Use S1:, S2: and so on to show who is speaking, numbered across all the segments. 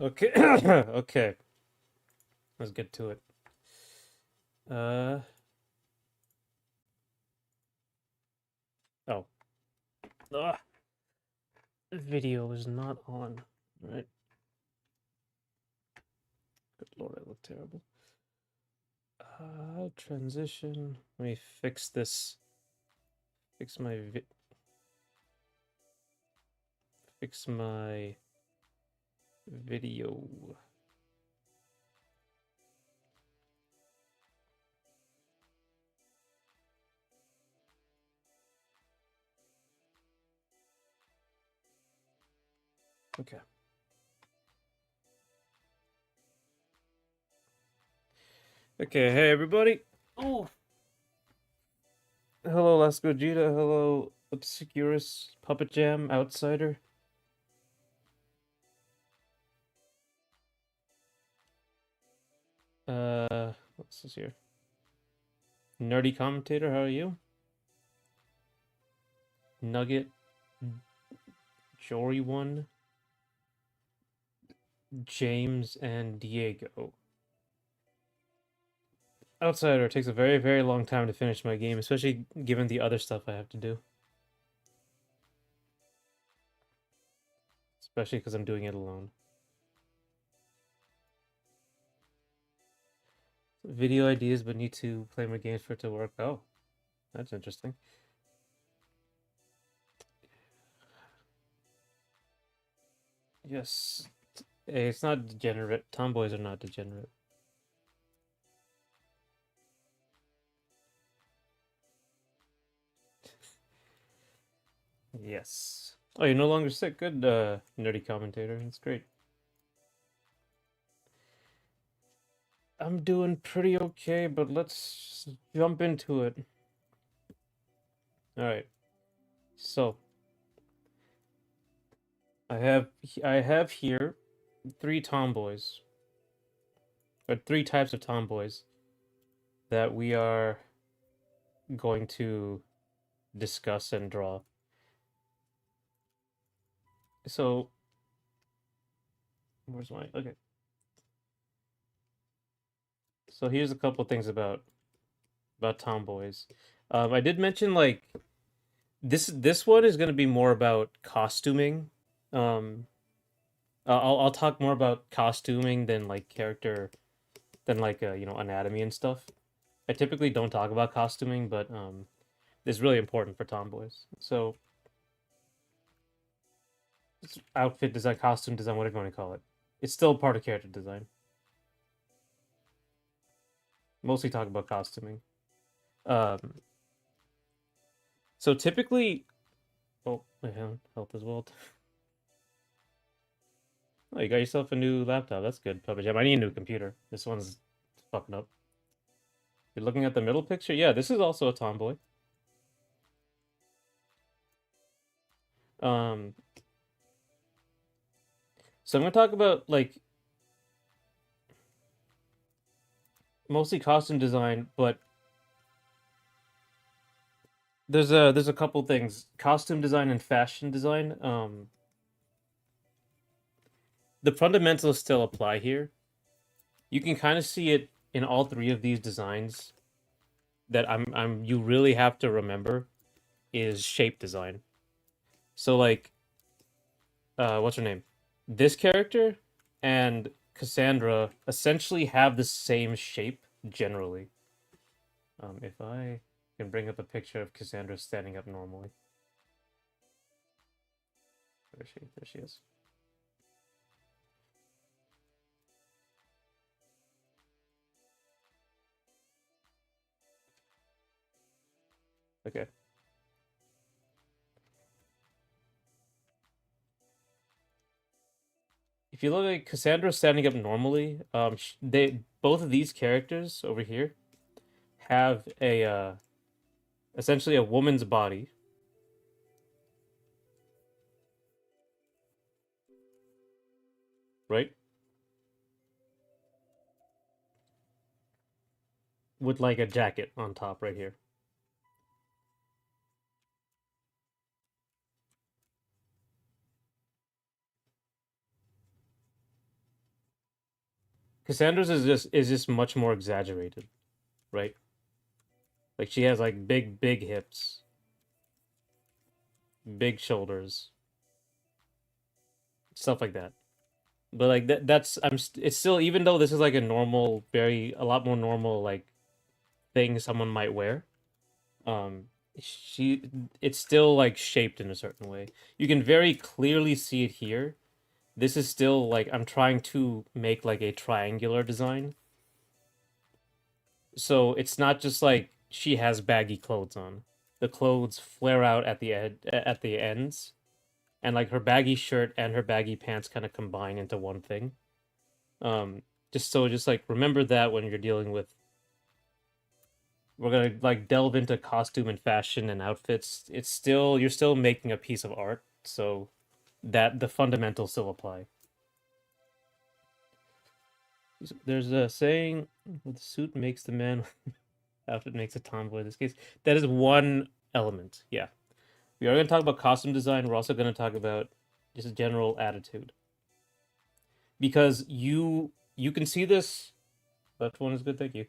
S1: Okay. Okay. Let's get to it. Uh oh. Ugh. Video is not on. Right. Good lord, I look terrible. Transition. Let me fix this. Fix my fix my video. Okay. Okay, hey everybody. Oh, hello Last Gogeta. Hello Obscurus Puppet Jam Outsider. What's this here? Nerdy Commentator, how are you? Nugget, Jory One, James, and Diego. Outsider takes a very, very long time to finish my game, especially given the other stuff I have to do. Especially because I'm doing it alone. Video ideas, but need to play more games for it to work. Oh, that's interesting. Yes. Hey, it's not degenerate. Tomboys are not degenerate. Yes. Oh, you're no longer sick. Good, nerdy commentator. That's great. I'm doing pretty okay, but let's jump into it. All right. So, I have here three tomboys, or three types of tomboys that we are going to discuss and draw. So, where's my okay. So here's a couple things about tomboys. I did mention like this one is going to be more about costuming. Um, I'll talk more about costuming than like character than like anatomy and stuff. I typically don't talk about costuming, but it's really important for tomboys. So it's outfit design, costume design, whatever you want to call it. It's still part of character design. Mostly talk about costuming. Um, so typically, oh, my health as well. Oh, you got yourself a new laptop. That's good, Puppet Jam. I need a new computer. This one's fucking up. You're looking at the middle picture? Yeah, this is also a tomboy. Um, so I'm gonna talk about like mostly costume design, but there's a couple things. Costume design and fashion design. The fundamentals still apply here. You can kind of see it in all three of these designs that you really have to remember is shape design. So like what's her name? This character and Cassandra essentially have the same shape generally. If I can bring up a picture of Cassandra standing up normally. Where is she? There she is. Okay. If you look at Cassandra standing up normally, they both of these characters over here have a essentially a woman's body, right? With like a jacket on top right here. Cassandra's is just much more exaggerated, right? Like she has like big hips, big shoulders, stuff like that. But like that's it's still, even though this is like a normal, a lot more normal like thing someone might wear. Um, she it's still like shaped in a certain way. You can very clearly see it here. This is still like I'm trying to make like a triangular design. So it's not just like she has baggy clothes on. The clothes flare out at the ends, and like her baggy shirt and her baggy pants kind of combine into one thing. Um, just like remember that when you're dealing with, we're gonna like delve into costume and fashion and outfits. It's still, you're still making a piece of art, so that the fundamentals still apply. There's a saying, the suit makes the man, outfit makes a tomboy. In this case, that is one element. Yeah, we are going to talk about costume design. We're also going to talk about just a general attitude, because you can see this. Left one is good. Thank you.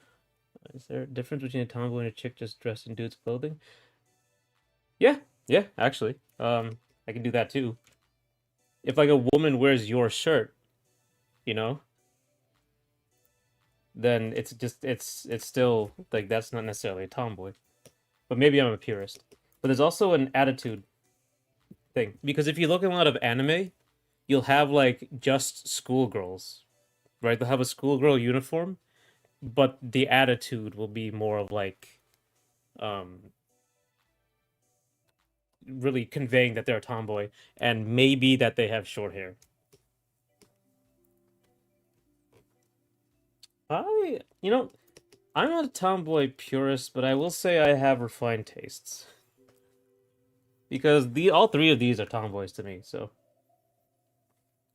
S1: Is there a difference between a tomboy and a chick just dressed in dude's clothing? Yeah, yeah, actually. I can do that too. If like a woman wears your shirt, you know, then it's still like that's not necessarily a tomboy. But maybe I'm a purist. But there's also an attitude thing, because if you look at a lot of anime, you'll have like just schoolgirls, right? They'll have a schoolgirl uniform, but the attitude will be more of like um really conveying that they're a tomboy, and maybe that they have short hair. You know, I'm not a tomboy purist, but I will say I have refined tastes, because the all three of these are tomboys to me. So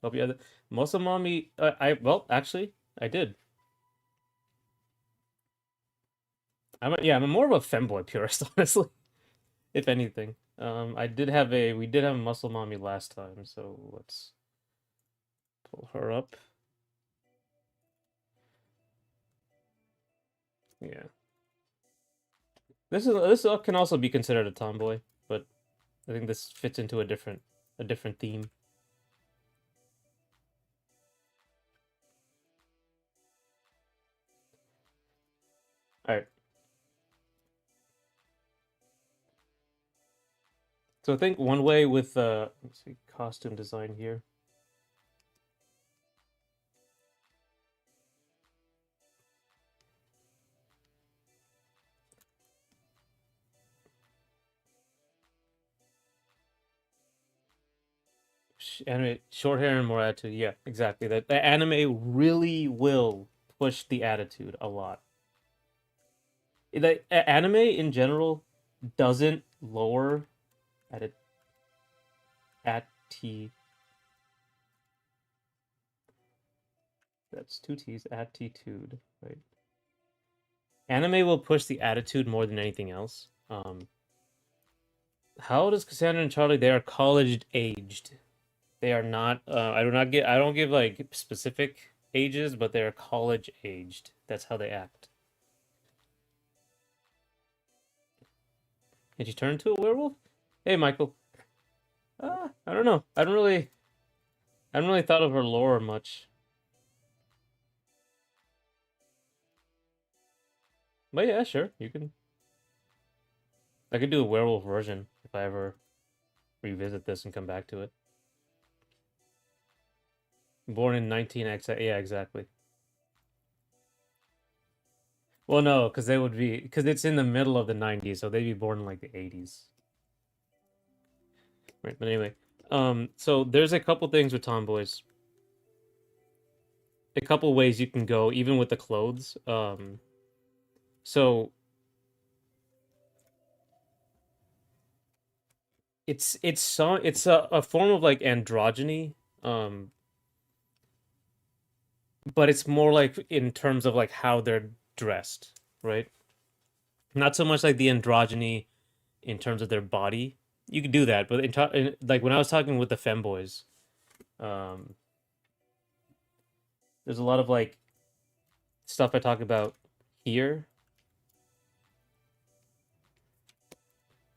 S1: hope you had Muscle Mommy. Well, actually, I did. I'm more of a femboy purist, honestly. If anything, we did have a Muscle Mommy last time, so let's pull her up. Yeah, this can also be considered a tomboy, but I think this fits into a different theme. All right. So I think one way with let's see, costume design here. Anime, short hair and more attitude. Yeah, exactly. That the anime really will push the attitude a lot. The anime in general doesn't lower at it at T. That's two T's. Attitude, right? Anime will push the attitude more than anything else. How old is Cassandra and Charlie? They are college aged. They are not. I do not get. I don't give like specific ages, but they are college aged. That's how they act. Did she turn into a werewolf? Hey, Michael. I don't know. I don't really thought of her lore much. But yeah, sure. You can. I could do a werewolf version if I ever revisit this and come back to it. Born in 19X. Yeah, exactly. Well, no, because they would be, because it's in the middle of the 90s, so they'd be born in like the 80s. Right, but anyway, so there's a couple things with tomboys. A couple ways you can go, even with the clothes. So it's a form of like androgyny, um, but it's more like in terms of like how they're dressed, right? Not so much like the androgyny in terms of their body. You could do that, but like when I was talking with the femboys, um, there's a lot of like stuff I talk about here,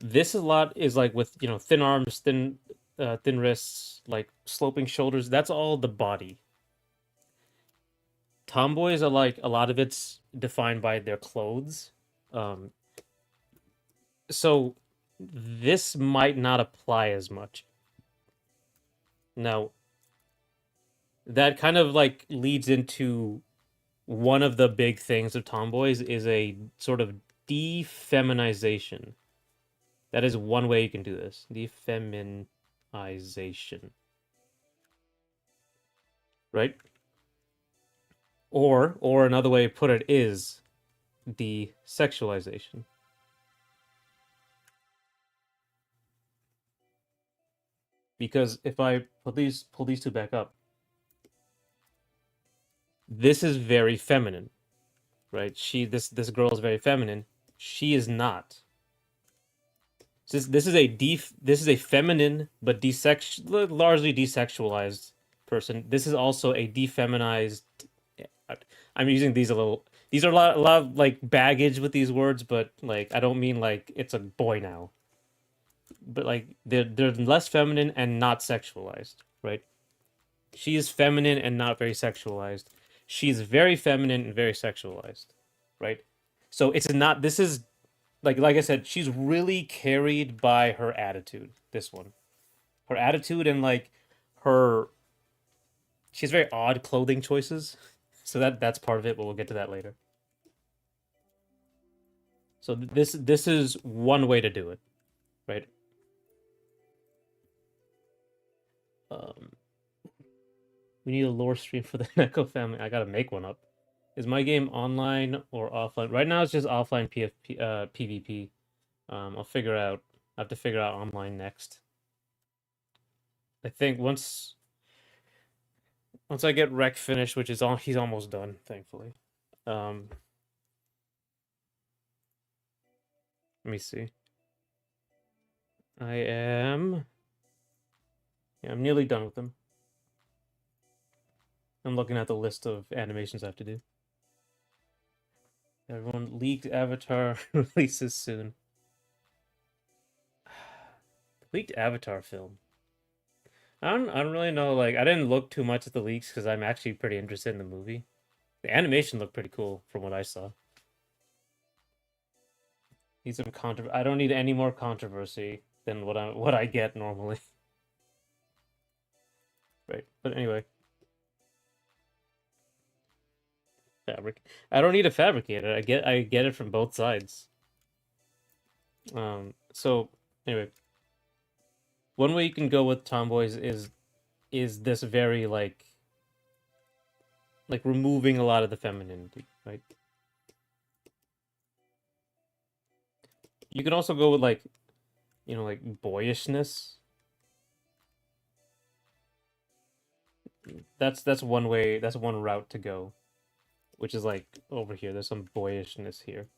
S1: this a lot is like with, you know, thin arms, thin wrists, like sloping shoulders. That's all the body. Tomboys are like a lot of it's defined by their clothes. Um, so this might not apply as much. Now, that kind of like leads into one of the big things of tomboys is a sort of defeminization. That is one way you can do this. Defeminization. Right? Or another way to put it is desexualization. Because if I pull these two back up, this is very feminine, right? This girl is very feminine. She is not. This is a feminine but largely desexualized person. This is also a defeminized. I'm using these a little. These are a lot of like baggage with these words, but like I don't mean like it's a boy now. But like they're less feminine and not sexualized, right? She is feminine and not very sexualized. She's very feminine and very sexualized, right? So it's not. This is like I said, she's really carried by her attitude. This one, her attitude and like her, she has very odd clothing choices. So that's part of it, but we'll get to that later. So this is one way to do it, right? Um, we need a lore stream for the Neko family. I gotta make one up. Is my game online or offline? Right now it's just offline PvP. I'll figure out. I have to figure out online next. I think once I get Rec finished, which is all he's almost done, thankfully. Let me see. I am. Yeah, I'm nearly done with them. I'm looking at the list of animations I have to do. Everyone, leaked Avatar releases soon. Leaked Avatar film. I don't really know. Like, I didn't look too much at the leaks because I'm actually pretty interested in the movie. The animation looked pretty cool from what I saw. Need some I don't need any more controversy than what I get normally. Right. But anyway. Fabric. I don't need to fabricate it. I get it from both sides. So anyway. One way you can go with tomboys is this very like removing a lot of the femininity, right? You can also go with like, you know, like boyishness. That's one way, that's one route to go, which is like over here. There's some boyishness here.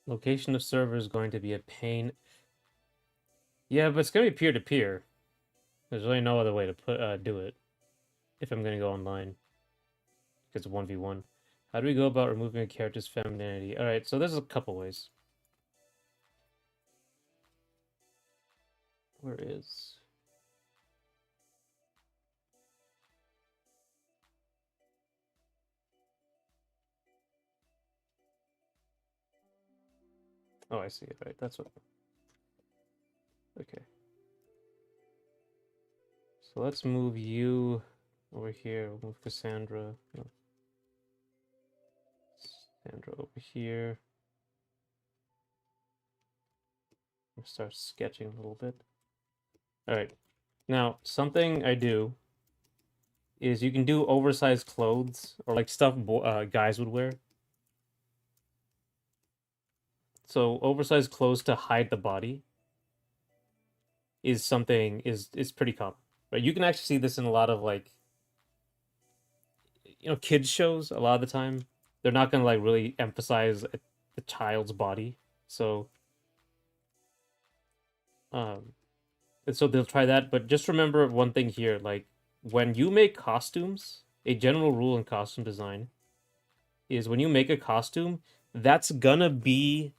S1: Location of server is going to be a pain. Yeah, but it's gonna be peer to peer. There's really no other way to do it if I'm gonna go online. Because 1v1. How do we go about removing a character's femininity? All right, so there's a couple ways. Where is? Oh, I see it. Right, that's what. Okay. So let's move you over here. We'll move Cassandra. No. Cassandra over here. I'll start sketching a little bit. All right. Now, something I do is you can do oversized clothes or like stuff guys would wear. So oversized clothes to hide the body is something is pretty common. Right? You can actually see this in a lot of like, you know, kids shows a lot of the time. They're not gonna like really emphasize the child's body. So And so they'll try that, but just remember one thing here, like when you make costumes, a general rule in costume design is when you make a costume, that's gonna be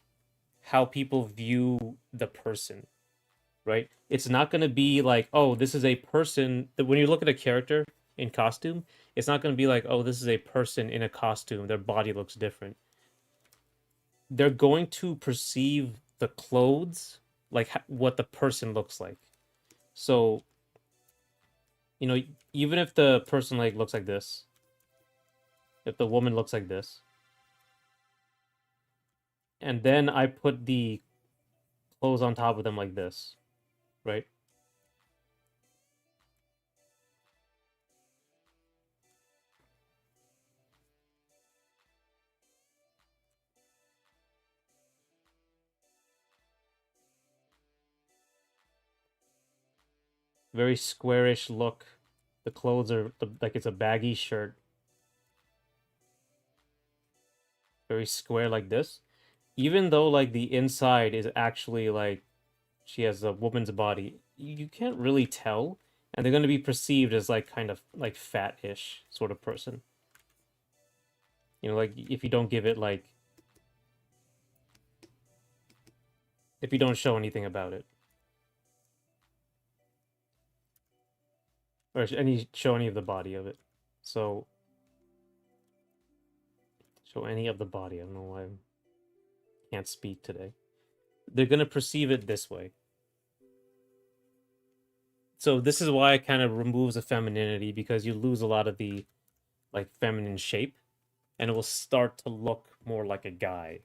S1: how people view the person, right? It's not gonna be like, oh, this is a person. When you look at a character in costume, it's not gonna be like, oh, this is a person in a costume. Their body looks different. They're going to perceive the clothes like what the person looks like. So, you know, even if the person like looks like this, if the woman looks like this, and then I put the clothes on top of them like this, right? Very squarish look. The clothes are like it's a baggy shirt, very square like this. Even though like the inside is actually like she has a woman's body, you can't really tell, and they're going to be perceived as like kind of like fat-ish sort of person. You know, like if you don't give it like if you don't show anything about it, or any show any of the body of it. So show any of the body. I don't know why I can't speak today. They're gonna perceive it this way. So this is why it kind of removes the femininity, because you lose a lot of the like feminine shape, and it will start to look more like a guy.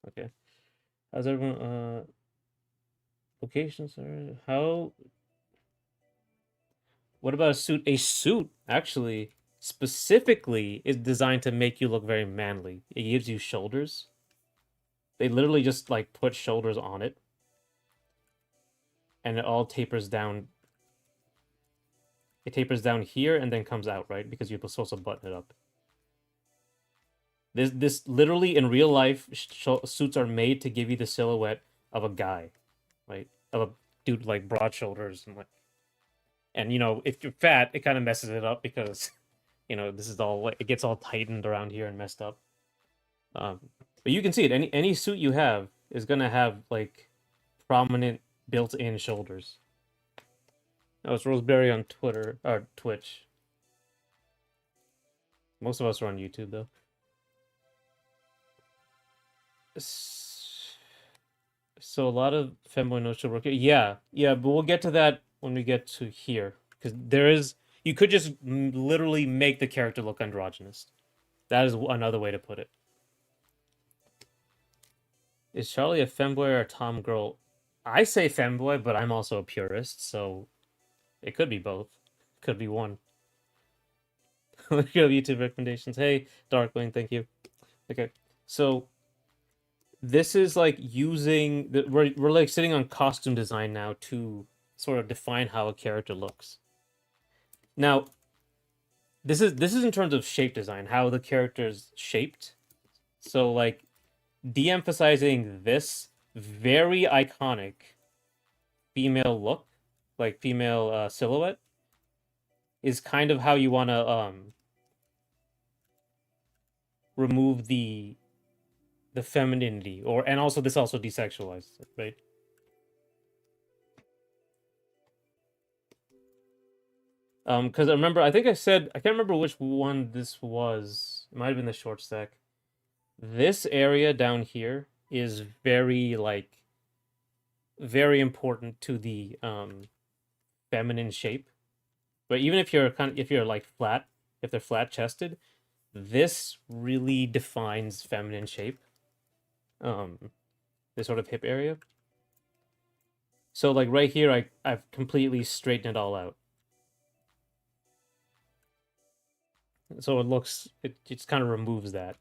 S1: Okay. How's everyone? Locations are how? What about a suit? A suit actually specifically is designed to make you look very manly. It gives you shoulders. They literally just like put shoulders on it, and it all tapers down. It tapers down here and then comes out, right? Because you're supposed to button it up. This literally in real life suits are made to give you the silhouette of a guy, right? Of a dude like broad shoulders and like, and you know if you're fat, it kind of messes it up because you know this is all like it gets all tightened around here and messed up. Um, but you can see it. Any suit you have is gonna have like prominent built-in shoulders. Oh, it's Roseberry on Twitter or Twitch. Most of us are on YouTube though. So a lot of femboy no show work. Yeah, yeah, but we'll get to that when we get to here, because there is you could just literally make the character look androgynous. That is another way to put it. Is Charlie a femboy or a tom girl? I say femboy, but I'm also a purist, so it could be both. Could be one. Look at YouTube recommendations. Hey, Darkwing, thank you. Okay, so this is like using the we're like sitting on costume design now to sort of define how a character looks. Now, this is in terms of shape design, how the character's shaped. So like de-emphasizing this very iconic female look, like female silhouette, is kind of how you want to remove the femininity, or and also this also desexualizes it, right? Because I remember, I think I said I can't remember which one this was. It might have been the short stack. This area down here is very like very important to the feminine shape. But even if you're if you're like flat, if they're flat chested, this really defines feminine shape. Um, this sort of hip area. So like right here, I've completely straightened it all out. So it looks it just kind of removes that.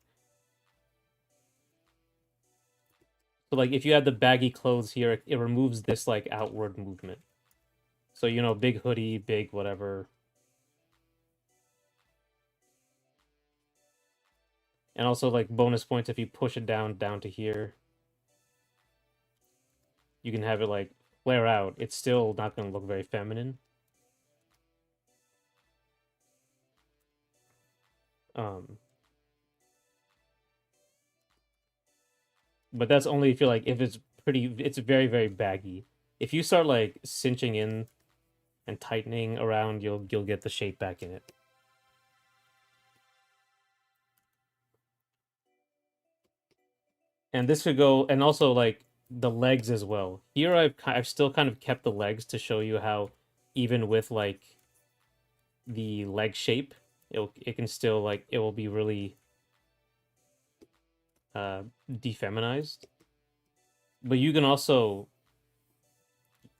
S1: So like if you had the baggy clothes here, it removes this like outward movement. So you know, big hoodie, big whatever. And also like bonus points if you push it down to here. You can have it like flare out. It's still not going to look very feminine. Um, but that's only if you're like if it's pretty. It's very very baggy. If you start like cinching in and tightening around, you'll get the shape back in it. And this could go, and also like the legs as well. Here I've still kind of kept the legs to show you how even with like the leg shape, it can still like it will be really defeminized. But you can also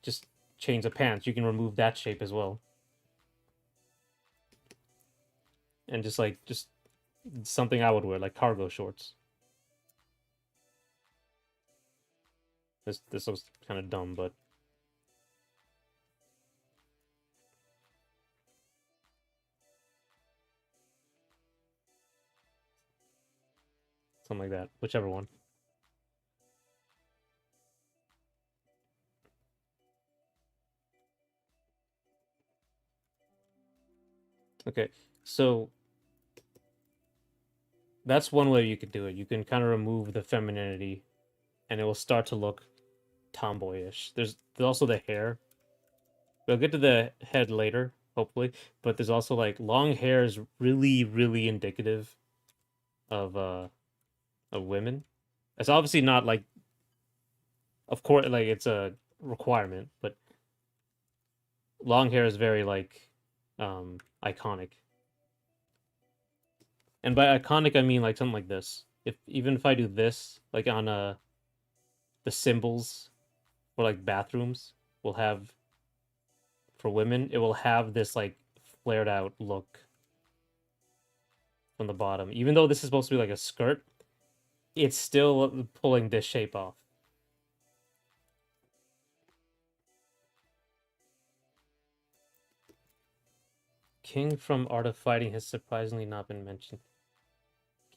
S1: just change the pants. You can remove that shape as well. And just something I would wear, like cargo shorts. This looks kind of dumb, but something like that. Whichever one. Okay, so that's one way you could do it. You can kind of remove the femininity, and it will start to look tomboyish. There's also the hair. We'll get to the head later, hopefully. But there's also like long hair is really, really indicative of women. It's obviously not like, of course, like it's a requirement, but long hair is very like iconic. And by iconic I mean like something like this. If even if I do this, like on the symbols for like bathrooms will have for women, it will have this like flared out look from the bottom. Even though this is supposed to be like a skirt, it's still pulling this shape off. King from Art of Fighting has surprisingly not been mentioned.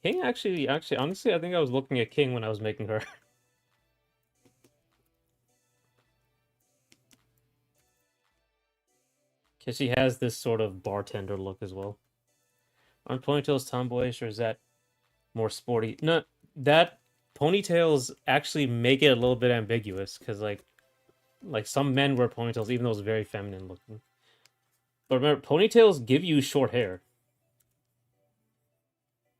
S1: King actually, honestly, I think I was looking at King when I was making her. Because she has this sort of bartender look as well. Aren't ponytails tomboyish, or is that more sporty? No, that ponytails actually make it a little bit ambiguous because like some men wear ponytails even though it's very feminine looking. But remember, ponytails give you short hair.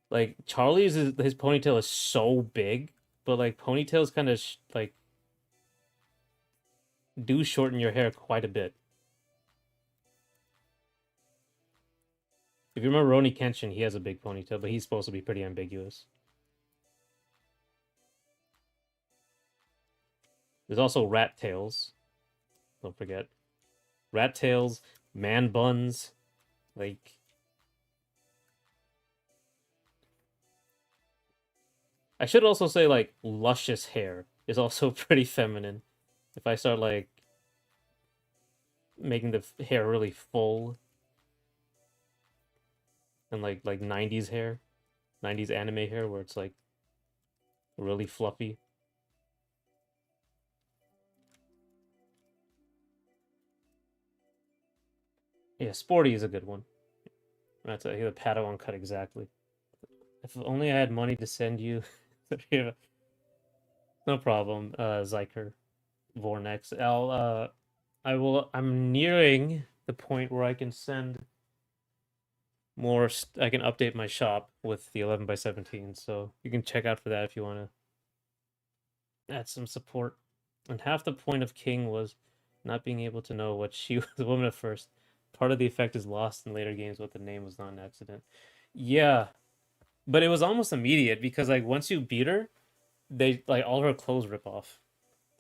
S1: Like Charlie's his ponytail is so big, but like ponytails kind of like do shorten your hair quite a bit. If you remember Roni Kenshin, he has a big ponytail, but he's supposed to be pretty ambiguous. There's also rat tails. Don't forget. Rat tails, man buns, like I should also say like luscious hair is also pretty feminine. If I start like making the hair really full and like 90s hair, 90s anime hair where it's like really fluffy. Yeah, sporty is a good one. That's the Padawan cut exactly. If only I had money to send you. No problem, Zyker Vornex. I'm nearing the point where I can send more. I can update my shop with the 11 by 17, so you can check out for that if you want to add some support. And half the point of King was not being able to know what she was a woman at first. Part of the effect is lost in later games, but the name was not an accident. Yeah, but it was almost immediate because like once you beat her, they like all her clothes rip off,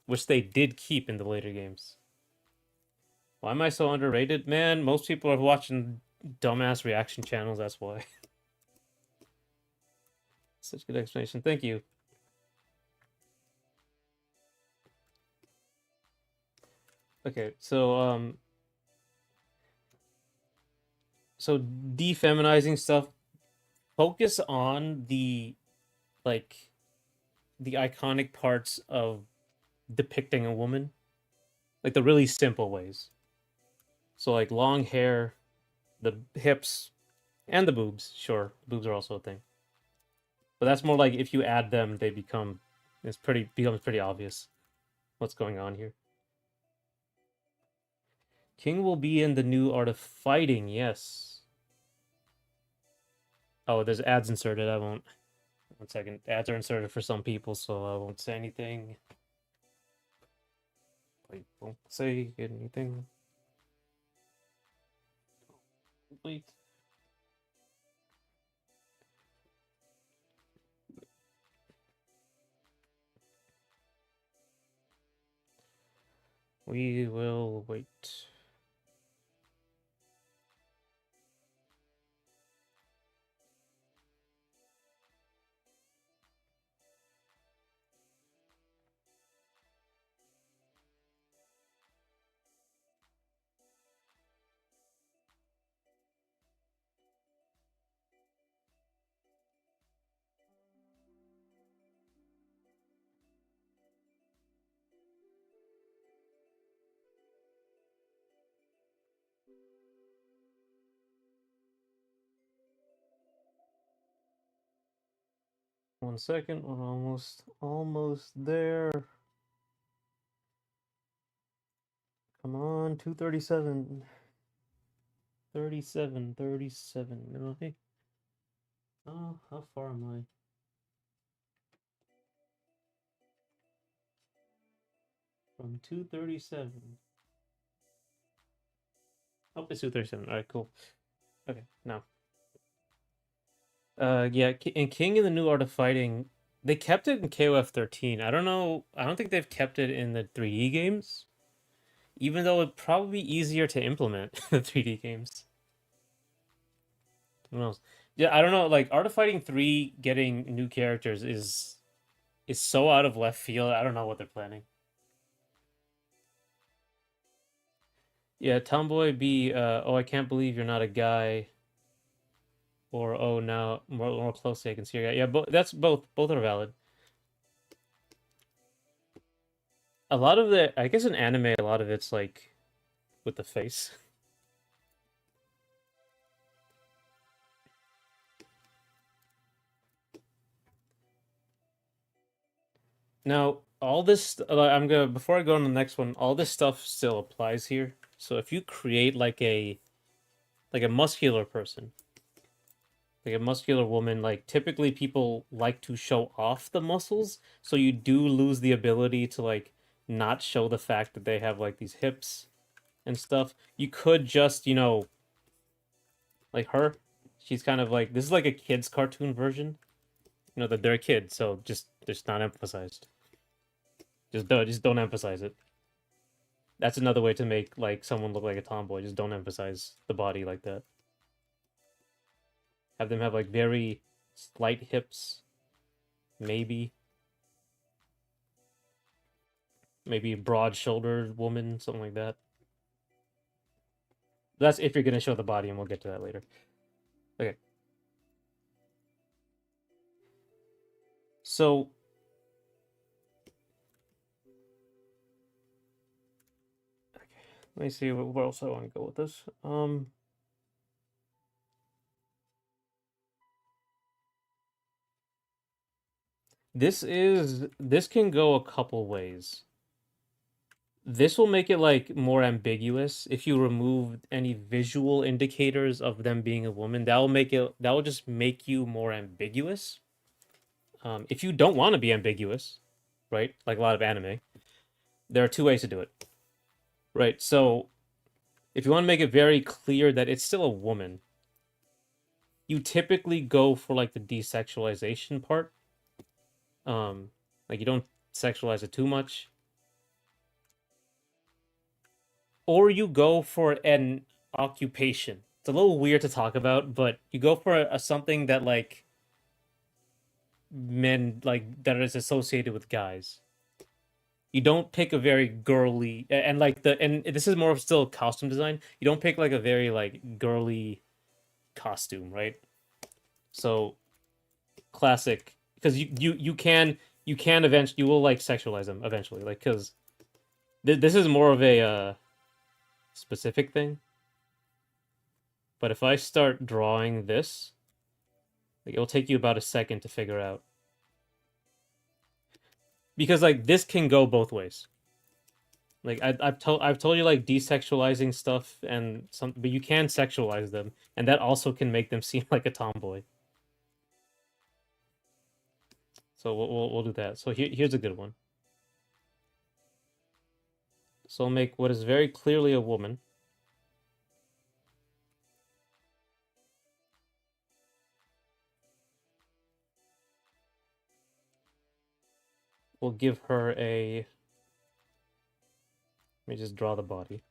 S1: which they did keep in the later games. Why am I so underrated? Man, most people are watching dumbass reaction channels, that's why. Such good explanation. Thank you. Okay, so defeminizing stuff focus on like the iconic parts of depicting a woman, like the really simple ways. So like long hair, the hips, and the boobs. Sure, boobs are also a thing, but that's more like if you add them, they become becomes pretty obvious what's going on here. King will be in the new Art of Fighting. Yes. Oh, there's ads inserted. I won't. 1 second. Ads are inserted for some people, so I won't say anything. I won't say anything. Wait. We will wait. One second. We're almost there. Come on, 237. 37. Okay. Oh, how far am I? From 237. Oh, it's 237. All right, cool. Okay, now. Yeah, in King in the New Art of Fighting, they kept it in KOF 13. I don't know. I don't think they've kept it in the 3D games, even though it'd probably be easier to implement the 3D games. Who knows? Yeah, I don't know. Like Art of Fighting 3 getting new characters is so out of left field. I don't know what they're planning. Yeah, Tomboy be oh, I can't believe you're not a guy, or oh, now more closely I can see your guy. Yeah, that's both are valid. A lot of the, I guess in anime, a lot of it's like with the face. Now, all this, I'm gonna, before I go on the next one, all this stuff still applies here. So if you create like a muscular person, like a muscular woman, like typically people like to show off the muscles, so you do lose the ability to like not show the fact that they have like these hips and stuff. You could just, like her, she's kind of like, this is like a kid's cartoon version. That they're a kid, so just not emphasized. Just don't emphasize it. That's another way to make like someone look like a tomboy. Just don't emphasize the body like that. Have them have like very slight hips, maybe. Maybe a broad-shouldered woman, something like that. That's if you're gonna show the body, and we'll get to that later. Okay. So let me see where else I want to go with this. This can go a couple ways. This will make it like more ambiguous if you remove any visual indicators of them being a woman. That will just make you more ambiguous. If you don't want to be ambiguous, right? Like a lot of anime, there are two ways to do it. Right. So if you want to make it very clear that it's still a woman, you typically go for like the desexualization part. Like you don't sexualize it too much. Or you go for an occupation. It's a little weird to talk about, but you go for something that like men like that is associated with guys. You don't pick a very girly and like and this is more of still costume design. You don't pick like a very like girly costume, right? So classic, because you can eventually you will like sexualize them eventually, like because this is more of a specific thing. But if I start drawing this, like, it'll take you about a second to figure out. Because like this can go both ways. Like I've told you like desexualizing stuff and some, but you can sexualize them, and that also can make them seem like a tomboy. So we'll do that. So here's a good one. So I'll make what is very clearly a woman. We'll give her a. Let me just draw the body.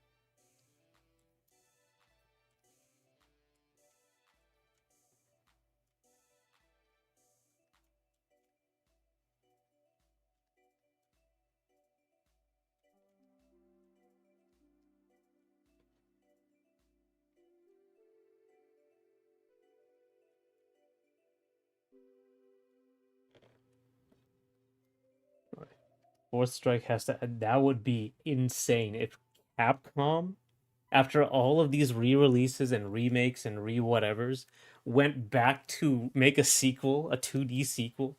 S1: Fourth Strike has to. That would be insane if Capcom, after all of these re-releases and remakes and re-whatevers, went back to make a sequel, a 2D sequel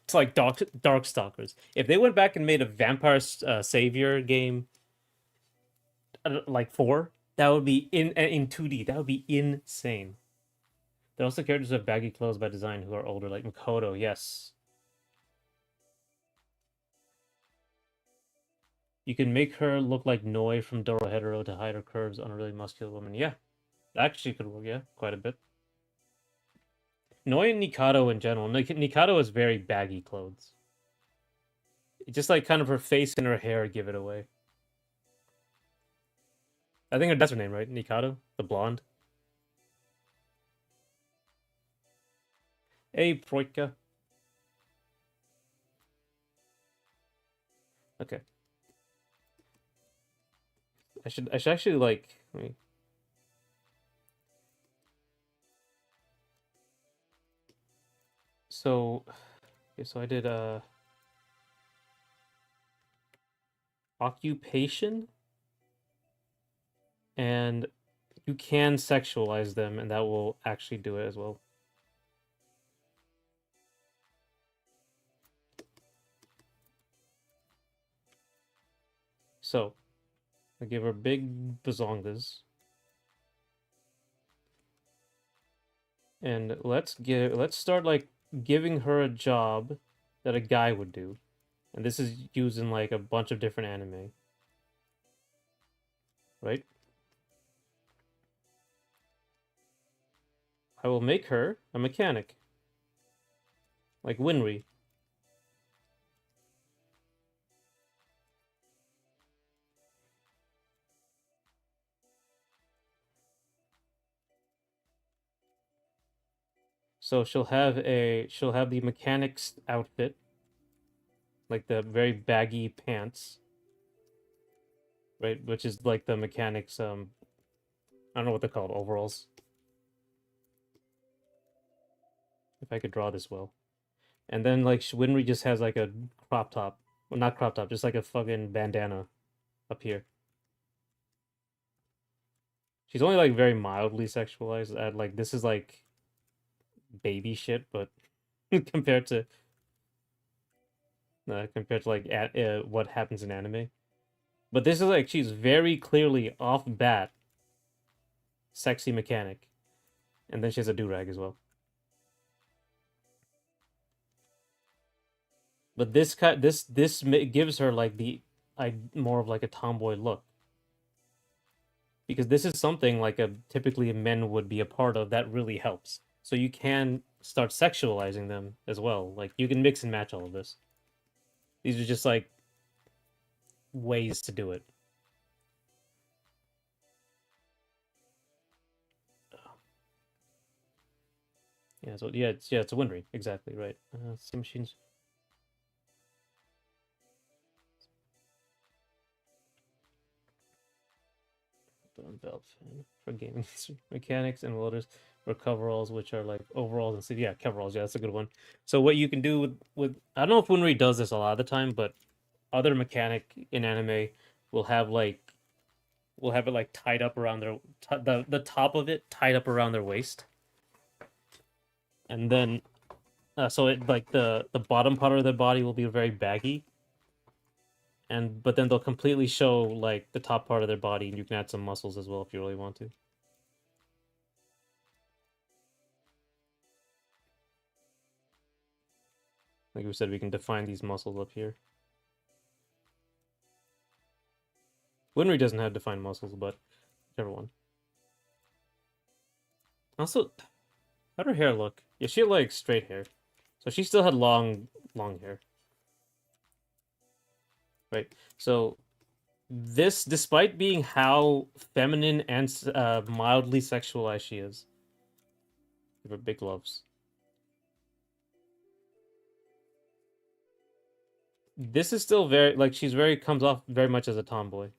S1: to like Darkstalkers. If they went back and made a Vampire Savior game, like 4, that would be in 2D. That would be insane. There are also characters with baggy clothes by design who are older, like Makoto. Yes, you can make her look like Noi from Dorohedoro to hide her curves on a really muscular woman. Yeah, that actually could work. Yeah, quite a bit. Noi and Nikado in general. Nikado is very baggy clothes. Just like kind of her face and her hair give it away. I think that's her name, right? Nikado, the blonde. Hey, Proika. Okay. I should actually like. So, okay, so I did occupation, and you can sexualize them, and that will actually do it as well. So, I give her big bazongas. And let's start like giving her a job that a guy would do. And this is used in like a bunch of different anime. Right? I will make her a mechanic. Like Winry. So she'll have the mechanic's outfit, like the very baggy pants, right? Which is like the mechanic's I don't know what they're called, overalls. If I could draw this well. And then like Winry just has like a crop top. Well, not crop top, just like a fucking bandana up here. She's only like very mildly sexualized. At like this is like baby shit, but compared to like what happens in anime. But this is like she's very clearly off bat sexy mechanic, and then she has a do-rag as well. But this gives her like the more of like a tomboy look, because this is something like a typically men would be a part of that really helps. So you can start sexualizing them as well. Like you can mix and match all of this. These are just like ways to do it. Yeah, so it's a win rate. Exactly right. Same machines. belt fan for gaming mechanics and welders or coveralls, which are like overalls and yeah, coveralls. Yeah, that's a good one. So what you can do with I don't know if Winry does this a lot of the time, but other mechanic in anime will have like will have it like tied up around their the top of it tied up around their waist, and then so it like the bottom part of their body will be very baggy, and but then they'll completely show like the top part of their body, and you can add some muscles as well if you really want to. Like we said, we can define these muscles up here. Winry doesn't have defined muscles, but whichever one. Also, how'd her hair look? Yeah, she had like straight hair. So she still had long hair. Right? So this, despite being how feminine and mildly sexualized she is, give her big gloves. This is still very, like, she's very, comes off very much as a tomboy.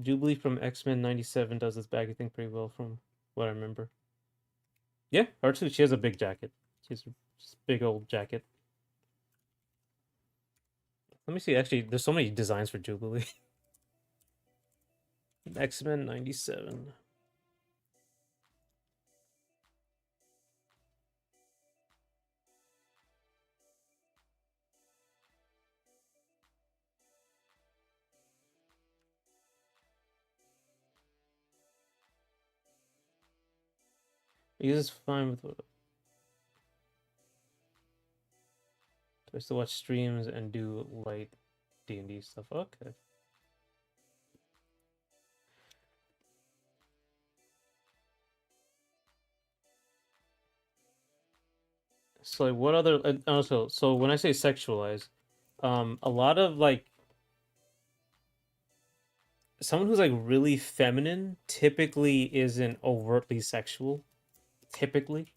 S1: Jubilee from X-Men 97 does this baggy thing pretty well from what I remember. Yeah, her too. She has a big jacket. She's a big old jacket. Let me see. Actually, there's so many designs for Jubilee. X-Men 97. He is fine with. Do I still watch streams and do light D&D stuff? Okay. So like, what other? Also, so when I say sexualize, a lot of like someone who's like really feminine typically isn't overtly sexual. Typically,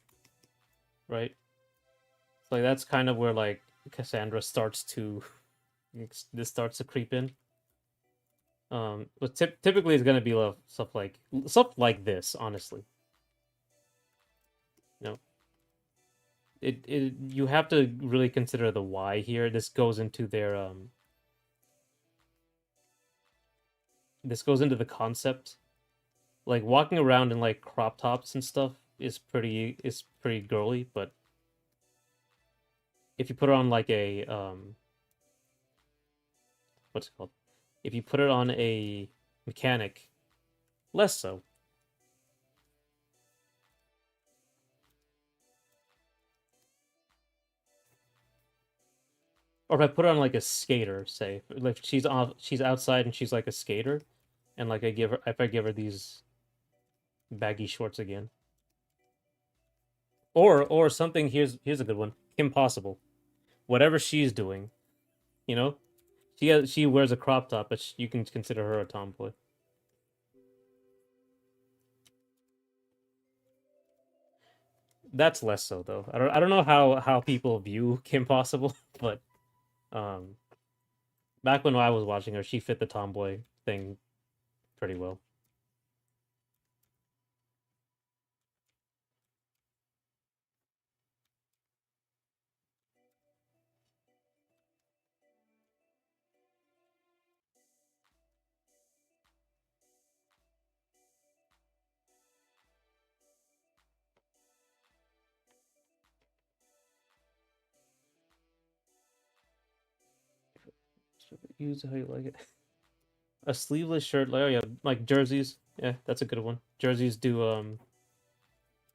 S1: right? So like that's kind of where like Cassandra starts to this starts to creep in. But typically it's gonna be stuff like this. Honestly, you know, it you have to really consider the why here. This goes into their this goes into the concept. Like walking around in like crop tops and stuff is pretty girly, but if you put it on like a what's it called? If you put it on a mechanic, less so. Or if I put it on like a skater, say, like she's outside and she's like a skater, and like if I give her these baggy shorts again, or something. Here's a good one. Kim Possible, whatever she's doing, you know, she wears a crop top, but you can consider her a tomboy. That's less so though. I don't know how people view Kim Possible, but um, back when I was watching her, she fit the tomboy thing pretty well. Use how you like it. A sleeveless shirt, like oh yeah, like jerseys. Yeah, that's a good one. Jerseys do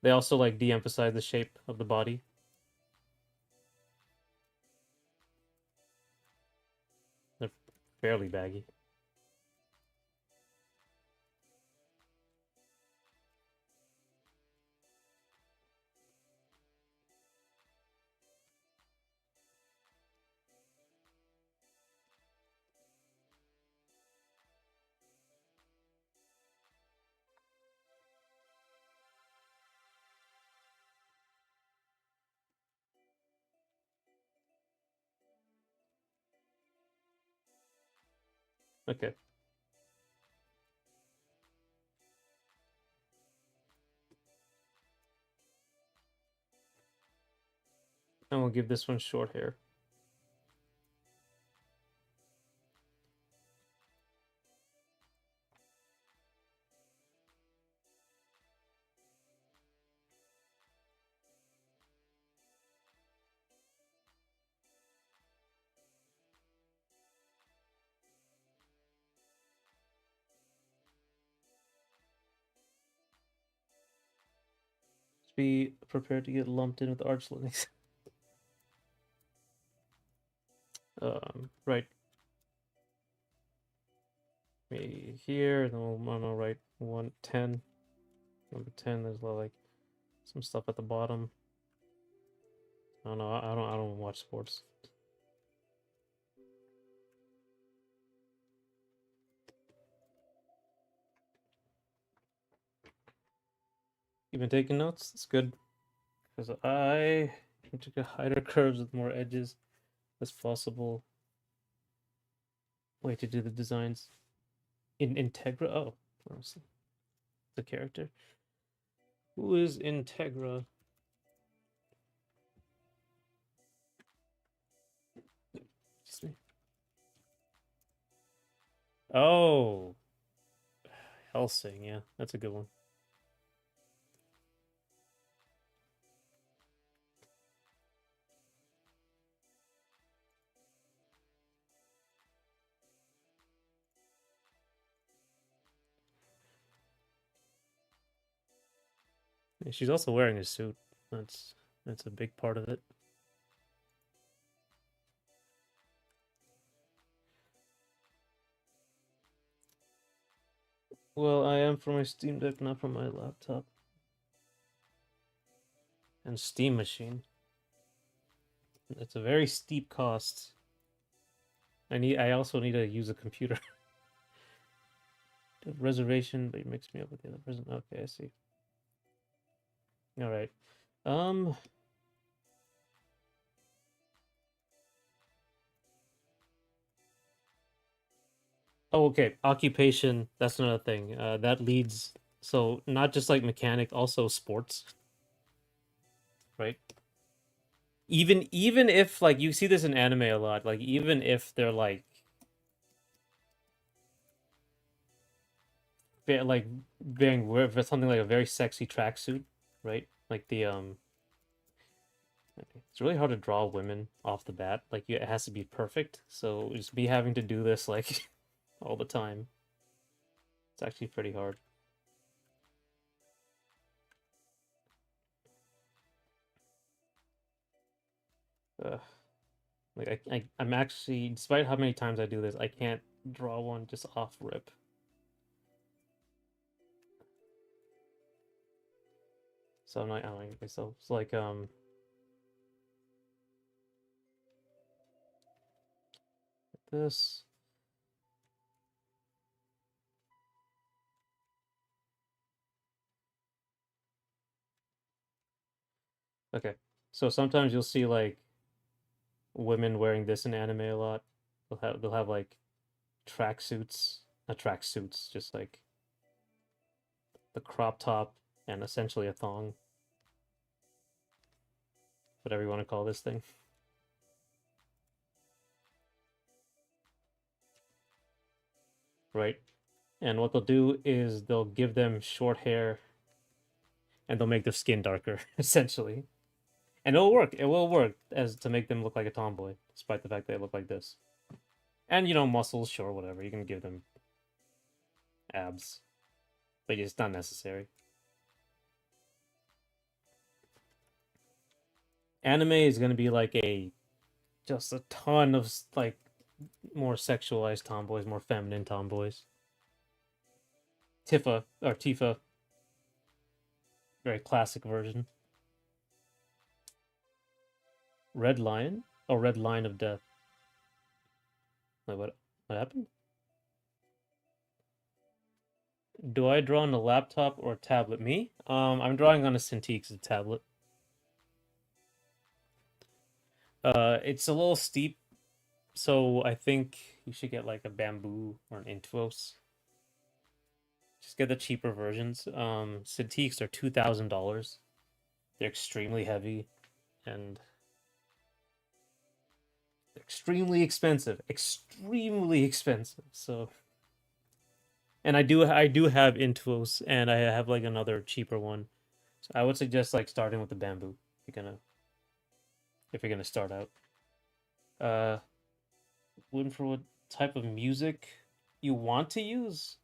S1: they also like de-emphasize the shape of the body. They're fairly baggy. Okay. And we'll give this one short hair. Just be prepared to get lumped in with arch links. Right. Maybe here, then we'll write 110. Number 10, there's like some stuff at the bottom. I don't know. I don't watch sports. You've been taking notes? It's good. Because I need to get higher curves with more edges as possible. Way to do the designs. In Integra? Oh, the character. Who is Integra? Excuse me. Oh, Helsing. Yeah, that's a good one. Yeah, she's also wearing a suit. That's a big part of it. Well, I am for my Steam Deck, not for my laptop. And Steam Machine. It's a very steep cost. I also need to use a computer. Reservation, but you mixed me up with the other person. Okay, I see. All right. Oh, okay. Occupation. That's another thing. That leads. So not just like mechanic, also sports, right? Even if like you see this in anime a lot, like even if they're like like being for something like a very sexy tracksuit, right? Like it's really hard to draw women off the bat. Like it has to be perfect. So just be having to do this like all the time. It's actually pretty hard. Like I'm actually, despite how many times I do this, I can't draw one just off rip. So I'm not, I don't know myself. It's like this. Okay. So sometimes you'll see like women wearing this in anime a lot. They'll have like tracksuits, not tracksuits, just like the crop top and essentially a thong, whatever you want to call this thing. Right? And what they'll do is they'll give them short hair and they'll make their skin darker, essentially. And it'll work. It will work as to make them look like a tomboy, despite the fact they look like this. And muscles, sure, whatever. You can give them abs, but it's not necessary. Anime is gonna be like just a ton of like more sexualized tomboys, more feminine tomboys. Tifa, very classic version. Red Lion? Oh, Red Line of Death. Wait, what happened? Do I draw on a laptop or a tablet? Me? I'm drawing on a Cintiq, a tablet. It's a little steep, so I think you should get like a bamboo or an Intuos. Just get the cheaper versions. Cintiqs are $2,000. They're extremely heavy and extremely expensive. Extremely expensive. So, and I do have Intuos, and I have like another cheaper one. So I would suggest like starting with the bamboo. If you're gonna start out. Uh, looking for what type of music you want to use.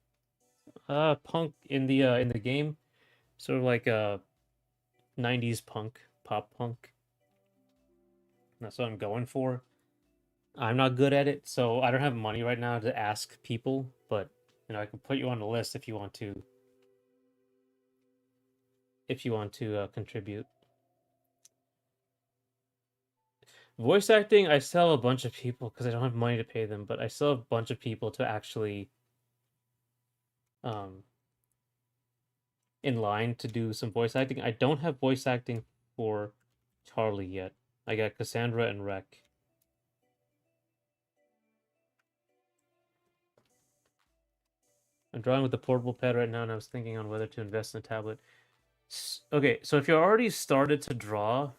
S1: Punk in the game, sort of like 90s punk, pop punk. That's what I'm going for. I'm not good at it, so I don't have money right now to ask people, but I can put you on the list if you want to contribute. Voice acting, I still have a bunch of people because I don't have money to pay them, but I still have a bunch of people to actually um in line to do some voice acting. I don't have voice acting for Charlie yet. I got Cassandra and Rec. I'm drawing with the portable pad right now, and I was thinking on whether to invest in a tablet. Okay, so if you already started to draw,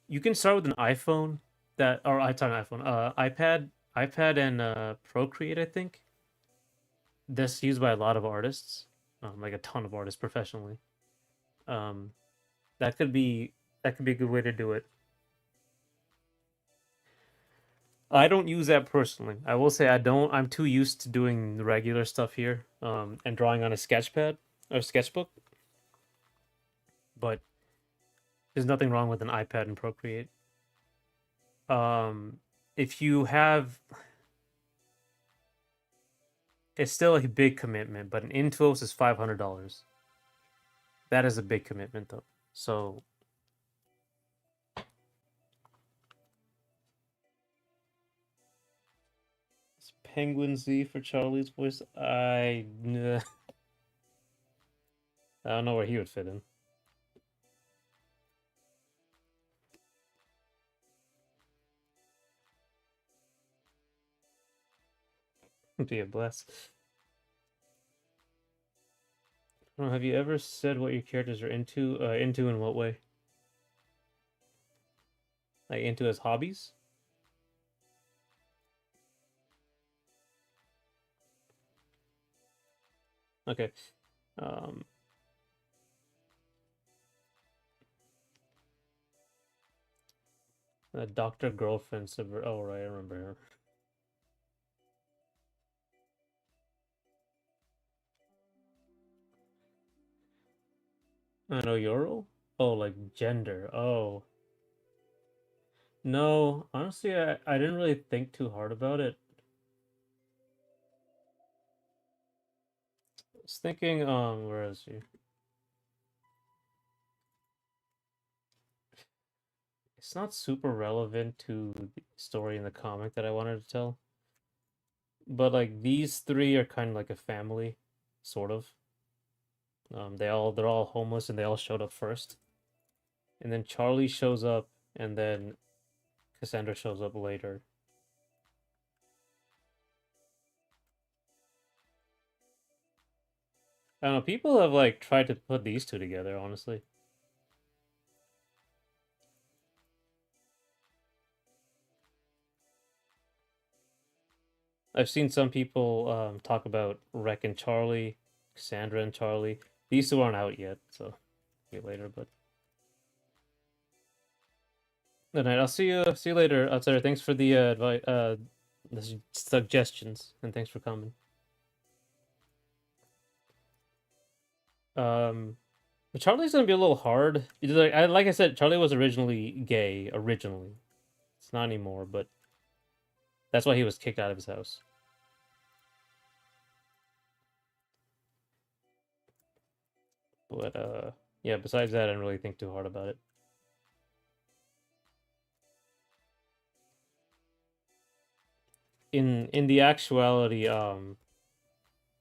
S1: you can start with an iPhone iPad and Procreate, I think. That's used by a lot of artists, like a ton of artists professionally. Um, that could be that could be a good way to do it. I don't use that personally. I will say I don't. I'm too used to doing the regular stuff here, and drawing on a sketchpad or sketchbook. But there's nothing wrong with an iPad and Procreate. Um, if you have, it's still a big commitment, but an Intuos is $500. That is a big commitment, though. So it's Penguin Z for Charlie's voice. I don't know where he would fit in. Be a bless. Have you ever said what your characters are into? Into in what way? Like into as hobbies? Okay. Um, Doctor Girlfriend Oh right, I remember her. I know Yoro. Oh, like gender. Oh no, honestly, I didn't really think too hard about it. I was thinking, where is he? It's not super relevant to the story in the comic that I wanted to tell, but like these three are kind of like a family, sort of. They're all homeless and they all showed up first, and then Charlie shows up, and then Cassandra shows up later. I don't know. People have like tried to put these two together. Honestly, I've seen some people talk about Rec and Charlie, Cassandra and Charlie. These two aren't out yet, so get later. But good night. I'll see you later, Outsider. Thanks for the advice, the suggestions, and thanks for coming. But Charlie's gonna be a little hard. Like I said, Charlie was originally gay. Originally, it's not anymore, but that's why he was kicked out of his house. But yeah. Besides that, I didn't really think too hard about it. In the actuality,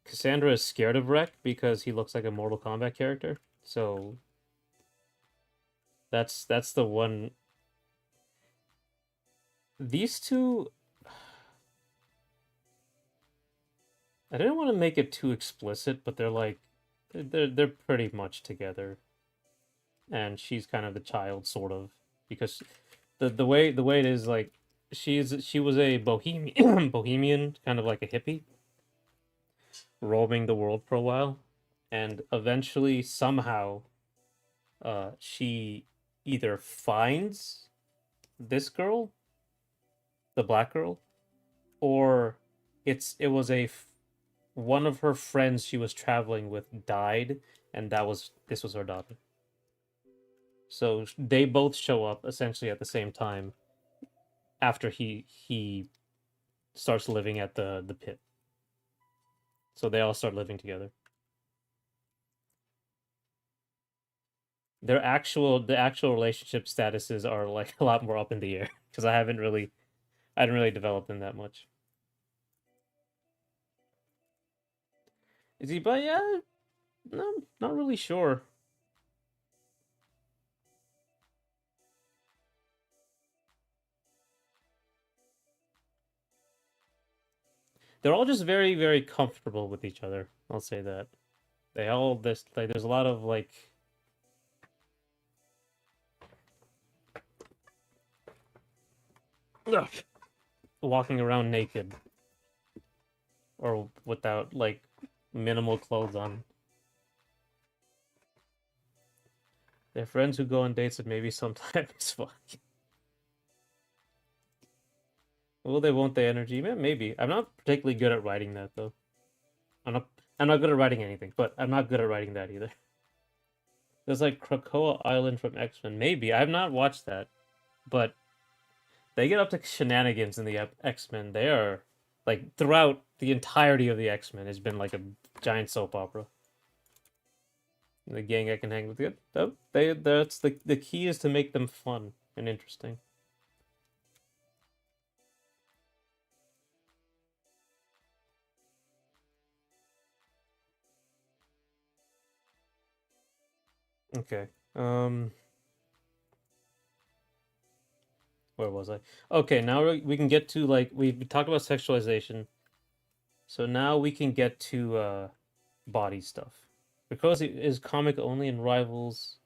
S1: Cassandra is scared of Rec because he looks like a Mortal Kombat character. So that's the one. These two I didn't want to make it too explicit, but they're like they're pretty much together, and she's kind of the child, sort of, because the way it is, like, she was a bohemian bohemian, kind of like a hippie, roaming the world for a while, and eventually somehow she either finds this girl, the black girl, or it was one of her friends she was traveling with died, and this was her daughter. So they both show up essentially at the same time after he starts living at the pit. So they all start living together. The actual relationship statuses are like a lot more up in the air because I didn't really develop them that much. Is he? But yeah, no, not really sure. They're all just very, very comfortable with each other. I'll say that. They all this like there's a lot of like ugh, walking around naked or without like minimal clothes on. They're friends who go on dates and maybe sometimes fuck. Will they? Won't they? Energy? Maybe. I'm not particularly good at writing that though. I'm not. I'm not good at writing anything, but I'm not good at writing that either. There's like Krakoa Island from X-Men. Maybe I've not watched that, but they get up to shenanigans in the X-Men. They are like throughout the entirety of the X-Men has been like a giant soap opera. The gang I can hang with. That's the key is to make them fun and interesting. Okay. Where was I? Okay, now we can get to like we talked about sexualization. So now we can get to body stuff. Because it is comic only and rivals.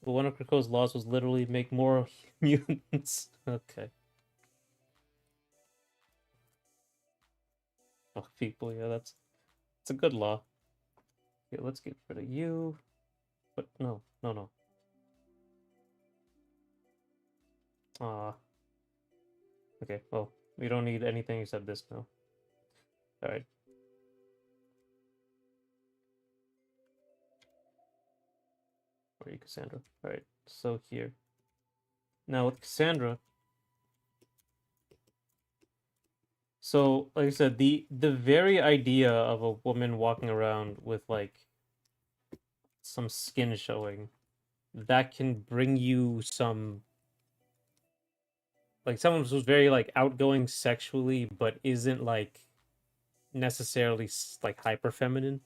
S1: But one of Krakoa's laws was literally make more mutants. Okay. Oh, people, yeah, that's a good law. Okay, let's get rid of you. But no, no, no. Ah. Okay, well, we don't need anything except this now. Alright. Where are you, Cassandra? Alright, so here. Now with Cassandra, so like I said, the very idea of a woman walking around with like some skin showing, that can bring you some like someone who's very like outgoing sexually but isn't like necessarily like hyper feminine.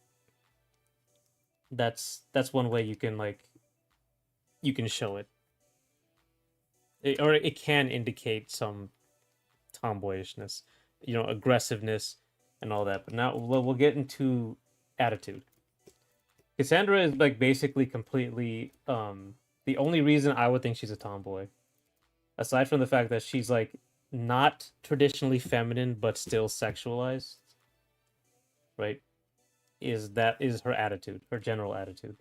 S1: That's one way you can like you can show it. Or it can indicate some tomboyishness, aggressiveness and all that. But now we'll get into attitude. Cassandra is like basically completely the only reason I would think she's a tomboy, aside from the fact that she's like not traditionally feminine but still sexualized, right? Is her attitude, her general attitude.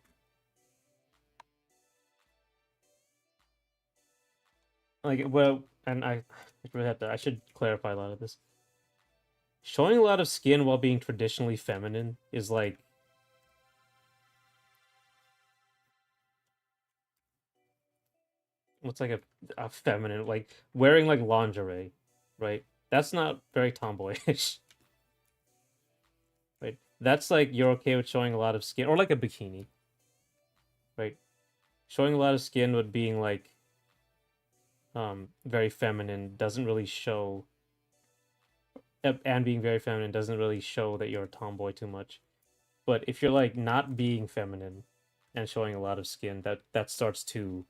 S1: Like, well, and I should clarify a lot of this. Showing a lot of skin while being traditionally feminine is like what's like a feminine, like wearing like lingerie, right? That's not very tomboyish, right? That's like you're okay with showing a lot of skin or like a bikini, right? Showing a lot of skin but being like very feminine doesn't really show, and being very feminine doesn't really show that you're a tomboy too much. But if you're like not being feminine and showing a lot of skin, that starts to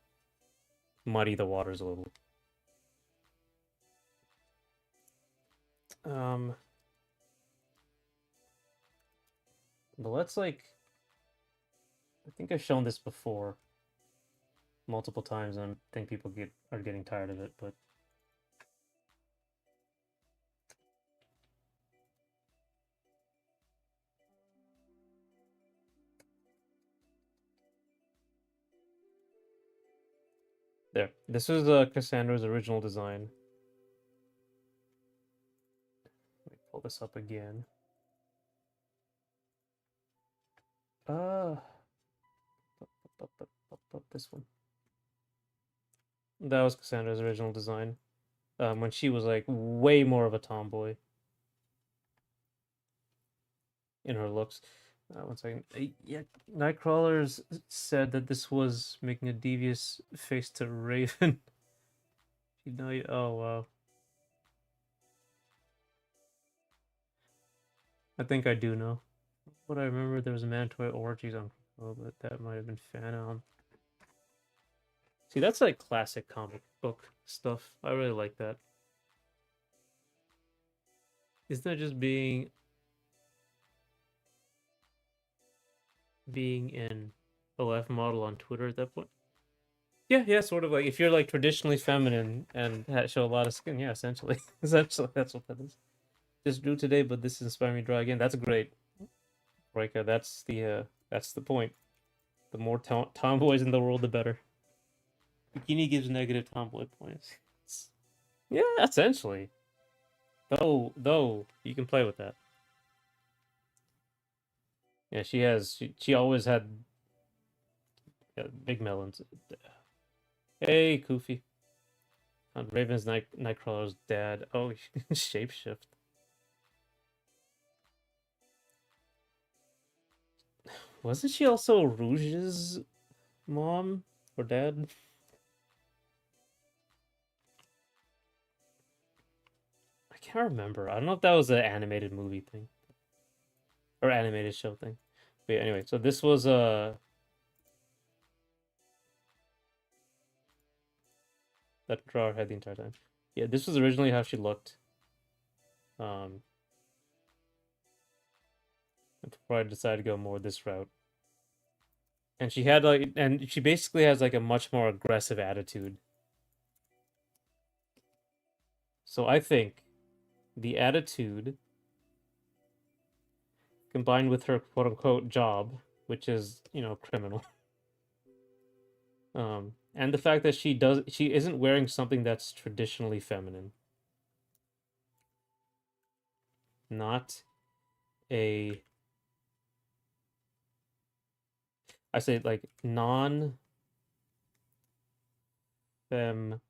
S1: muddy the waters a little. Um But let's like, I think I've shown this before multiple times, and I think people are getting tired of it. But there, this is Cassandra's original design. Let me pull this up again. This one. That was Cassandra's original design. When she was like way more of a tomboy in her looks. One second. Yeah, Nightcrawlers said that this was making a devious face to Raven. You know, oh wow. I think I do know. But I remember there was a Mantoy orgies on, oh, but that might have been fan. See, that's like classic comic book stuff. I really like that. Isn't that just being an LF model on Twitter at that point? Yeah, sort of like if you're like traditionally feminine and show a lot of skin, yeah, essentially. Essentially, that's what that is. Just drew today, but this inspired me to draw again. That's great, Rika. That's the point. The more tomboys in the world, the better. Bikini gives negative tomboy points. Yeah, essentially. Though you can play with that. Yeah, she always had big melons. Hey, Koofy. On Raven's Nightcrawler's dad. Oh, shapeshift. Wasn't she also Rouge's mom or dad? I can't remember. I don't know if that was an animated movie thing or animated show thing. But yeah, anyway, so this was that drawer had the entire time. Yeah, this was originally how she looked. Before I decided to go more this route. And she had like, and she basically has like a much more aggressive attitude. So I think the attitude combined with her quote unquote job, which is, criminal. And the fact that she isn't wearing something that's traditionally feminine. Not a, I say like non feminine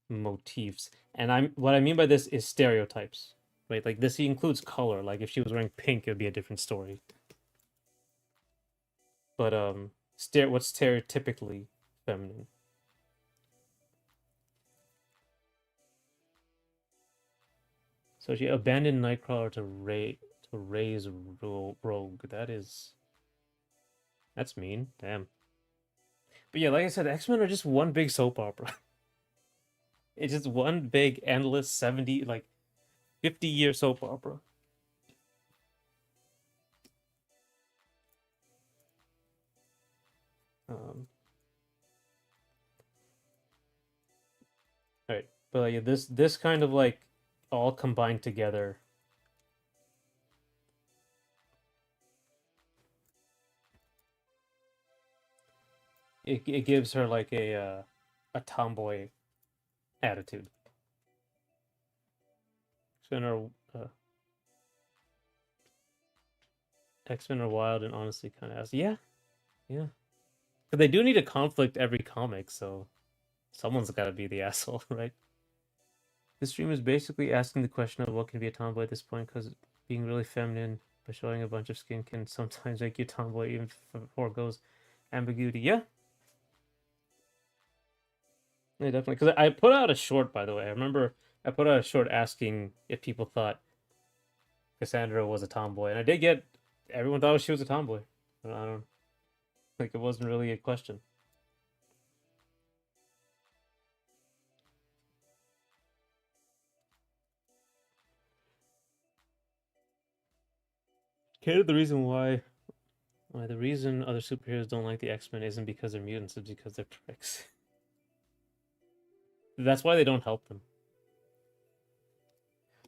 S1: motifs. And what I mean by this is stereotypes. Right? Like this includes color. Like if she was wearing pink, it would be a different story. But what's stereotypically feminine? So she abandoned Nightcrawler to raise Rogue. That's mean. Damn. But yeah, like I said, X-Men are just one big soap opera. It's just one big endless 50-year soap opera. Right. But yeah, this kind of like all combined together. It gives her like a tomboy attitude. X-Men are wild and honestly kind of ass. Yeah. But they do need a conflict every comic, so someone's got to be the asshole, right? This stream is basically asking the question of what can be a tomboy at this point, because being really feminine by showing a bunch of skin can sometimes make you a tomboy even before it goes ambiguity. Yeah, definitely. Because I put out a short, by the way. I remember I put out a short asking if people thought Cassandra was a tomboy, and I did get everyone thought she was a tomboy. I don't like it wasn't really a question. The reason why the reason other superheroes don't like the X-Men isn't because they're mutants, it's because they're pricks. That's why they don't help them.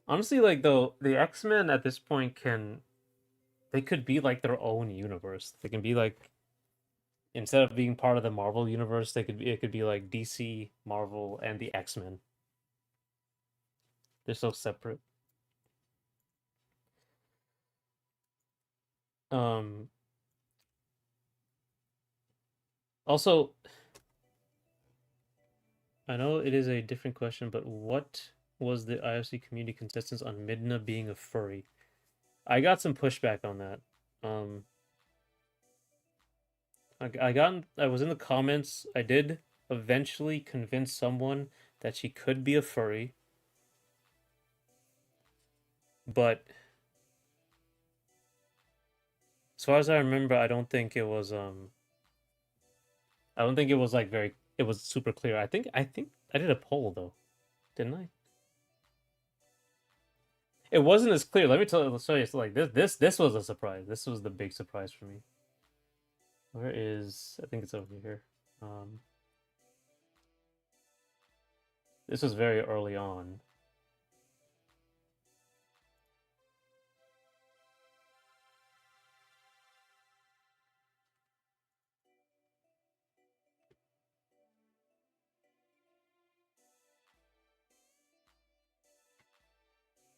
S1: Honestly, like though, the X-Men at this point they could be like their own universe. They can be like instead of being part of the Marvel universe, it could be like DC, Marvel, and the X-Men. They're so separate. Um Also, I know it is a different question, but what was the IFC community consensus on Midna being a furry? I got some pushback on that. Um, I was in the comments. I did eventually convince someone that she could be a furry, but as far as I remember, I don't think it was like very it was super clear. I think I did a poll though, didn't I? It wasn't as clear. Let me tell you. So like this was a surprise. This was the big surprise for me. Where is I think it's over here. Um, this was very early on.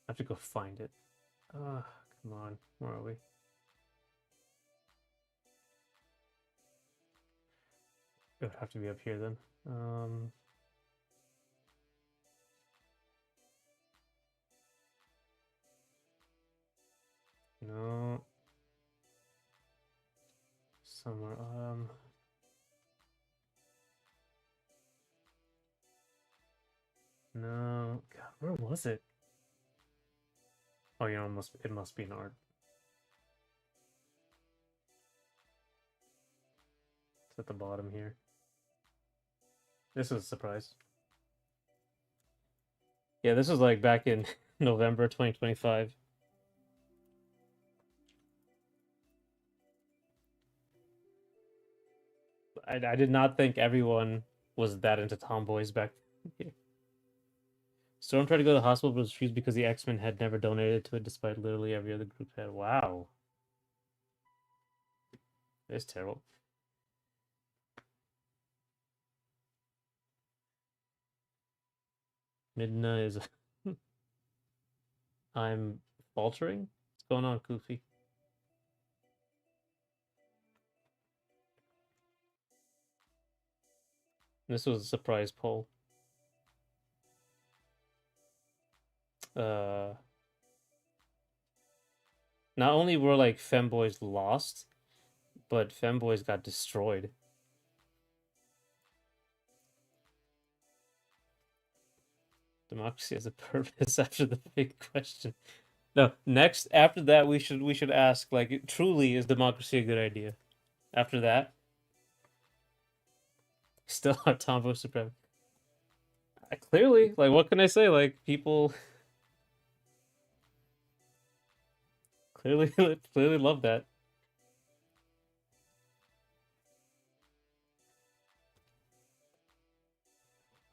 S1: I have to go find it. Ah, come on. Where are we? It would have to be up here then. No. Somewhere. No. God, where was it? Oh, it must be an art. It's at the bottom here. This was a surprise. Yeah, this was like back in November 2025. I did not think everyone was that into tomboys back here. Storm tried to go to the hospital but was refused because the X-Men had never donated to it despite literally every other group had. Wow. It's terrible. Midna is I'm faltering? What's going on, Goofy? This was a surprise poll. Uh Not only were like femboys lost, but femboys got destroyed. Democracy has a purpose after the big question. No, next after that we should ask like truly is democracy a good idea? After that, still our tomboy supreme. Clearly, like what can I say? Like people clearly clearly love that.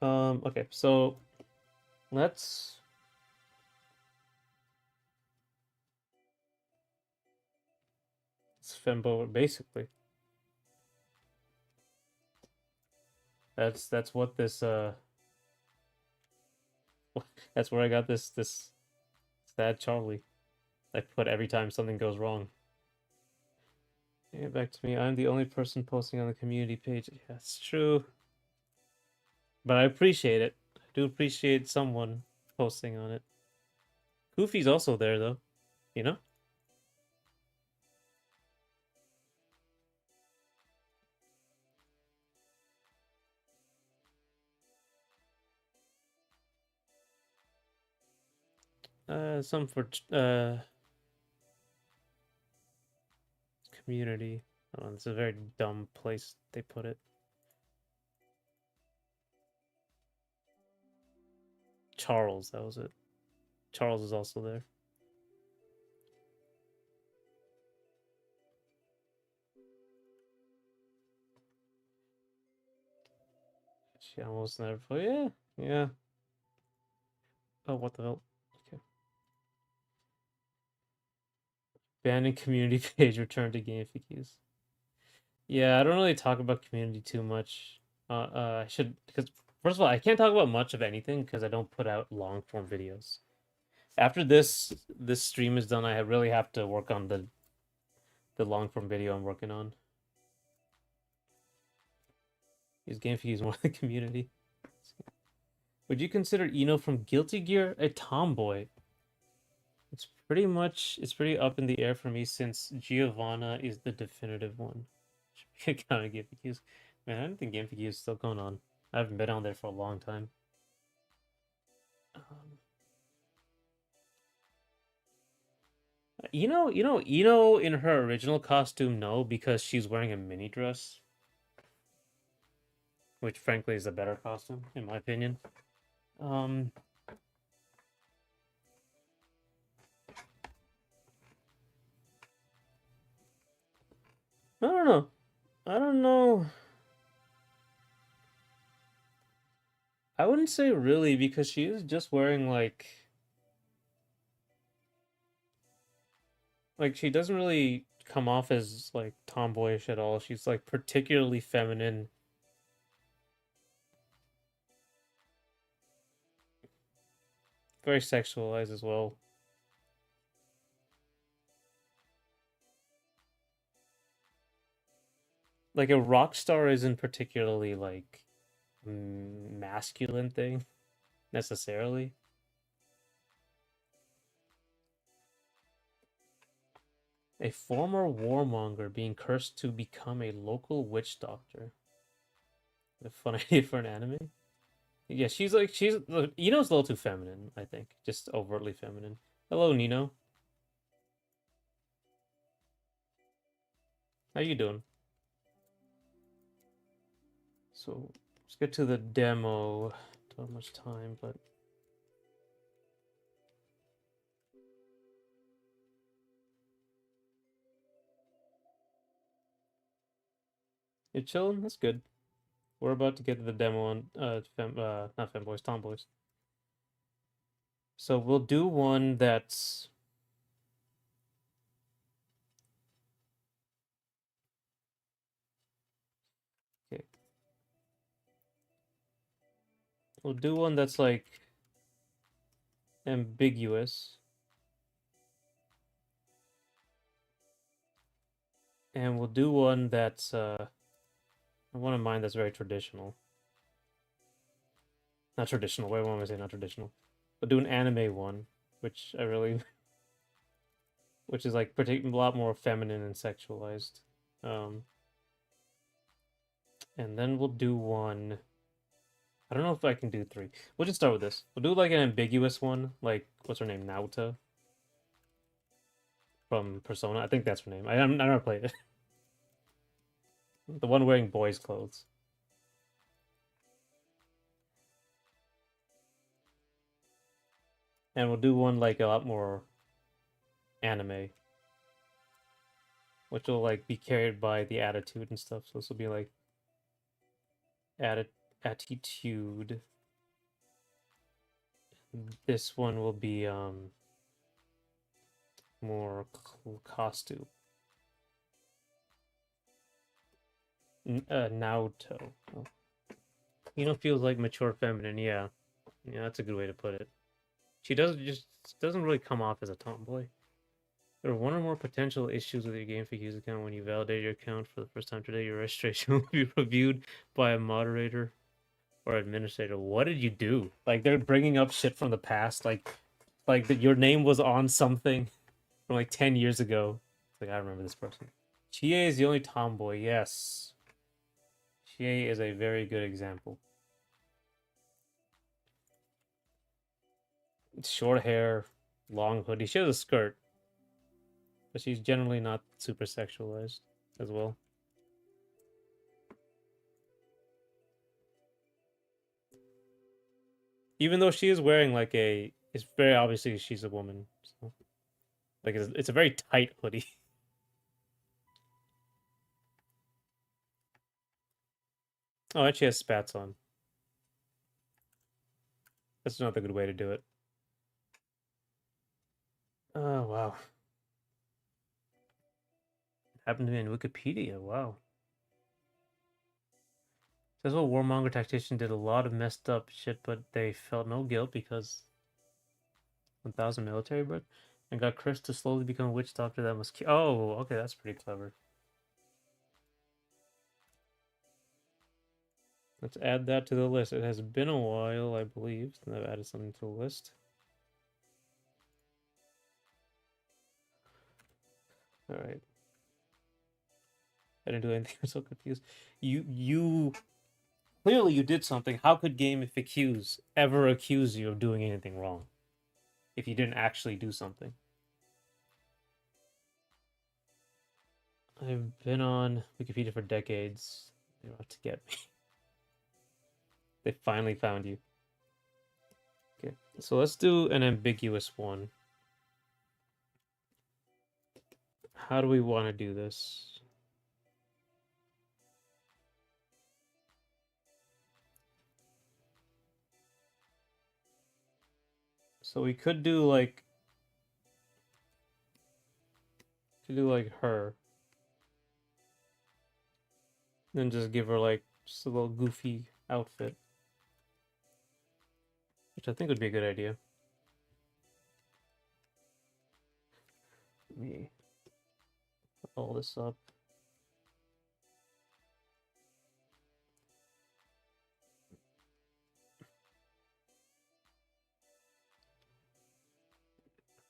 S1: Okay, so let's it's fembo basically. That's what this that's where I got this sad Charlie. I put every time something goes wrong. Get back to me. I'm the only person posting on the community page. Yeah, that's true. But I appreciate it. I do appreciate someone posting on it. Goofy's also there though, you know? Some for community. Oh, it's a very dumb place they put it. Charles, that was it. Charles is also there. She almost never play. Yeah, yeah. Oh, what the hell? Okay. Abandoned community page. Return to game FAQs. Yeah, I don't really talk about community too much. I should because first of all, I can't talk about much of anything because I don't put out long form videos. After this stream is done, I really have to work on the long form video I'm working on. These game FAQs more the community. Would you consider Eno from Guilty Gear a tomboy? It's pretty up in the air for me since Giovanna is the definitive one. Should be kind of game FAQs. Man, I don't think game FAQs is still going on. I haven't been on there for a long time. Eno in her original costume, no, because she's wearing a mini dress, which frankly is a better costume in my opinion. I don't know. I don't know. I wouldn't say really because she is just wearing like she doesn't really come off as like tomboyish at all. She's like particularly feminine. Very sexualized as well. Like a rock star isn't particularly like masculine thing necessarily. A former warmonger being cursed to become a local witch doctor. A fun idea for an anime. Yeah, she's Nino's a little too feminine, I think. Just overtly feminine. Hello, Nino. How you doing? So let's get to the demo. Don't have much time, but you're chilling? That's good. We're about to get to the demo on not Femboys, Tomboys. So we'll do one that's okay. We'll do one that's like ambiguous. And we'll do one that's one of mine that's very traditional. Not traditional. Why am I saying not traditional? We'll do an anime one, which I really which is like a lot more feminine and sexualized. And then we'll do one. I don't know if I can do three. We'll just start with this. We'll do like an ambiguous one, like what's her name, Naota from Persona. I think that's her name. I never played it. The one wearing boys' clothes. And we'll do one like a lot more anime, which will like be carried by the attitude and stuff. So this will be like attitude. This one will be more costume. Naoto. Oh. Feels like mature feminine. Yeah, that's a good way to put it. She doesn't really come off as a tomboy. There are one or more potential issues with your Game FAQs account when you validate your account for the first time today. Your registration will be reviewed by a moderator or administrator. What did you do? Like they're bringing up shit from the past, like that your name was on something from like 10 years ago. It's like I remember this person. Chie is the only tomboy. Yes, Chie is a very good example. Short hair, long hoodie. She has a skirt, but she's generally not super sexualized as well. Even though she is wearing like it's very obviously she's a woman. So, like it's a very tight hoodie. Oh, and she has spats on. That's not a good way to do it. Oh, wow. It happened to me in Wikipedia. Wow. Says, well, warmonger tactician did a lot of messed up shit, but they felt no guilt because 1,000 military birth and got Chris to slowly become a witch doctor that was. Oh, okay, that's pretty clever. Let's add that to the list. It has been a while, I believe, and I've added something to the list. All right. I didn't do anything. I'm so confused. You clearly you did something. How could Game FAQs ever accuse you of doing anything wrong if you didn't actually do something? I've been on Wikipedia for decades. They're out to get me. They finally found you. Okay, so let's do an ambiguous one. How do we want to do this? So we could do like her, then just give her like just a little goofy outfit, which I think would be a good idea. Let me put all this up.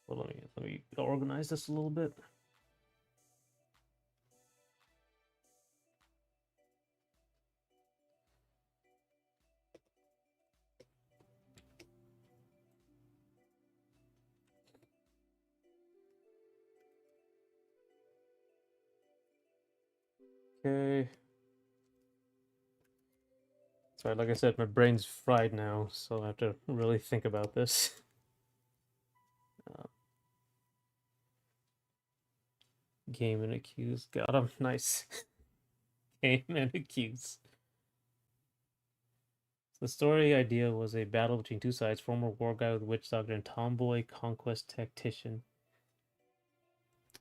S1: Well, let me organize this a little bit. Okay. Sorry, like I said, my brain's fried now, so I have to really think about this. Game and accuse. Got him. Nice. Game and accuse. The story idea was a battle between two sides, former war guy with witch doctor and tomboy conquest tactician.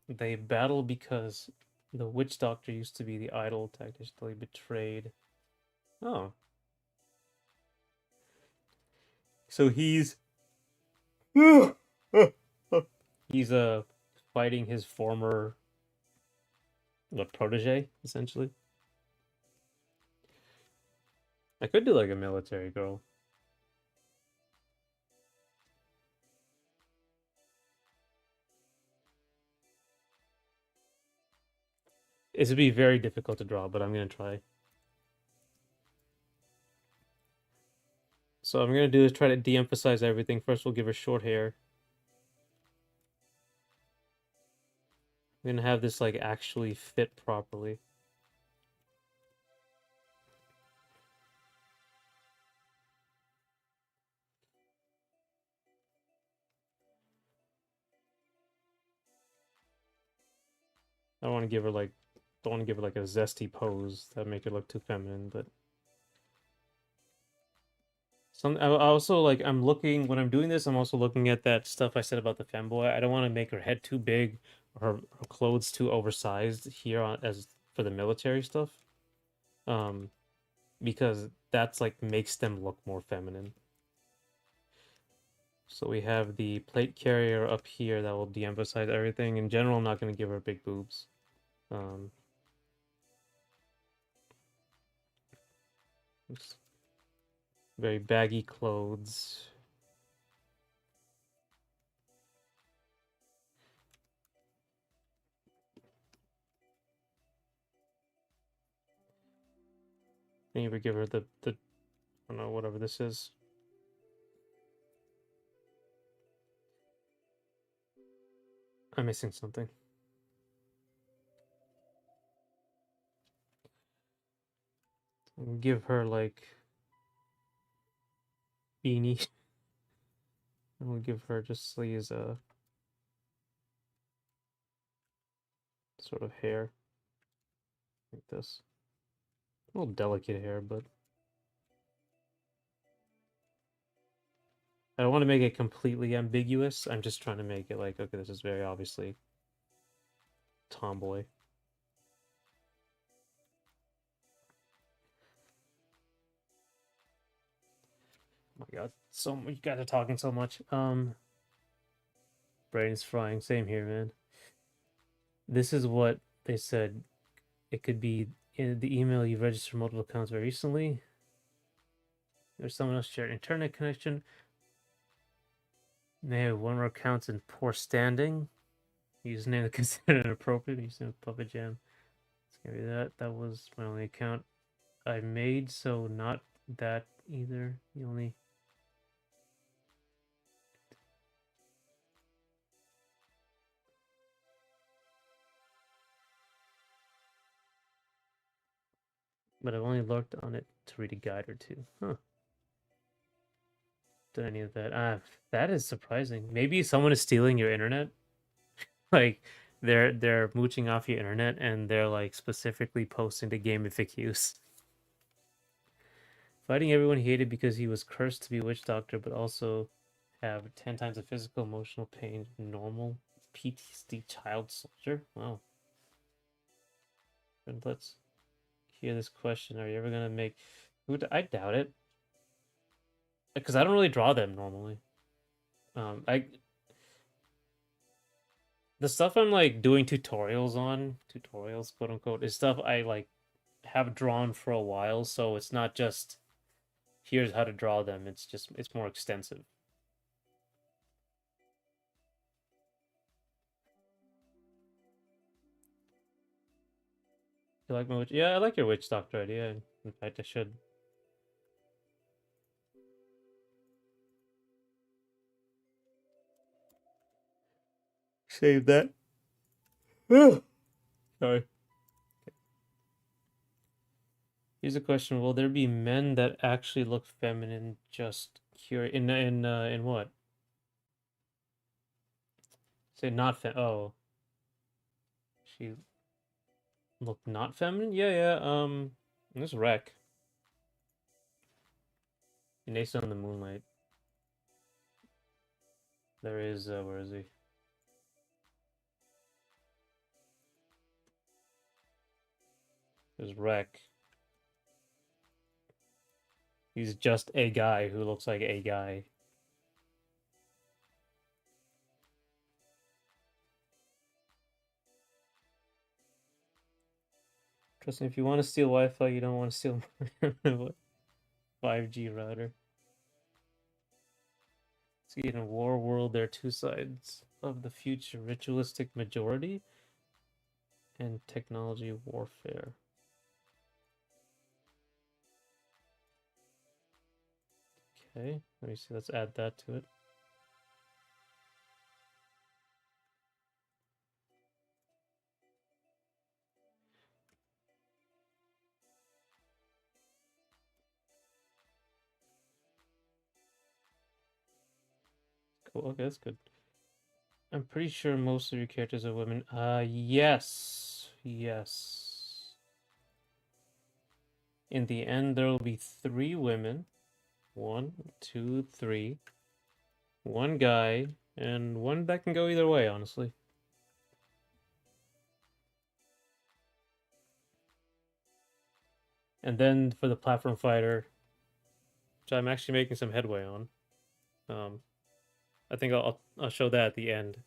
S1: They battle because the witch doctor used to be the idol tactician until he betrayed. Oh. So he's he's fighting his former protege, essentially. I could do like a military girl. It would be very difficult to draw, but I'm gonna try. So I'm gonna do is try to de-emphasize everything. First, we'll give her short hair. I'm gonna have this like actually fit properly. I don't want to give her like, don't want to give her like a zesty pose that make her look too feminine, but I also like I'm looking when I'm doing this. I'm also looking at that stuff I said about the femboy. I don't want to make her head too big or her clothes too oversized here on as for the military stuff, because that's like makes them look more feminine. So we have the plate carrier up here that will de-emphasize everything. In general, I'm not going to give her big boobs. Very baggy clothes. And you would give her the I don't know, whatever this is. I'm missing something. Give her like beanie. And we'll give her just sleeves sort of hair like this. A little delicate hair, but I don't want to make it completely ambiguous. I'm just trying to make it like, okay, this is very obviously tomboy. Oh my god, so you guys are talking so much. Brain's frying. Same here, man. This is what they said. It could be in the email you registered multiple accounts very recently. There's someone else shared internet connection. May have one or accounts in poor standing. Username that considered inappropriate. Username Puppet Jam. It's gonna be that. That was my only account I made, so not that either. The only. But I've only looked on it to read a guide or two. Huh. Done any of that? That is surprising. Maybe someone is stealing your internet. Like they're mooching off your internet and they're like specifically posting to gamific use. Fighting everyone he hated because he was cursed to be a witch doctor, but also have 10 times the physical, emotional pain normal PTSD child soldier. Wow. And let's hear this question. Are you ever gonna make? I doubt it, because I don't really draw them normally. I the stuff I'm like doing tutorials quote unquote, is stuff I like have drawn for a while, so it's not just here's how to draw them. It's more extensive. You like my witch? Yeah, I like your witch doctor idea. In fact, I should. Save that. Sorry. Here's a question: will there be men that actually look feminine? Just curious. In what? Say not fem. Oh, she looked not feminine. Yeah, yeah. This wreck in AcesUndertheMoonlight. There is. Where is he? There's wreck. He's just a guy who looks like a guy. Trust me, if you want to steal Wi-Fi, you don't want to steal 5G router. See, in a war world, there are two sides of the future: ritualistic majority and technology warfare. Okay, let me see. Let's add that to it. Cool. Okay, that's good. I'm pretty sure most of your characters are women. Yes. Yes. In the end, there will be 3 women. 1, 2, 3. 1 guy, and 1 that can go either way, honestly. And then for the platform fighter, which I'm actually making some headway on. I think I'll show that at the end.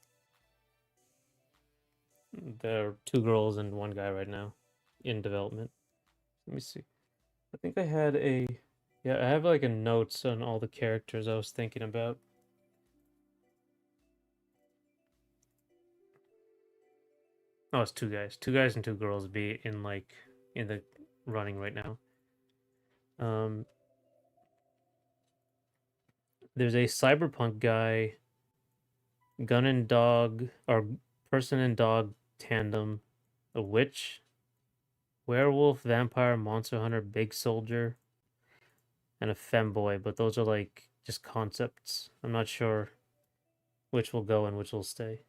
S1: There are 2 girls and 1 guy right now in development. Let me see. I think I had a I have like a notes on all the characters I was thinking about. Oh, it's 2 guys. 2 guys and 2 girls be in like in the running right now. There's a cyberpunk guy, gun and dog, or person and dog tandem, a witch, werewolf, vampire, monster hunter, big soldier, and a femboy. But those are like just concepts. I'm not sure which will go and which will stay.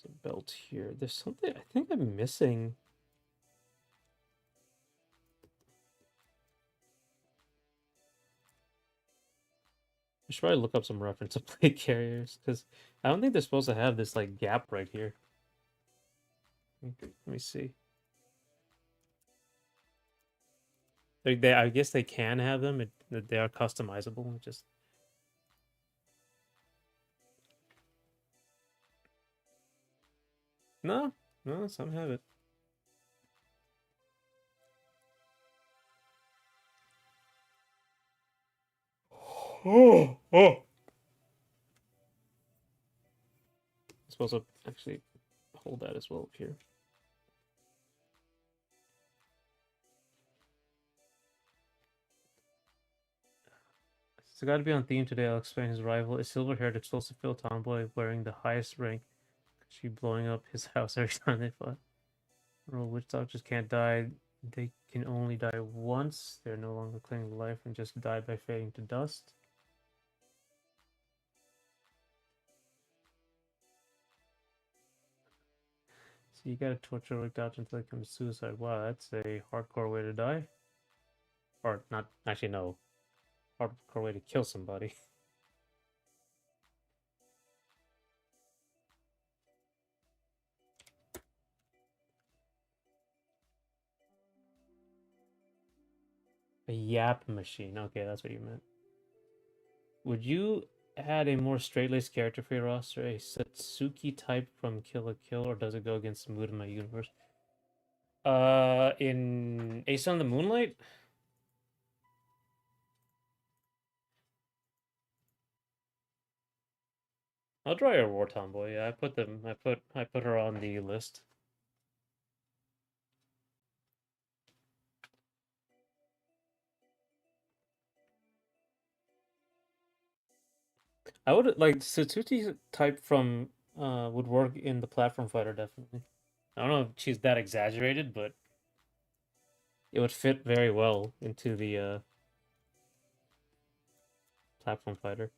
S1: There's a belt here. There's something I think I'm missing. I should probably look up some reference to plate carriers because I don't think they're supposed to have this like gap right here. Let me see. I guess they can have them. They are customizable. Just no, some have it. Oh. I'm supposed to actually hold that as well up here. It's got to be on theme today. I'll explain his rival. A silver-haired, explosive Phil tomboy wearing the highest rank. She blowing up his house every time they fight. Witch doctors can't die. They can only die once. They're no longer clinging to life and just die by fading to dust. So you gotta torture Rick out until it comes suicide. Wow, that's a hardcore way to die. Or not, actually no. Hardcore way to kill somebody. A yap machine. Okay, that's what you meant. Would you add a more straight-laced character for your roster? A Satsuki type from Kill la Kill, or does it go against the mood of my universe? In Ace on the Moonlight? I'll draw your War Tomboy. Yeah, I put her on the list. I would like Satsuki type from would work in the platform fighter definitely. I don't know if she's that exaggerated, but it would fit very well into the platform fighter.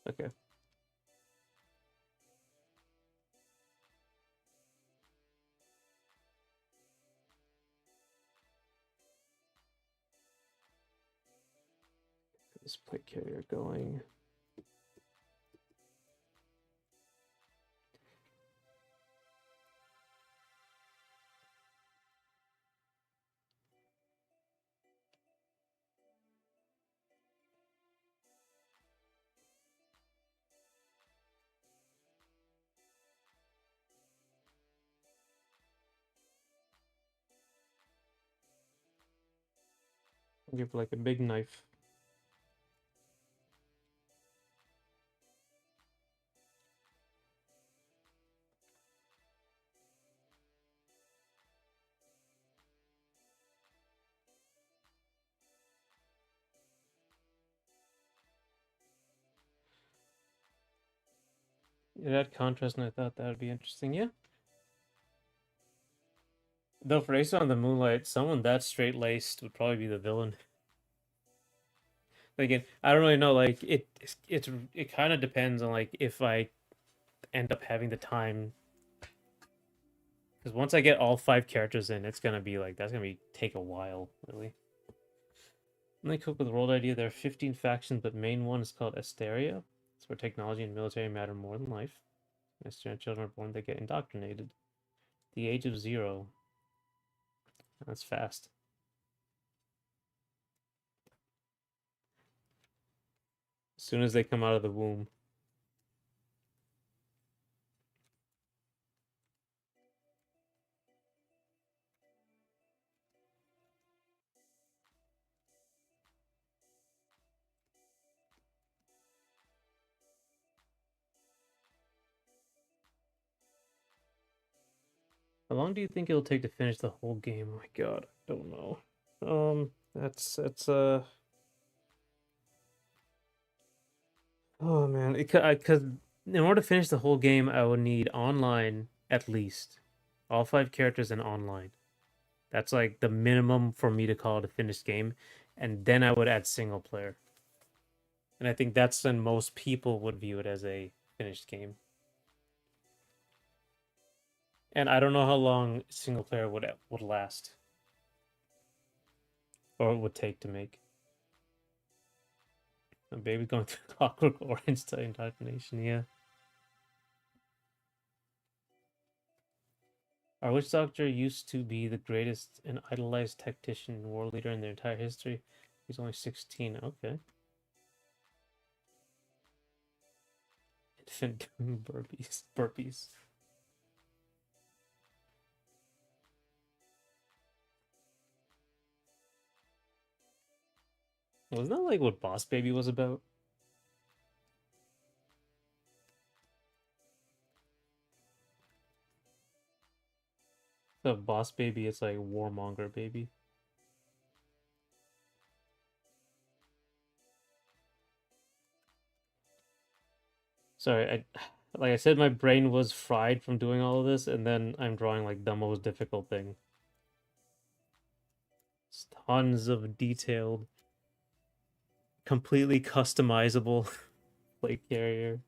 S1: Okay. This plate carrier going. Give like a big knife. It had contrast, and I thought that would be interesting. Yeah. Though for Ace on the Moonlight, someone that straight laced would probably be the villain. Again, I don't really know. Like it kind of depends on like if I end up having the time. Because once I get all 5 characters in, it's gonna be like that's gonna be take a while, really. Only cook with the world idea. There are 15 factions, but main one is called Asteria. It's where technology and military matter more than life. As children are born, they get indoctrinated. The age of 0. That's fast. As soon as they come out of the womb. How long do you think it'll take to finish the whole game? Oh my god, I don't know. That's oh man, because in order to finish the whole game, I would need online at least. All 5 characters and online. That's like the minimum for me to call it a finished game. And then I would add single player. And I think that's when most people would view it as a finished game. And I don't know how long single player would last or it would take to make. A baby going through Clockwork Orange style indoctrination, yeah. Our witch doctor used to be the greatest and idolized tactician and war leader in their entire history. He's only 16. Okay. Infant doing burpees. Burpees. Wasn't that like what Boss Baby was about? The Boss Baby is like Warmonger Baby. Sorry, like I said, my brain was fried from doing all of this, and then I'm drawing like the most difficult thing. It's tons of detailed, completely customizable plate carrier.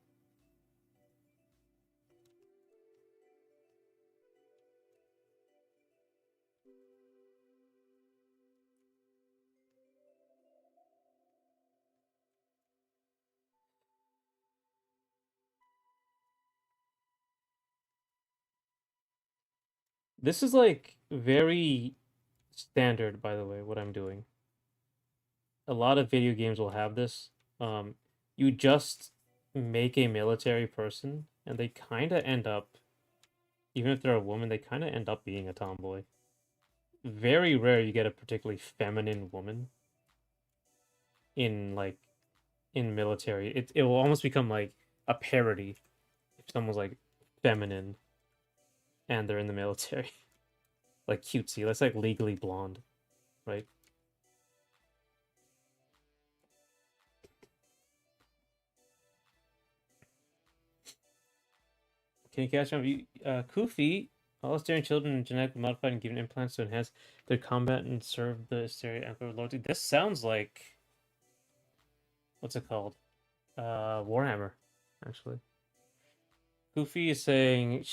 S1: This is like very standard, by the way, what I'm doing. A lot of video games will have this. You just make a military person, and they kind of end up, even if they're a woman, they kind of end up being a tomboy. Very rare you get a particularly feminine woman in like in military. It will almost become like a parody if someone's like feminine and they're in the military. Like cutesy. That's like Legally Blonde, right? Can you catch on? Kufi, all Asterian children genetically modified and given implants to enhance their combat and serve the Asterian Emperor loyalty. This sounds like what's it called? Warhammer, actually. Kufi is saying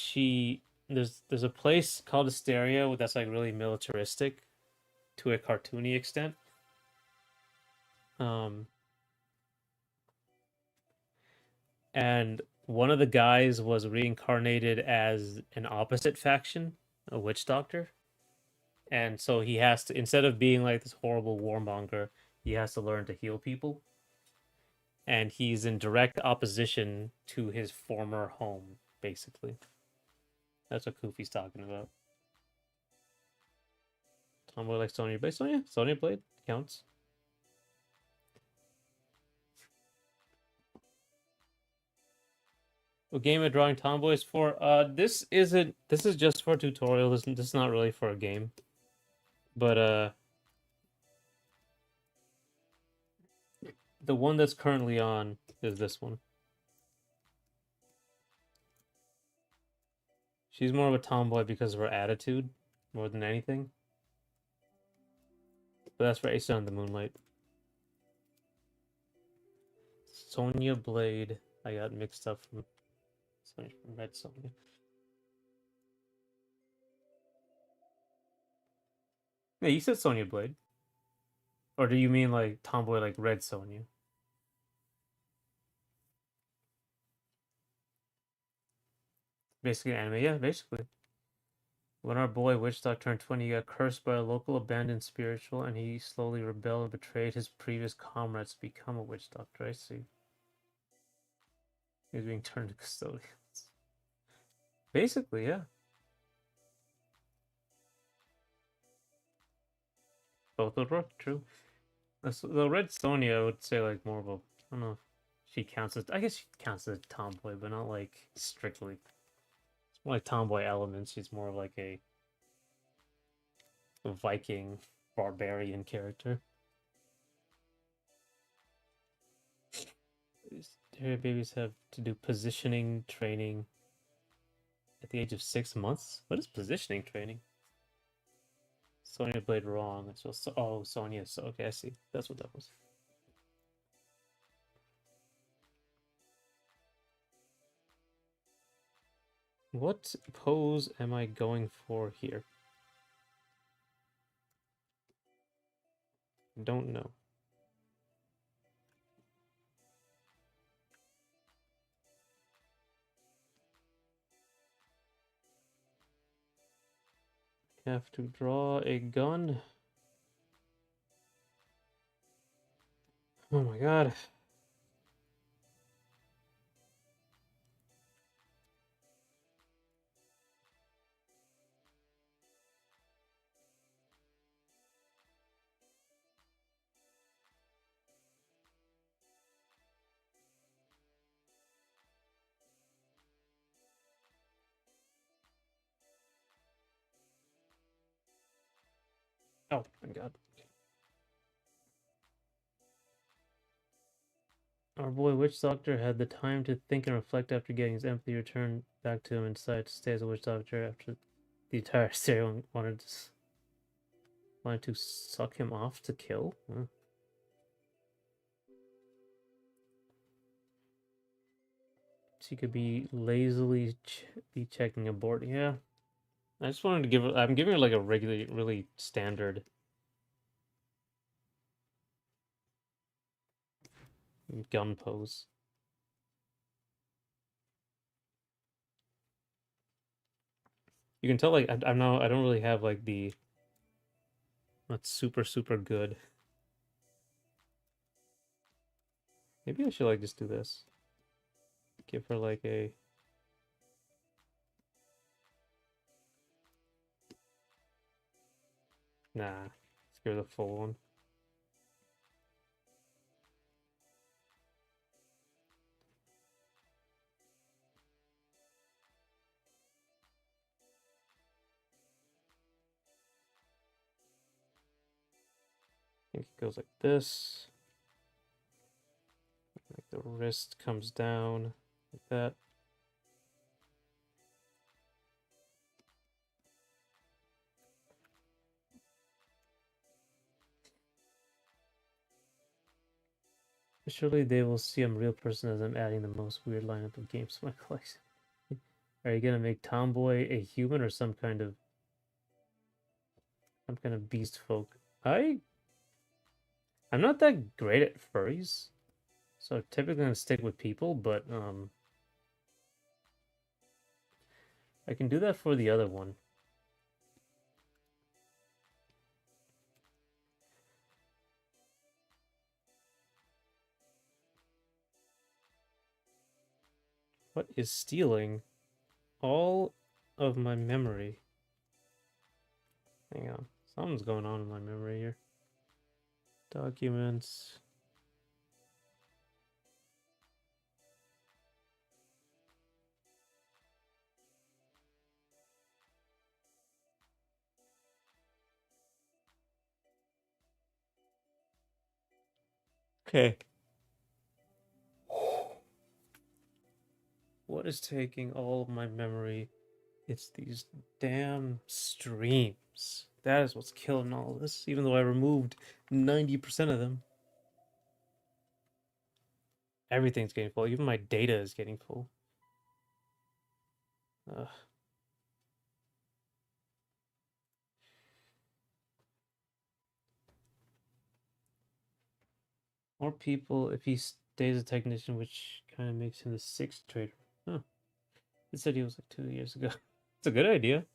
S1: there's a place called Asteria that's like really militaristic to a cartoony extent. Um, and one of the guys was reincarnated as an opposite faction, a witch doctor. And so he has to, instead of being like this horrible warmonger, he has to learn to heal people. And he's in direct opposition to his former home, basically. That's what Kufi's talking about. Tomboy like Sonya Blade. Sonya Blade counts. What game of drawing tomboys for? This isn't. This is just for a tutorial. This is not really for a game. But the one that's currently on is this one. She's more of a tomboy because of her attitude, more than anything. But that's for AcesUndertheMoonlight. Sonya Blade. I got mixed up from Red Sonya. Yeah, you said Sonya Blade. Or do you mean like tomboy like Red Sonya? Basically anime, yeah, basically. When our boy Witchstock turned 20, he got cursed by a local abandoned spiritual, and he slowly rebelled and betrayed his previous comrades to become a witch doctor. I see. He was being turned to custodians. Basically, yeah. Both would work, true. The Red Sonya, I would say, like, more of a. I don't know if she counts as. I guess she counts as a tomboy, but not, like, strictly. It's more like tomboy elements. She's more of like a Viking barbarian character. These babies have to do positioning training at the age of 6 months? What is positioning training? Sonya played wrong. Oh, Sonya. So okay, I see. That's what that was. What pose am I going for here? Don't know. Have to draw a gun. Oh my god. Oh my god. Our boy Witch Doctor had the time to think and reflect after getting his empathy returned back to him and decided to stay as a Witch Doctor after the entire series wanted to suck him off to kill. Huh. She could be lazily be checking a board. Yeah, I just wanted to give her. I'm giving her like a really standard gun pose. You can tell like I'm now. I don't really have like the. That's super good. Maybe I should like just do this. Give her like a. Nah, let's give her the full one. I think it goes like this. Like the wrist comes down like that. Surely they will see I'm a real person as I'm adding the most weird lineup of games to my collection. Are you gonna make Tomboy a human or some kind of beast folk? I'm not that great at furries, so typically I'm gonna stick with people, but I can do that for the other one. What is stealing all of my memory? Hang on, something's going on in my memory here. Documents. Okay. What is taking all of my memory? It's these damn streams. That is what's killing all this, even though I removed 90% of them. Everything's getting full. Even my data is getting full. Ugh. More people if he stays a technician, which kind of makes him the 6th trader. Huh. It said he was like 2 years ago. It's a good idea.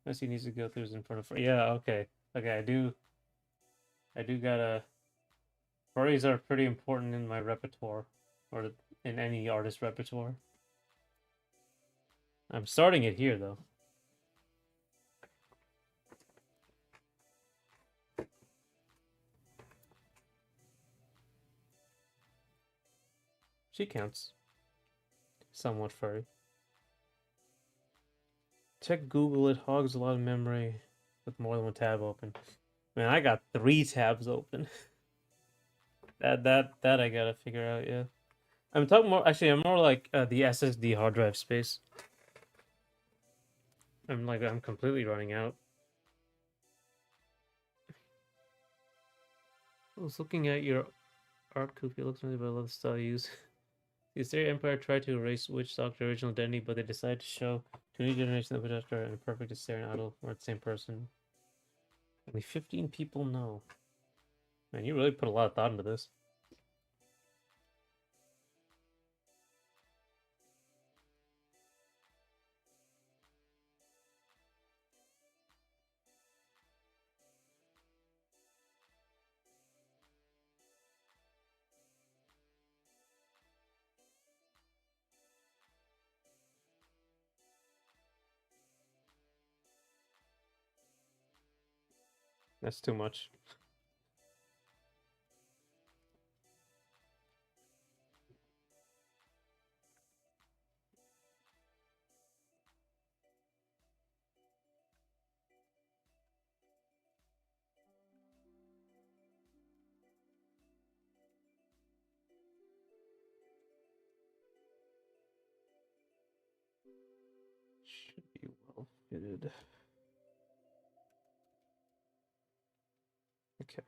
S1: Unless he needs to go through in front of. Yeah, okay. Okay, I do gotta. Furries are pretty important in my repertoire, or in any artist repertoire. I'm starting it here though. She counts. Somewhat furry. Check Google, it hogs a lot of memory with more than one tab open. Man, I got 3 tabs open. that I gotta figure out, yeah. I'm talking more actually I'm more like the SSD hard drive space. I'm completely running out. I was looking at your art, Koofy. It looks really but I love the style you use. The Assyrian Empire tried to erase Witch Doctor's original identity, but they decided to show to a new generation that Witch Doctor and a perfect Assyrian idol were the same person. Only 15 people know. Man, you really put a lot of thought into this. That's too much. Should be well fitted. Okay.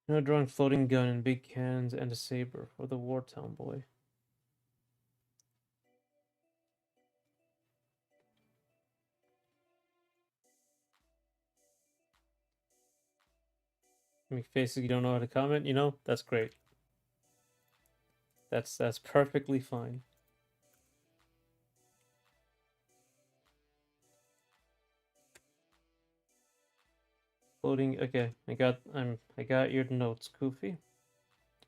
S1: Now drawing floating gun and big cannons and a saber for the war tomboy. Make faces you don't know how to comment, you know, that's great. That's perfectly fine. Floating okay, I got your notes, Koofy.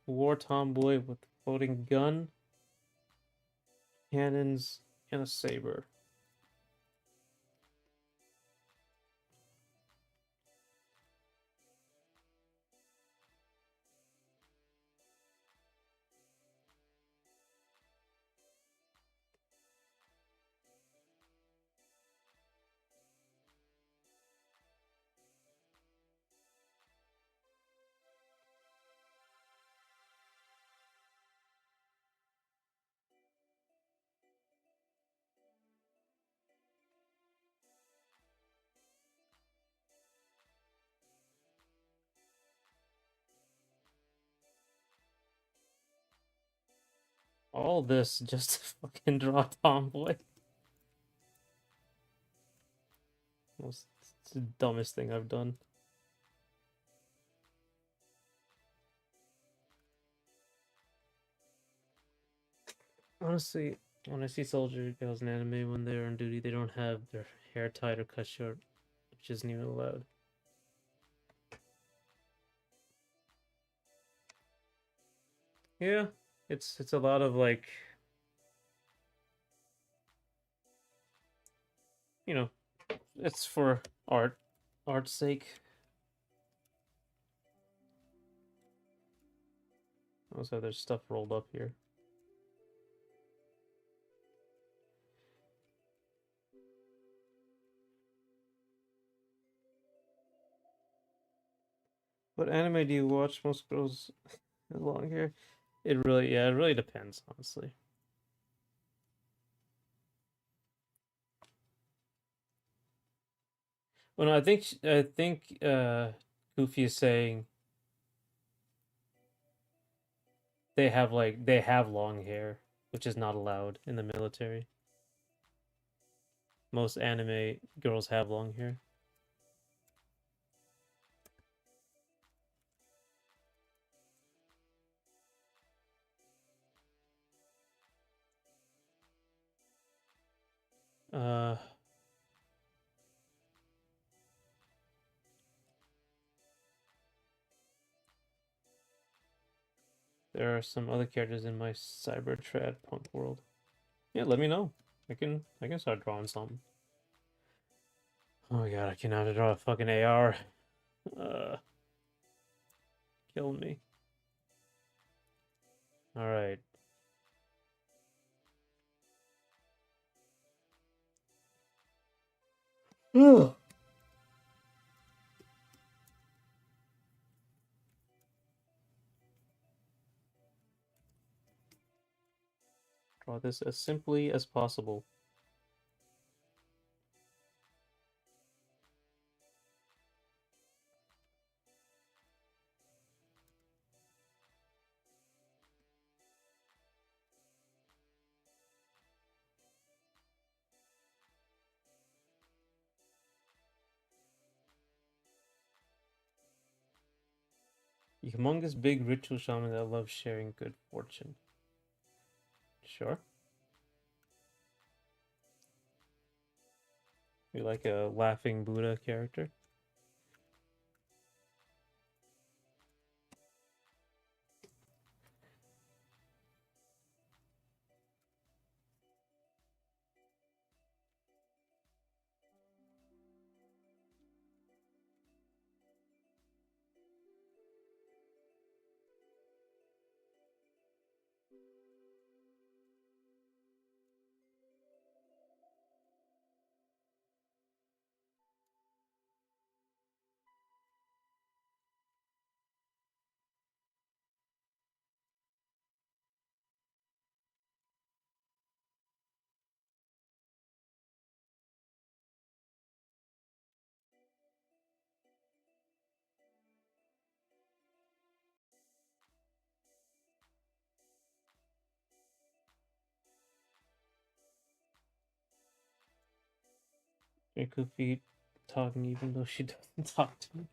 S1: War tomboy with floating gun, cannons, and a saber. All this just to fucking draw tomboy. It's the dumbest thing I've done. Honestly, when I see soldier girls in anime when they're on duty, they don't have their hair tied or cut short, which isn't even allowed. Yeah, it's a lot of like, you know, it's for art's sake. Also, there's stuff rolled up here. What anime do you watch? Most girls with long hair. It really depends, honestly. Well, no, I think Goofy is saying they have long hair, which is not allowed in the military. Most anime girls have long hair. Uh, there are some other characters in my cyber trad punk world. Yeah, let me know. I can start drawing something. Oh my god, I cannot draw a fucking AR. Uh, killing me. All right. Draw this as simply as possible. A humongous big ritual shaman that loves sharing good fortune. Sure. You like a laughing Buddha character? Very goofy talking even though she doesn't talk to me.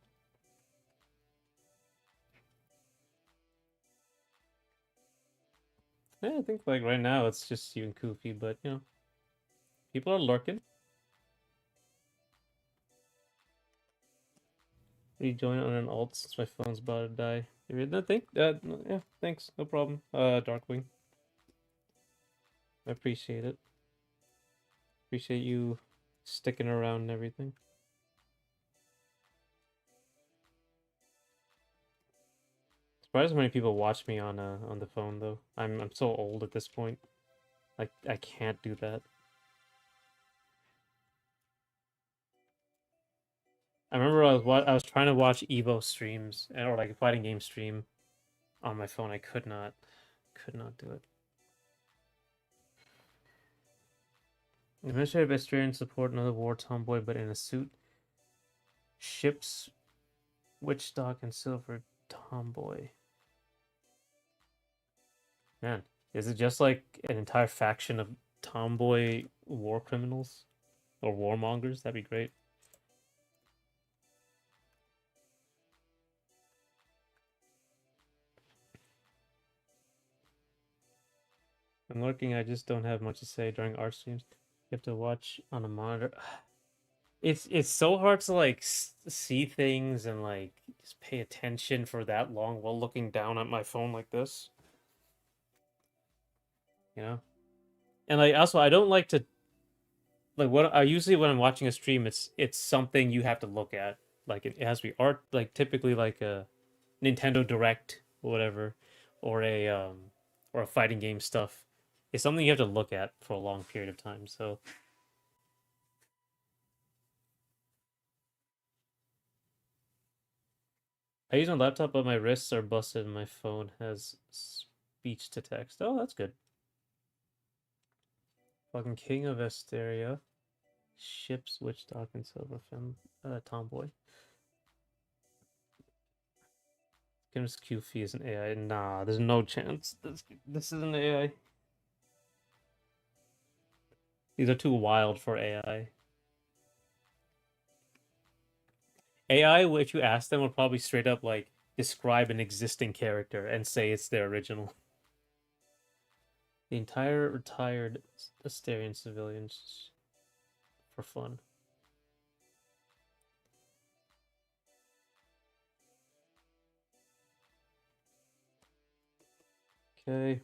S1: Yeah, I think like right now it's just you and Koofy, but you know, people are lurking. Rejoin on an alt since my phone's about to die. You read that thing? Yeah, thanks. No problem. Darkwing. I appreciate it. Appreciate you sticking around and everything. Surprised how many people watch me on the phone though. I'm so old at this point. Like I can't do that. I remember I was trying to watch Evo streams or like a fighting game stream on my phone. I could not do it. Administrative Asturian support another war tomboy, but in a suit. Ships witch dog and silver tomboy. Man, is it just like an entire faction of tomboy war criminals or warmongers? That'd be great. I'm looking. I just don't have much to say during art streams. You have to watch on a monitor. It's so hard to like see things and like just pay attention for that long while looking down at my phone like this. You know, and like also I don't like to like what I usually when I'm watching a stream, it's something you have to look at. Like it has to be art, like typically like a Nintendo Direct or whatever, or a fighting game stuff. It's something you have to look at for a long period of time. So I use my laptop, but my wrists are busted, and my phone has speech to text. Oh, that's good. Fucking King of Esteria, ships, witch dog, and silver femme, tomboy. Kim's Qfee is an AI. Nah, there's no chance. This is an AI. These are too wild for AI. AI, if you ask them, will probably straight up like describe an existing character and say it's their original. The entire retired Asterian civilians for fun. Okay.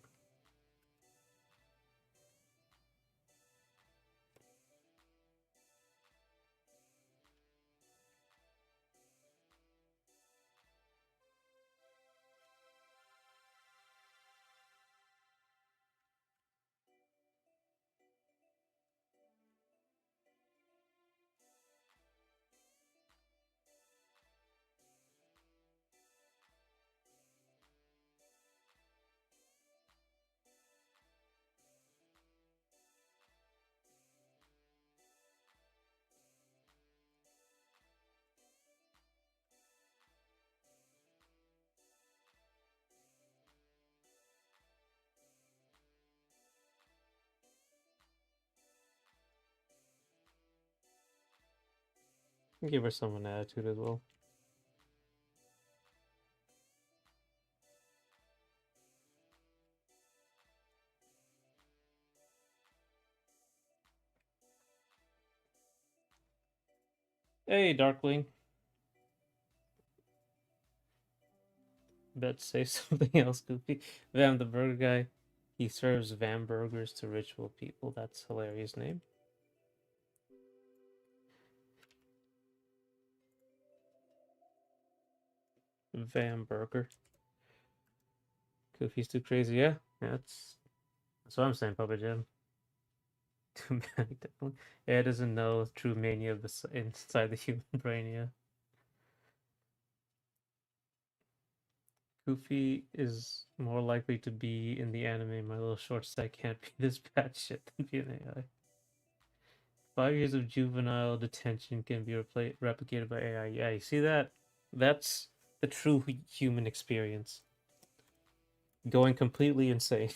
S1: Give her some an attitude as well. Hey, Darkwing. Bet say something else, Goofy. Vam the burger guy. He serves Vam burgers to ritual people. That's a hilarious name. Vam burger. Goofy's too crazy. Yeah, that's what I'm saying, Papa Jim. Too many, definitely. Yeah, it doesn't know true mania inside the human brain. Yeah. Goofy is more likely to be in the anime. My little short stack can't be this bad shit than be an AI. 5 years of juvenile detention can be replicated by AI. Yeah, you see that? That's the true human experience. Going completely insane.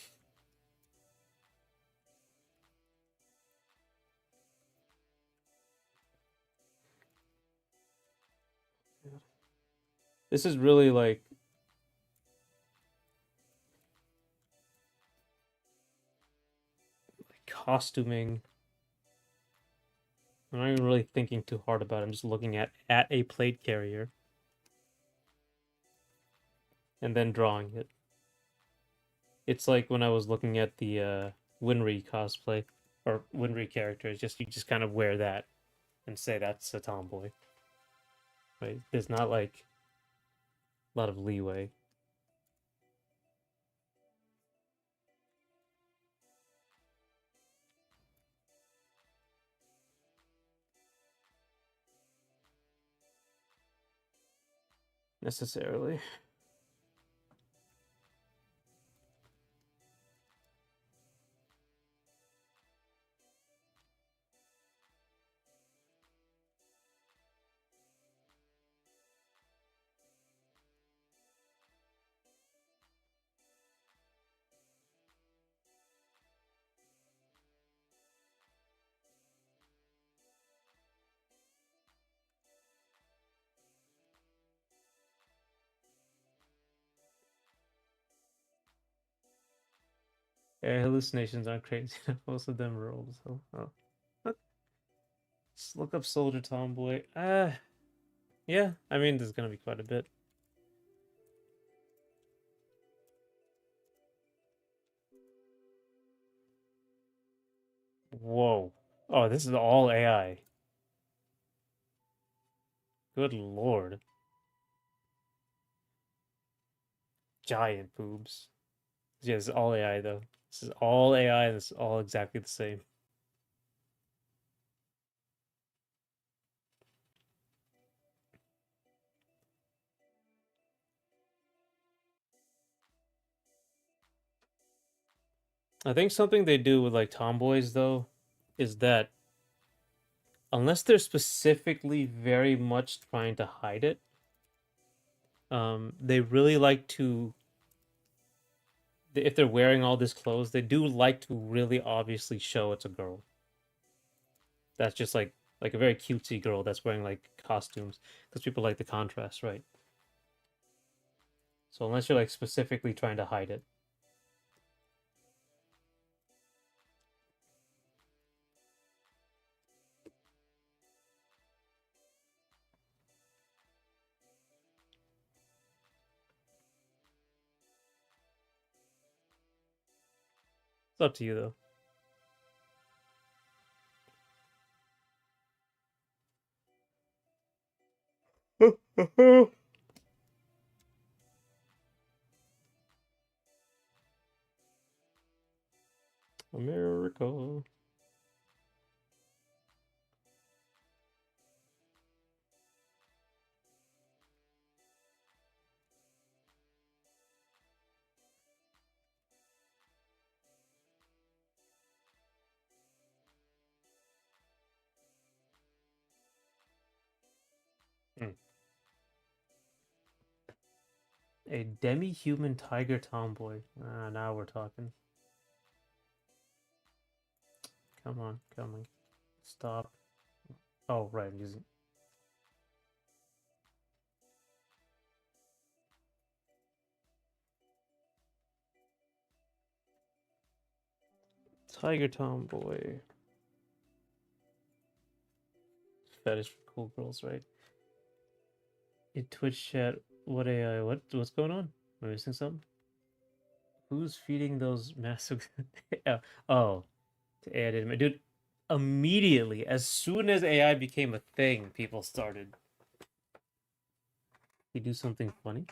S1: This is really like costuming. I'm not even really thinking too hard about it. I'm just looking at a plate carrier and then drawing it. It's like when I was looking at the Winry cosplay or Winry characters. Just you just kind of wear that and say that's a tomboy. Right? There's not like a lot of leeway. Necessarily. Yeah, hallucinations aren't crazy. Most of them are old. So, let's look up Soldier Tomboy. Yeah. I mean, there's gonna be quite a bit. Whoa. Oh, this is all AI. Good lord. Giant boobs. Yeah, this is all AI though. This is all AI and it's all exactly the same. I think something they do with like tomboys though is that unless they're specifically very much trying to hide it, they really like to if they're wearing all this clothes, they do like to really obviously show it's a girl. That's just like a very cutesy girl that's wearing like costumes because people like the contrast, right? So unless you're like specifically trying to hide it, it's up to you though. America. Hmm. A demi-human tiger tomboy. Ah, now we're talking. Come on, come on. Stop. Oh, right, I'm using. Tiger Tomboy. Fetish for cool girls, right? In Twitch chat, what AI? What's going on? Am I missing something? Who's feeding those massive? Oh, to AI didn't. Dude, immediately, as soon as AI became a thing, people started. You do something funny?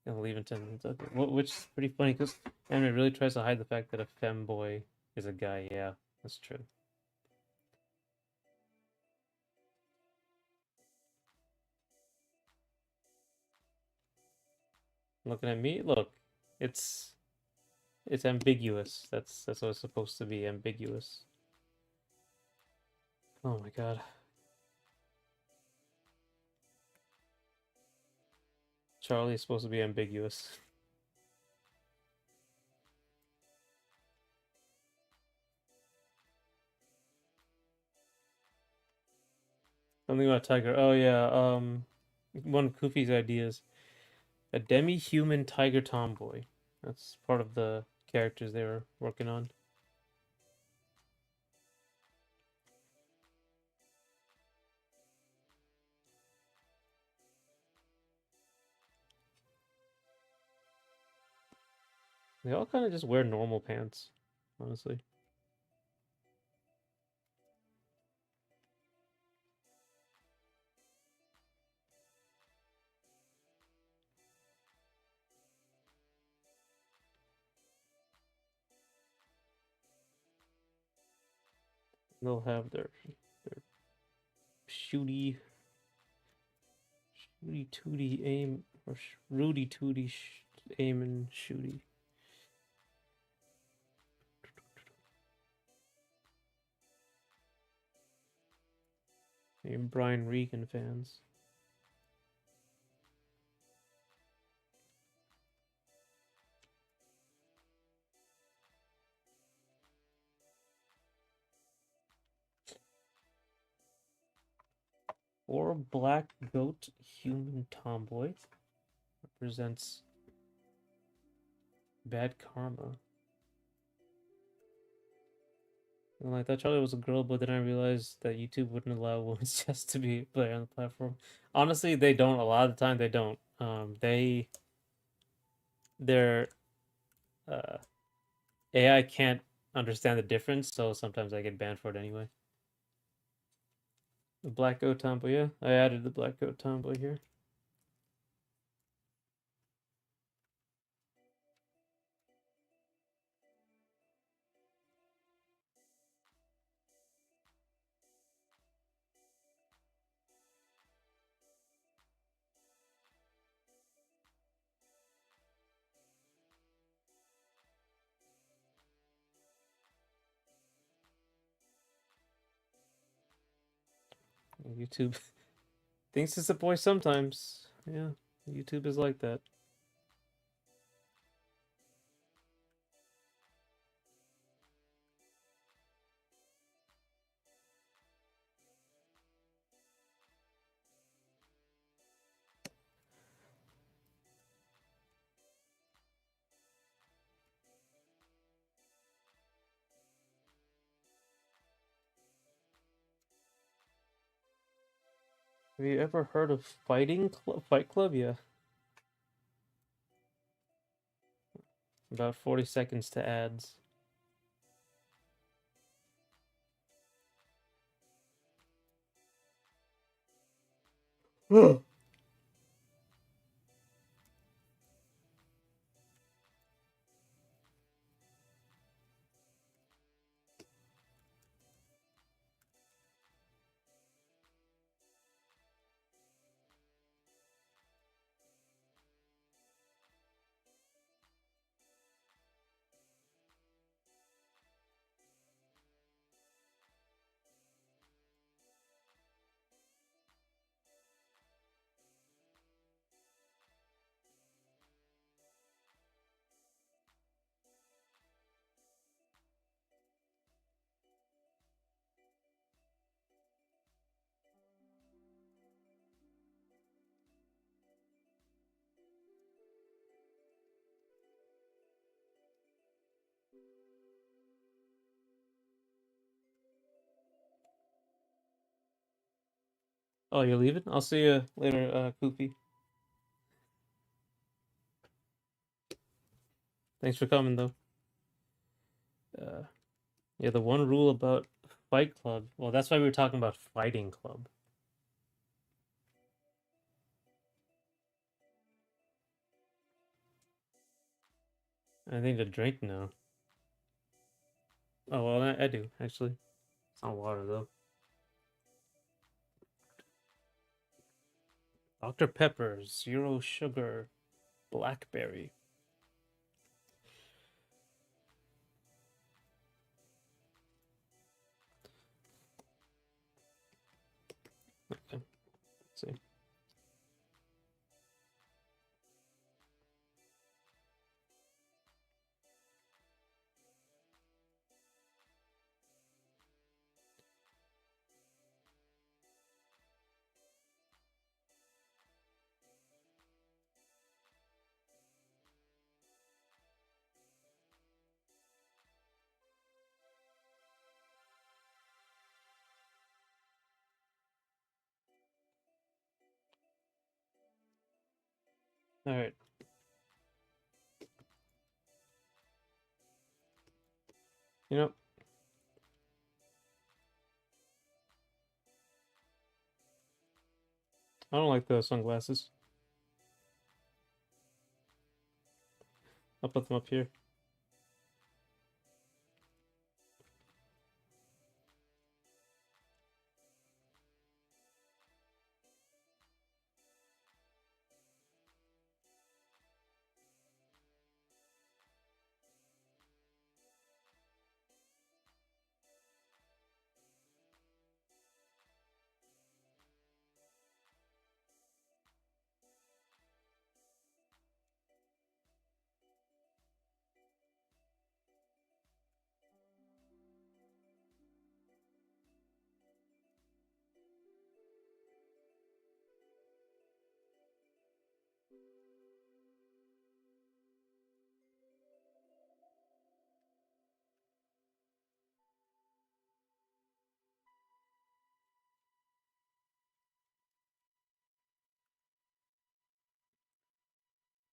S1: I'll leave in 10 minutes. Okay. Which is pretty funny because anime really tries to hide the fact that a femboy is a guy. Yeah, that's true. Looking at me, look, it's it's ambiguous. That's what it's supposed to be, ambiguous. Oh my god. Charlie is supposed to be ambiguous. Something about tiger. Oh yeah, one of Kofi's ideas. A demi-human tiger tomboy. That's part of the characters they were working on. They all kind of just wear normal pants, honestly. They'll have their shooty tooty aim or Rudy tooty aim and shooty. And Brian Regan fans. Or black goat human tomboy represents bad karma. And like that Charlie was a girl, but then I realized that YouTube wouldn't allow women's chess to be played on the platform. Honestly, they don't. A lot of the time, they don't. Their AI can't understand the difference, so sometimes I get banned for it anyway. The black goat tomboy, yeah, I added the black goat tomboy here. YouTube thinks it's a boy sometimes. Yeah, YouTube is like that. Have you ever heard of Fight Club? Yeah. About 40 seconds to ads. Oh, you're leaving? I'll see you later, Koopy. Thanks for coming, though. Uh, yeah, the one rule about Fight Club. Well, that's why we were talking about Fighting Club. I need a drink now. Oh, well, I do, actually. It's not water, though. Dr. Pepper, zero sugar, blackberry. Okay, let's see. All right. You know, I don't like the sunglasses. I'll put them up here.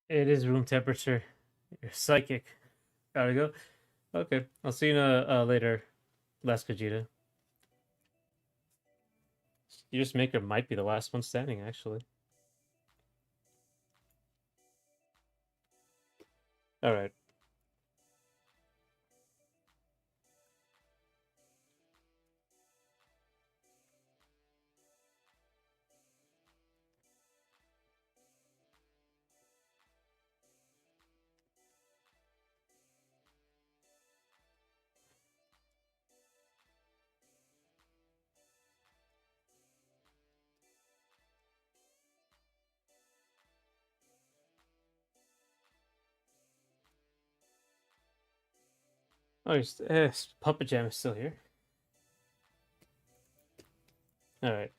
S1: It is room temperature. You're psychic. Gotta go. Okay, I'll see you later, Last Kajita. Your Maker might be the last one standing, actually. All right. Oh, Puppet Jam is still here. All right.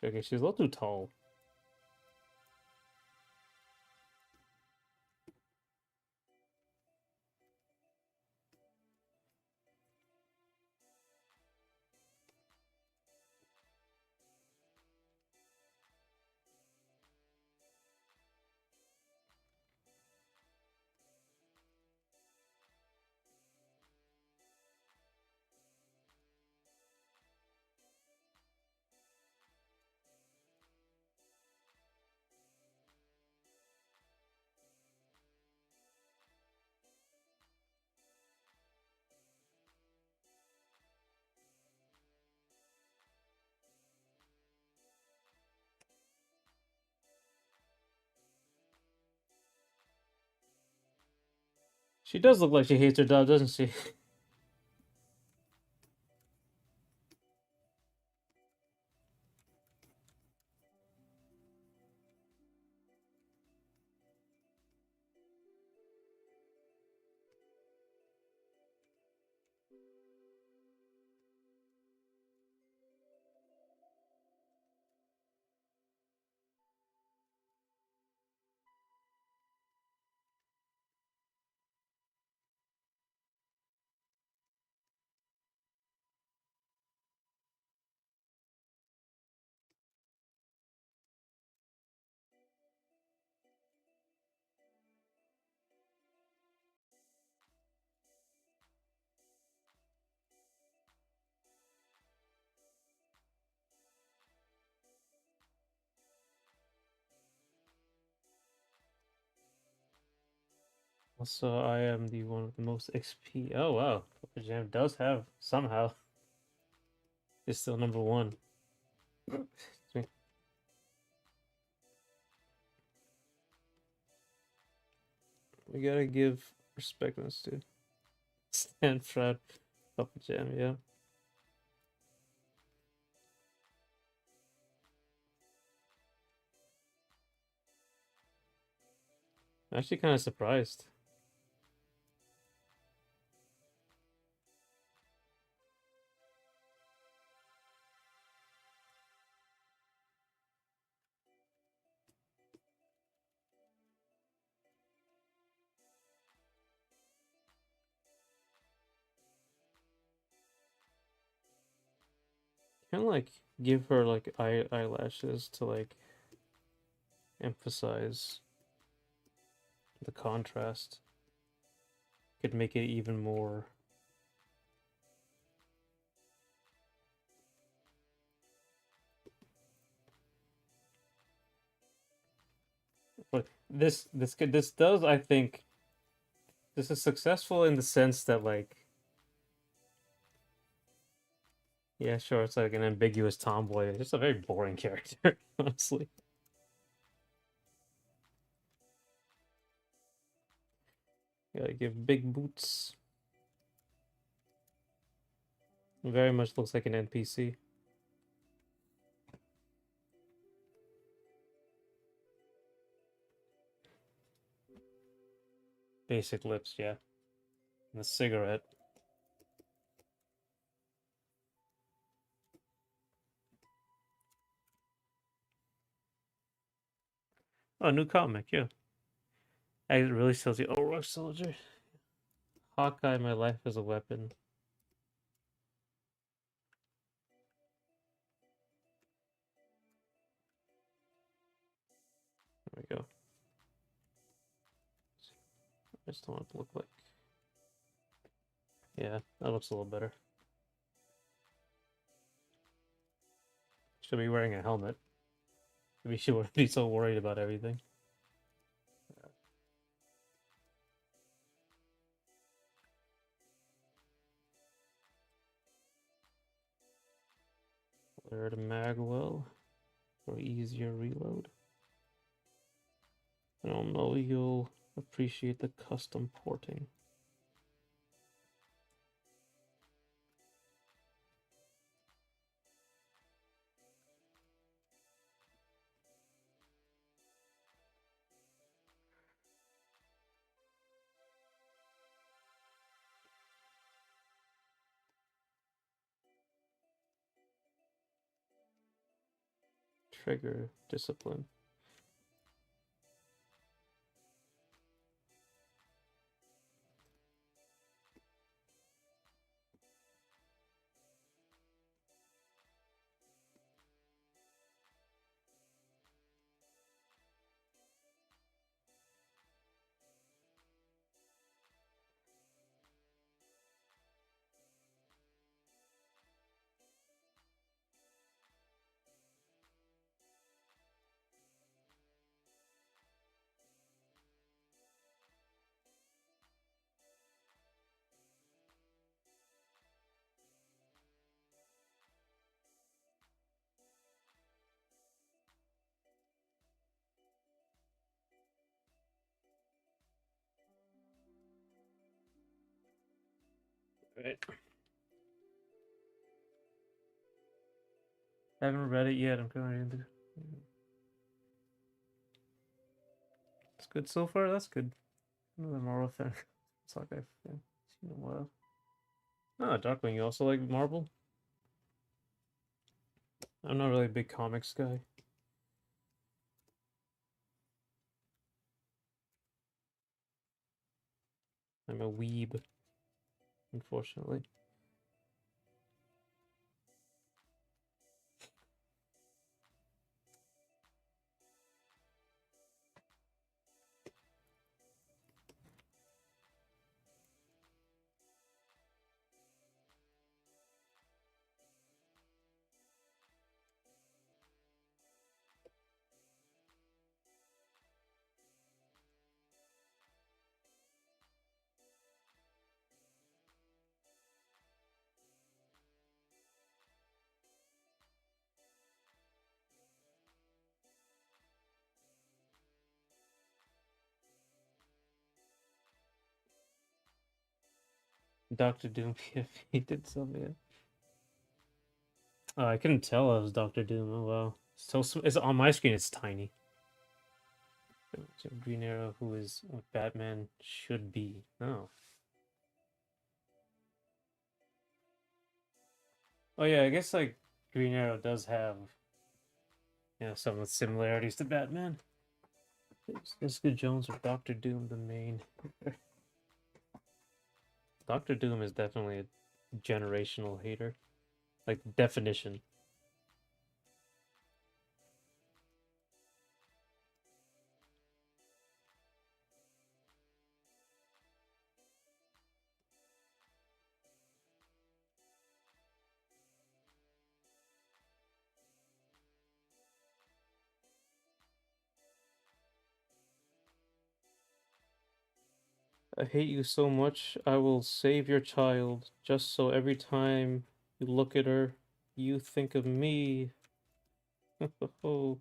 S1: Okay, she's a little too tall. She does look like she hates her dog, doesn't she? Also, I am the one with the most XP. Oh wow, Papa Jam does have somehow is still number one. Excuse me. We gotta give respect on this too. Stand proud, Papa Jam. Yeah, I'm actually kind of surprised. Kind of like give her like eyelashes to like emphasize the contrast. Could make it even more. But this does, I think, this is successful in the sense that like, yeah, sure, it's like an ambiguous tomboy. It's just a very boring character, honestly. Gotta give big boots. Very much looks like an NPC. Basic lips, yeah. And a cigarette. Oh, new comic, yeah. I really still see. Oh, Rush Soldier. Hawkeye, my life is a weapon. There we go. I just don't want it to look like. Yeah, that looks a little better. Should be wearing a helmet. Maybe she wouldn't be so worried about everything. Laird Magwell for easier reload. I don't know, you'll appreciate the custom porting. Trigger discipline. Right. I haven't read it yet. I'm going into. It's good so far. That's good. Another Marvel thing. It's like I've seen in a while. Oh, Darkwing. You also like Marvel? I'm not really a big comics guy. I'm a weeb, unfortunately. Doctor Doom PFP did something. Oh, I couldn't tell it was Doctor Doom. Oh wow. It's on my screen. It's tiny. Green Arrow, who is what Batman should be. Oh. Oh yeah, I guess like Green Arrow does have some of the similarities to Batman. Is Jessica Jones or Doctor Doom the main? Doctor Doom is definitely a generational hater. Like definition. I hate you so much, I will save your child, just so every time you look at her, you think of me. Oh,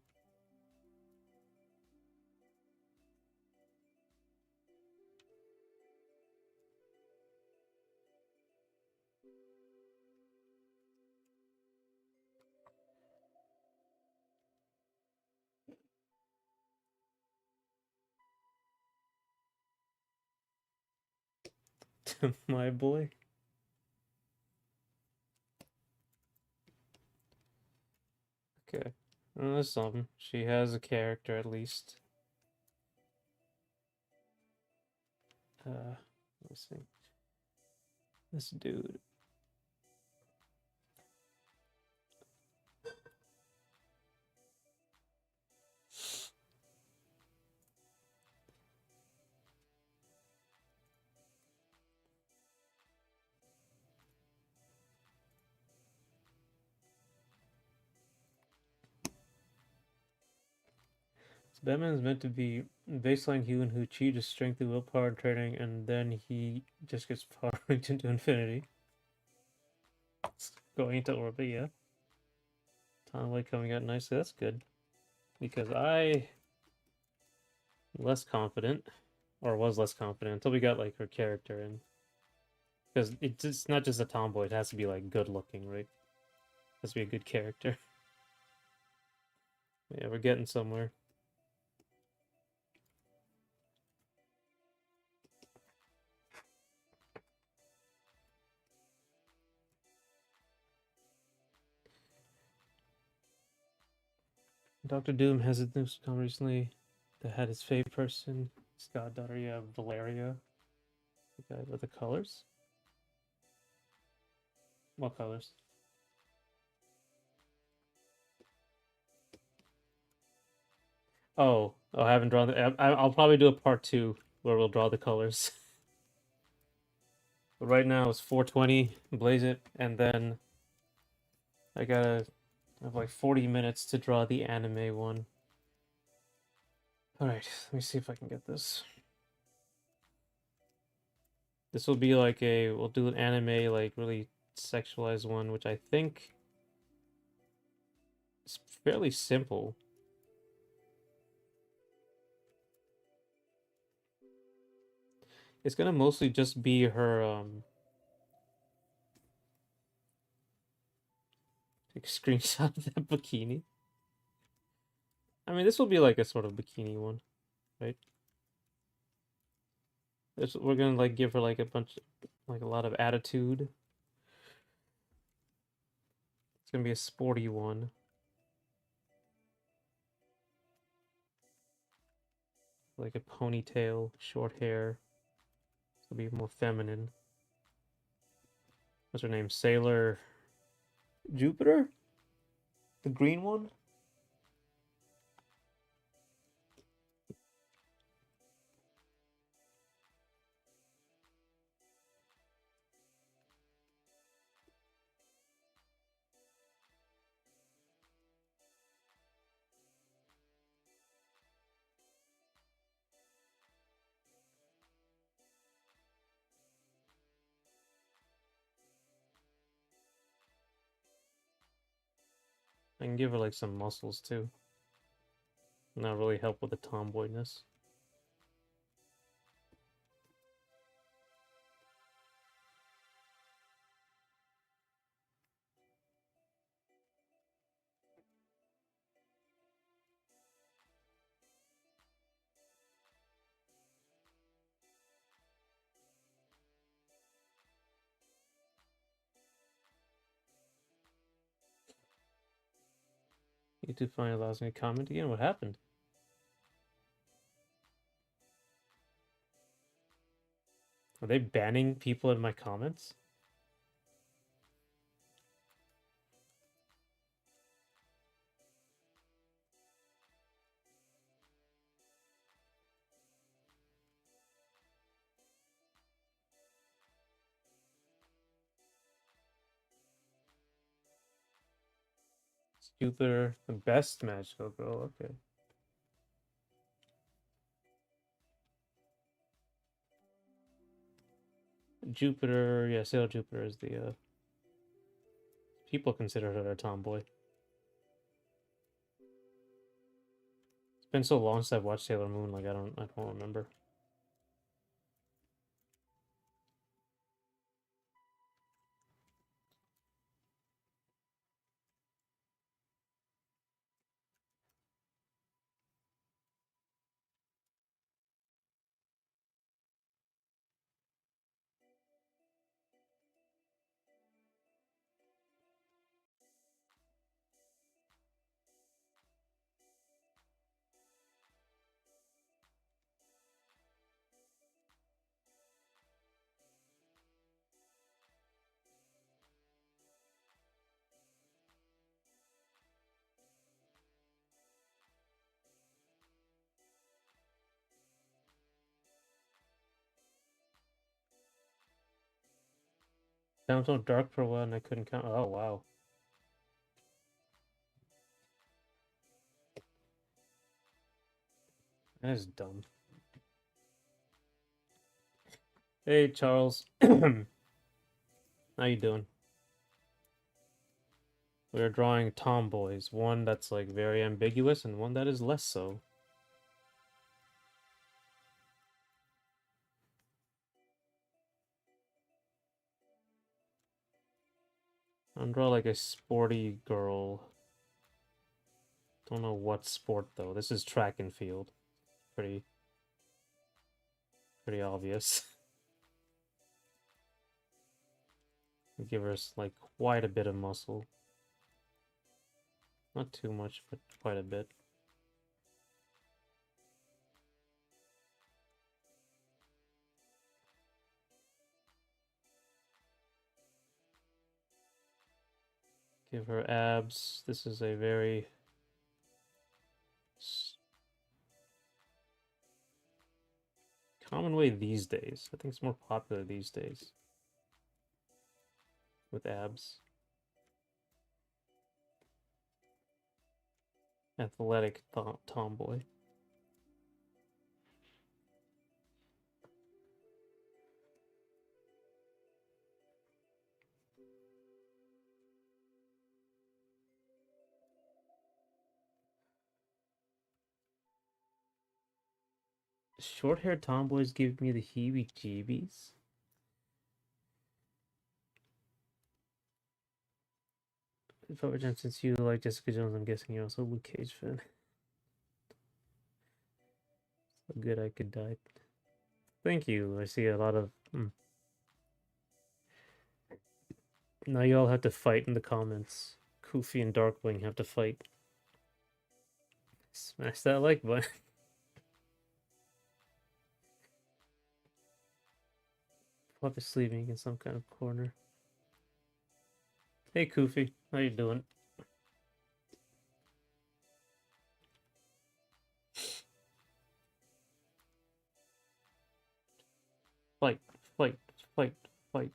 S1: my boy. Okay. Well, that's something. She has a character at least. Let's see. This dude. So Batman is meant to be baseline human who achieves his strength through willpower and training, and then he just gets power ranked into infinity. It's going into orbit, yeah. Tomboy coming out nicely. That's good. Because I less confident, or was less confident until we got like her character in. Because it's not just a tomboy; it has to be like good looking, right? It has to be a good character. Yeah, we're getting somewhere. Doctor Doom has a news come recently that had his fave person, his goddaughter, yeah, Valeria. The guy with the colors. What colors? Oh, I haven't drawn the. I'll probably do a part two where we'll draw the colors. But right now it's 4:20. Blaze it, and then I have like 40 minutes to draw the anime one. All right, let me see if I can get this. This will be like we'll do an anime like really sexualized one, which I think is fairly simple. It's gonna mostly just be her take a screenshot of that bikini. I mean, this will be like a sort of bikini one, right? We're gonna like give her like like a lot of attitude. It's gonna be a sporty one. Like a ponytail, short hair. It'll be more feminine. What's her name? Sailor Jupiter? The green one? I can give her like some muscles too. And that'll really help with the tomboyness. YouTube finally allows me to comment again. What happened? Are they banning people in my comments? Jupiter, the best magical girl. Okay. Jupiter, yeah, Sailor Jupiter is the people consider her a tomboy. It's been so long since I've watched Sailor Moon, like I don't remember. Sounds so dark for a while and I couldn't count. Oh wow. That is dumb. Hey Charles. How you doing? We're drawing tomboys. One that's like very ambiguous and one that is less so. I'm draw like a sporty girl. Don't know what sport though. This is track and field. Pretty obvious. Give her like quite a bit of muscle. Not too much, but quite a bit. Give her abs. This is a very common way these days. I think it's more popular these days with abs. Athletic tomboy. Short-haired tomboys give me the heebie-jeebies. Since you like Jessica Jones, I'm guessing you're also a Luke Cage fan. So good I could die. Thank you. I see a lot of. Now you all have to fight in the comments. Koofy and Darkwing have to fight. Smash that like button. Puppet sleeping in some kind of corner. Hey Koofy, how you doing? Fight, fight, fight, fight.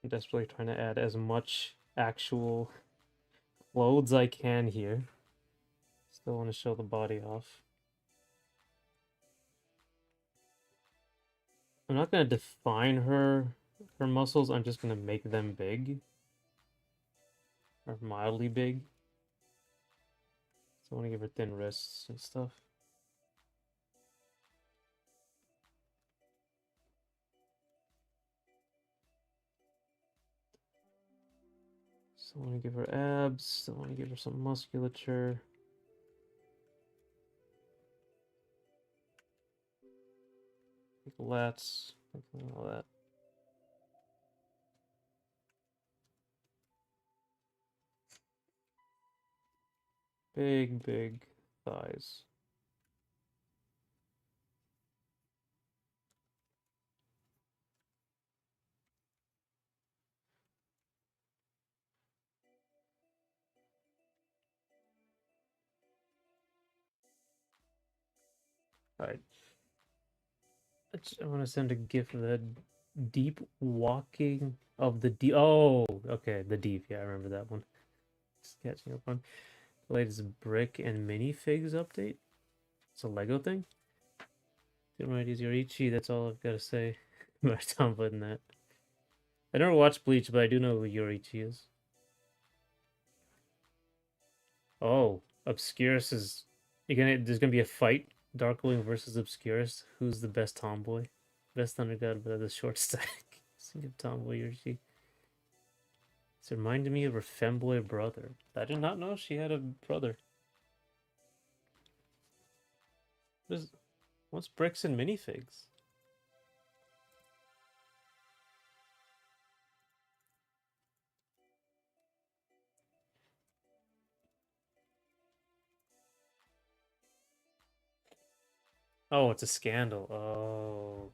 S1: I'm desperately trying to add as much actual clothes I can here. Still want to show the body off. I'm not going to define her muscles. I'm just going to make them big. Or mildly big. So I want to give her thin wrists and stuff. So I want to give her abs. I want to give her some musculature. Like lats. Like all that. Big, big thighs. Alright. I want to send a gif of that deep walking of the deep. Oh, okay, the deep. Yeah, I remember that one. Just catching up on the latest brick and minifigs update. It's a Lego thing. Didn't want to use Yorichi. That's all I've got to say about Tomboy and that. I never watched Bleach, but I do know who Yorichi is. Oh, Obscurus is. There's gonna be a fight. Darkwing versus Obscurus. Who's the best tomboy? Best Thunder God, but the short stack. Think of Tomboy Yorichi. It's reminded me of her femboy brother. I did not know she had a brother. What's bricks and minifigs? Oh, it's a scandal. Oh.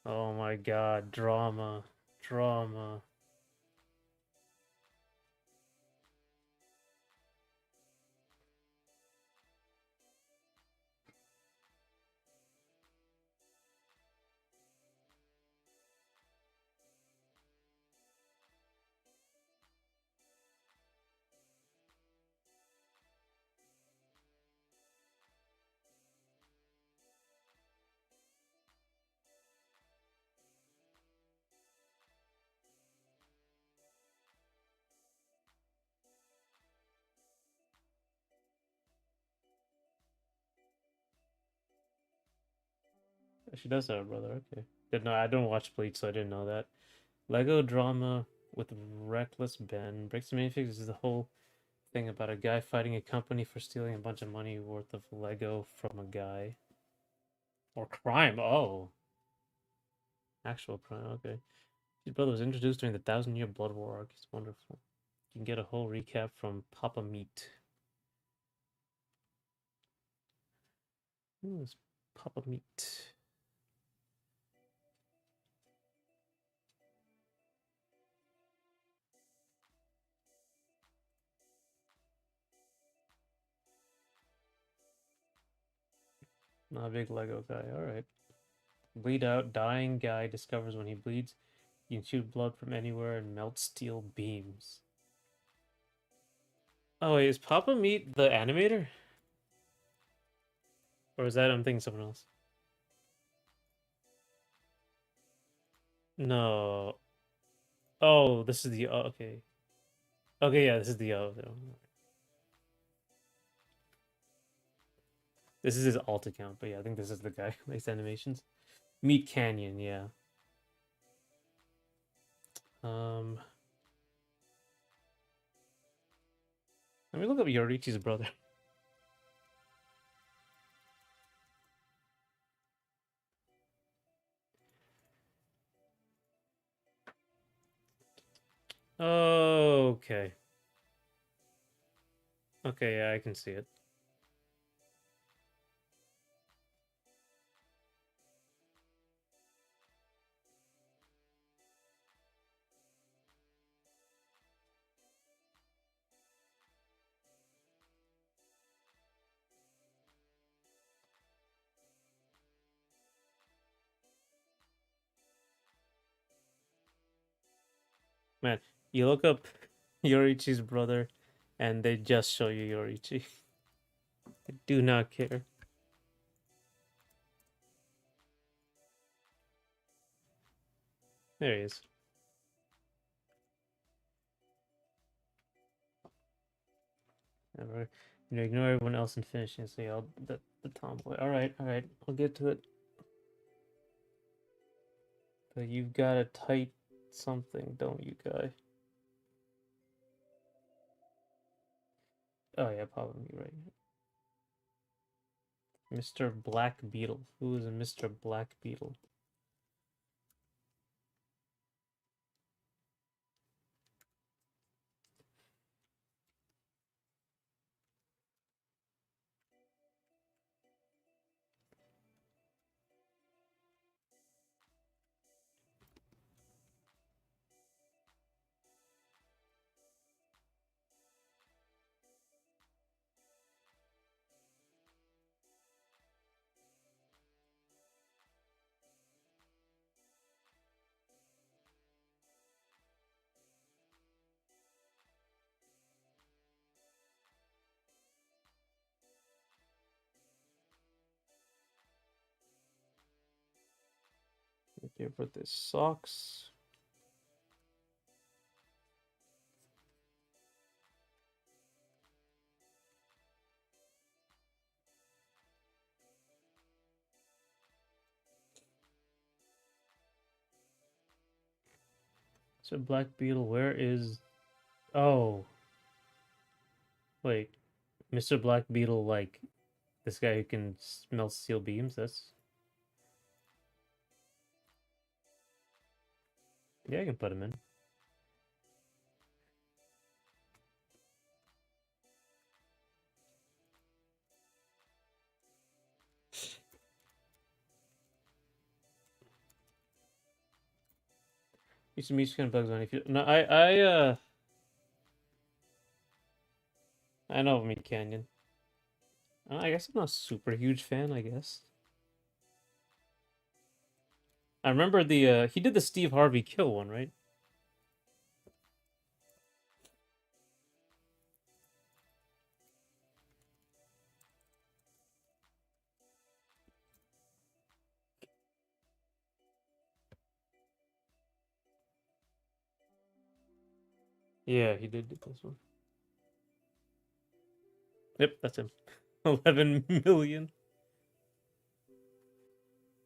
S1: Oh my god. Drama. Drama. She does have a brother. Okay. Didn't know. I don't watch Bleach, so I didn't know that. Lego drama with Reckless Ben. Bricks and minifigs is the whole thing about a guy fighting a company for stealing a bunch of money worth of Lego from a guy. Or crime. Oh. Actual crime. Okay. His brother was introduced during the Thousand Year Blood War arc. It's wonderful. You can get a whole recap from Papa Meat. Ooh, it's Papa Meat. Not a big Lego guy. Alright. Bleed out. Dying guy discovers when he bleeds, you can shoot blood from anywhere and melt steel beams. Oh, wait, is Papa Meat the animator? Or is that I'm thinking someone else? No. Oh, this is the. Oh, okay. Okay, yeah, this is the. This is his alt account, but yeah, I think this is the guy who makes animations. Meat Canyon, yeah. Um, Let me look up Yorichi's brother. Okay. Okay, yeah, I can see it. Man, you look up Yorichi's brother, and they just show you Yorichi. I do not care. There he is. Never, ignore everyone else and finish and say, "Oh, the tomboy." All right, I'll get to it. But you've got a tight something, don't you, guy? Oh yeah, probably right. Mr. Black Beetle. Who is a Mr. Black Beetle? Okay, for this socks. So Black Beetle, where is? Oh, wait, Mr. Black Beetle, like this guy who can smell steel beams. That's yeah, I can put him in. Used to meet kind of bugs on if you. No, I know of Meat Canyon. I guess I'm not a super huge fan. I guess I remember the he did the Steve Harvey kill one, right? Yeah, he did this one. Yep, that's him. 11 million.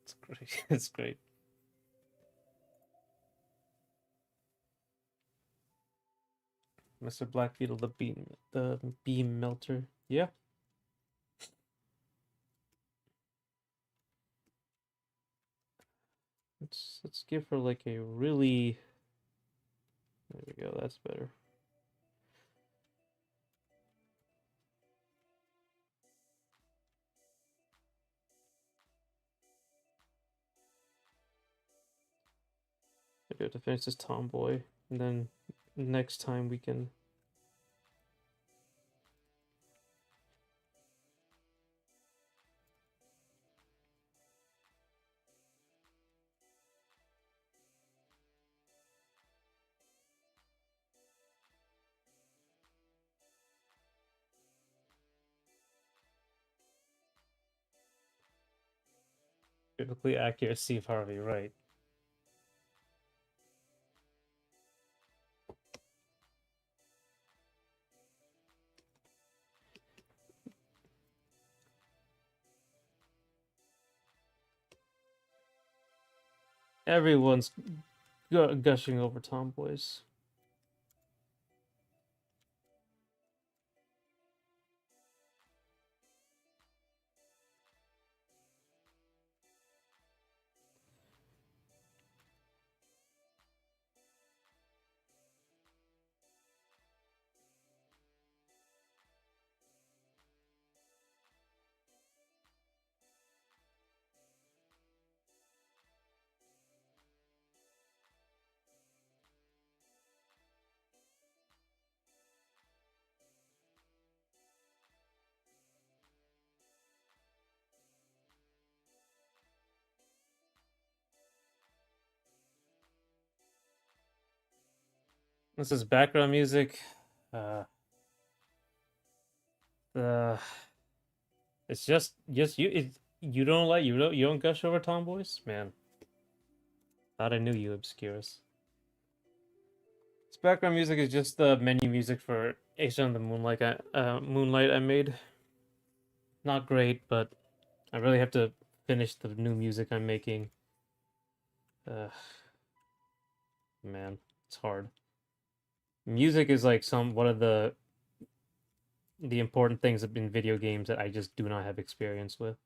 S1: It's great. It's great. Mr. Black Beetle, the beam melter. Yeah. Let's give her like a really. There we go. That's better. We have to finish this tomboy, and then next time we can. Biblically accurate Steve Harvey, right? Everyone's gushing over tomboys. This is background music. Uh, uh, it's just you. You don't like you don't gush over Tomboys, man. Thought I knew you, Obscurus. This background music is just the menu music for AcesUndertheMoonlight. Moonlight I made. Not great, but I really have to finish the new music I'm making. Uh, man, it's hard. Music is like one of the important things in video games that I just do not have experience with.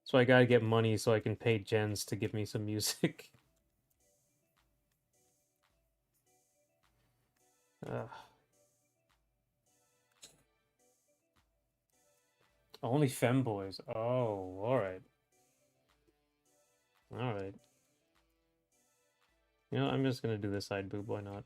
S1: So I gotta get money so I can pay gens to give me some music. uh, only femboys. Oh, all right, all right. You know, I'm just gonna do the side boob. Why not?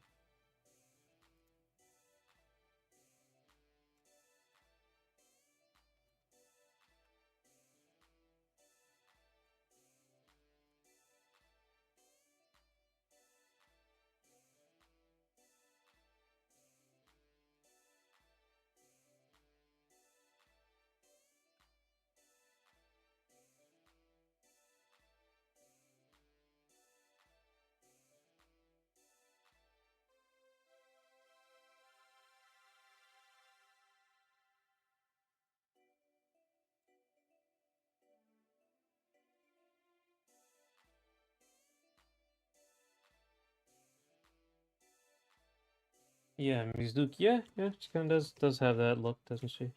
S1: Yeah, Mizuki. Yeah, yeah. She kind of does have that look, doesn't she?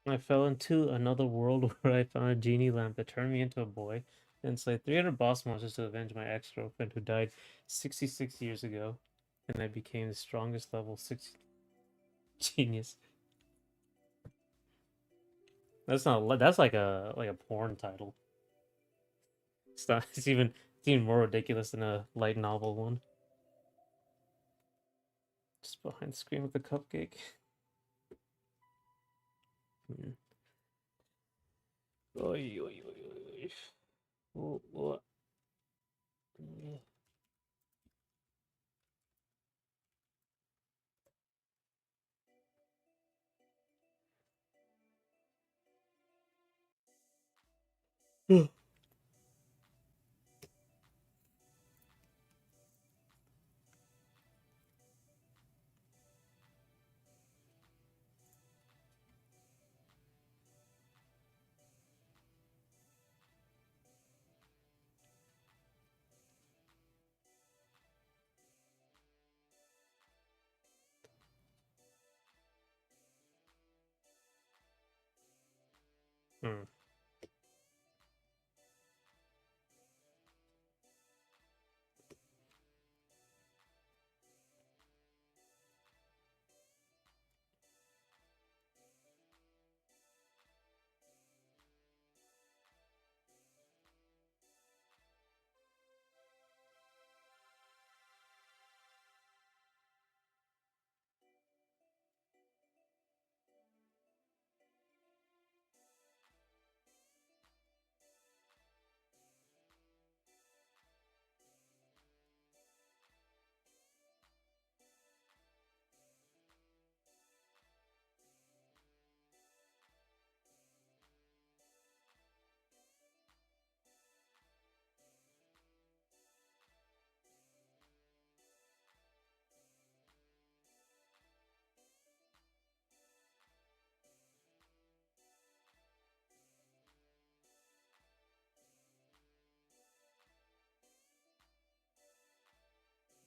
S1: I fell into another world where I found a genie lamp that turned me into a boy, and slayed 300 boss monsters to avenge my ex-girlfriend who died 66 years ago, and I became the strongest level 6 genius. That's not that's like a porn title. It's not. It's even more ridiculous than a light novel one. Just behind the screen with the cupcake. Hmm. Oy, oy, oy, oy. Oh, oh. Hmm.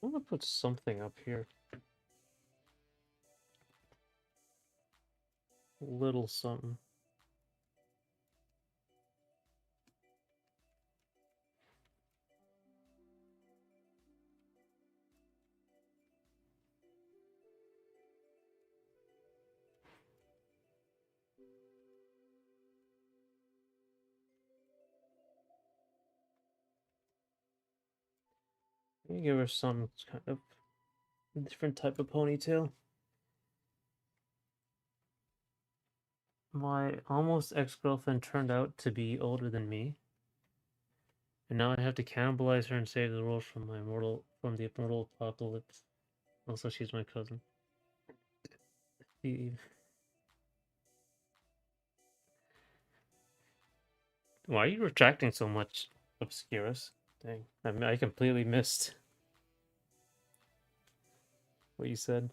S1: I'm gonna put something up here. A little something. Maybe give her some kind of different type of ponytail. My almost ex-girlfriend turned out to be older than me, and now I have to cannibalize her and save the world from the immortal apocalypse. Also, she's my cousin. Why are you retracting so much, Obscurus? Dang, I completely missed what you said.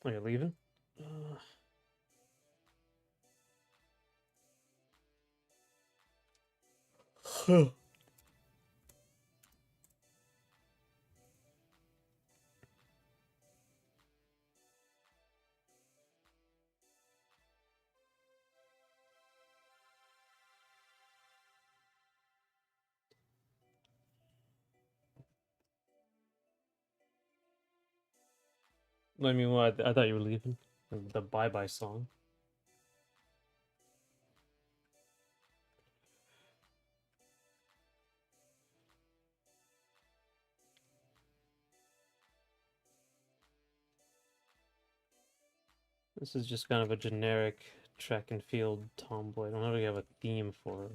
S1: Are you leaving? I mean, what? I thought you were leaving. The bye-bye song. This is just kind of a generic track and field tomboy. I don't really have a theme for her.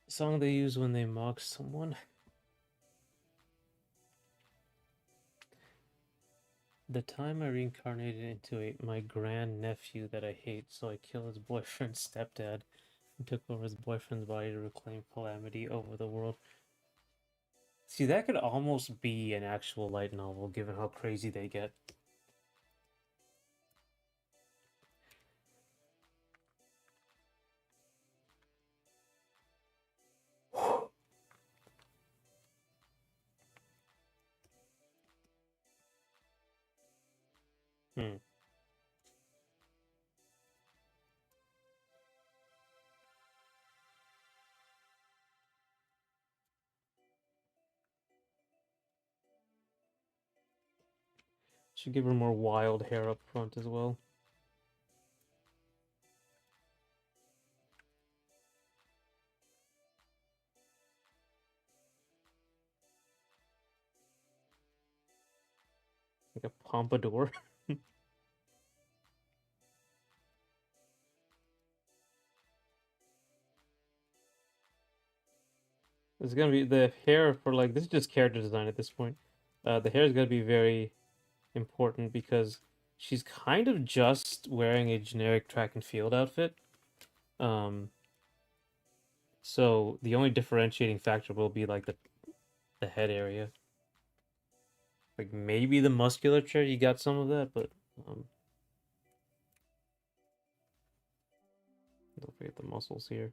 S1: Song they use when they mock someone. The time I reincarnated into my grand nephew that I hate, so I kill his boyfriend's stepdad and took over his boyfriend's body to reclaim calamity over the world. See, that could almost be an actual light novel, given how crazy they get. Hmm. Should give her more wild hair up front as well. Like a pompadour. It's gonna be the hair for like this is just character design at this point. The hair is gonna be very important because she's kind of just wearing a generic track and field outfit. Um, so the only differentiating factor will be like the head area. Like maybe the musculature, you got some of that, but um, don't forget the muscles here.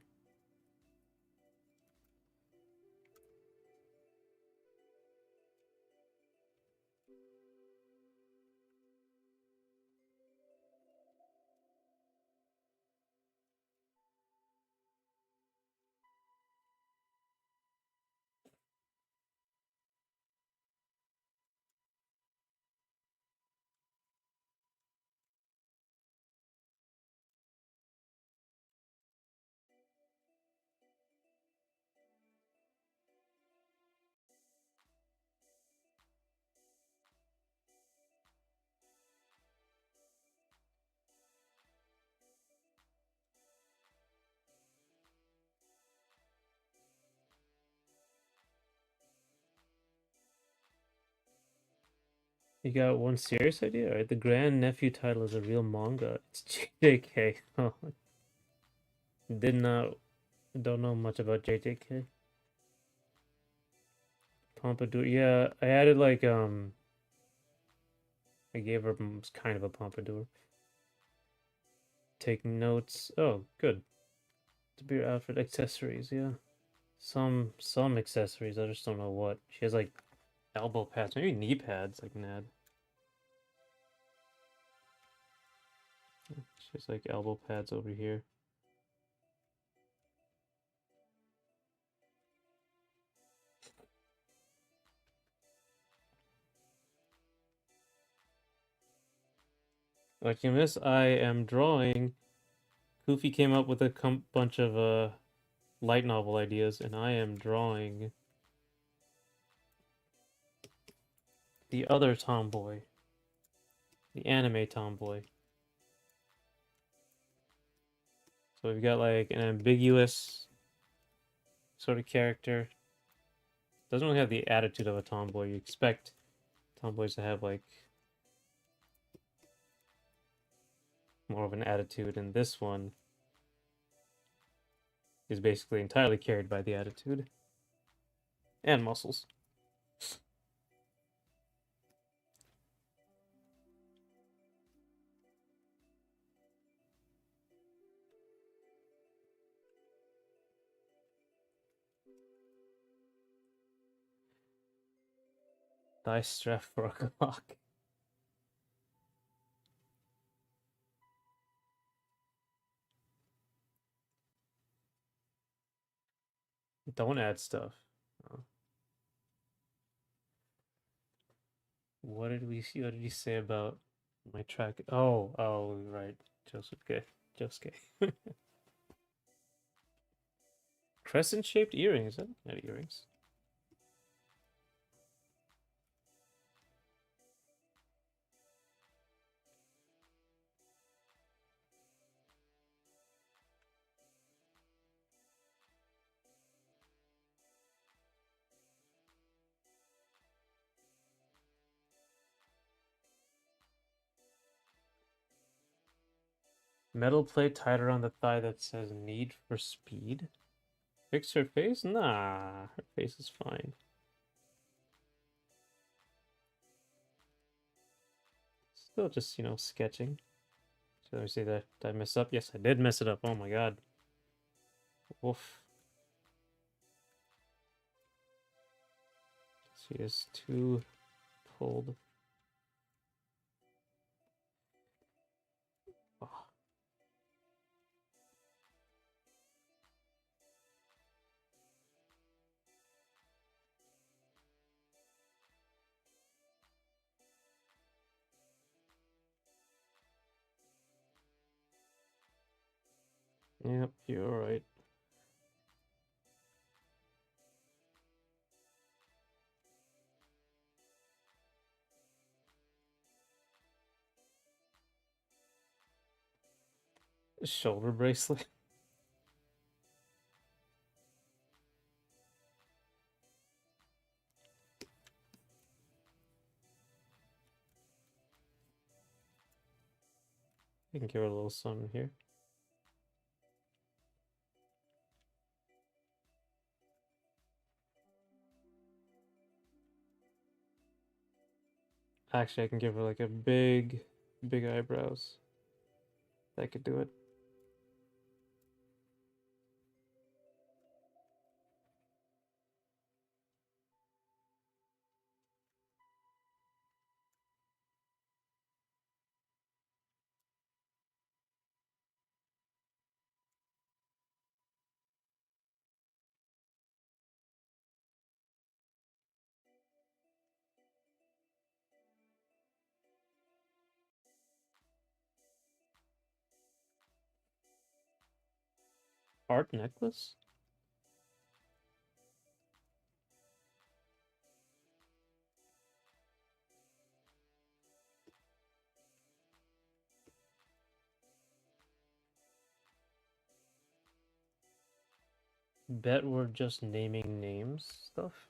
S1: You got one serious idea? All right, the grandnephew title is a real manga. It's JJK. Oh, did not, don't know much about JJK. Pompadour. Yeah, I added like I gave her kind of a pompadour. Taking notes. Oh, good. To be her outfit accessories. Yeah, some accessories. I just don't know what. She has like elbow pads, maybe knee pads, like Nad. She has like elbow pads over here. Like in this, I am drawing. Koofy came up with a bunch of light novel ideas, and I am drawing the other tomboy, the anime tomboy. So we've got like an ambiguous sort of character. Doesn't really have the attitude of a tomboy. You expect tomboys to have like more of an attitude, and this one is basically entirely carried by the attitude and muscles. Thigh strap for a clock. Don't add stuff. Oh. What did we see? What did he say about my track? Oh, right. Josuke. Josuke. Crescent-shaped earrings. Is that not earrings? Metal plate tied around the thigh that says "Need for Speed." Fix her face? Nah, her face is fine. Still just, sketching. So let me see that. Did I mess up? Yes, I did mess it up. Oh my god. Woof. She is too pulled. Oh. Yep, you're right. Shoulder bracelet. I can give her a little something here. Actually, I can give her like a big eyebrows. That could do it. Heart necklace? Bet we're just naming names stuff.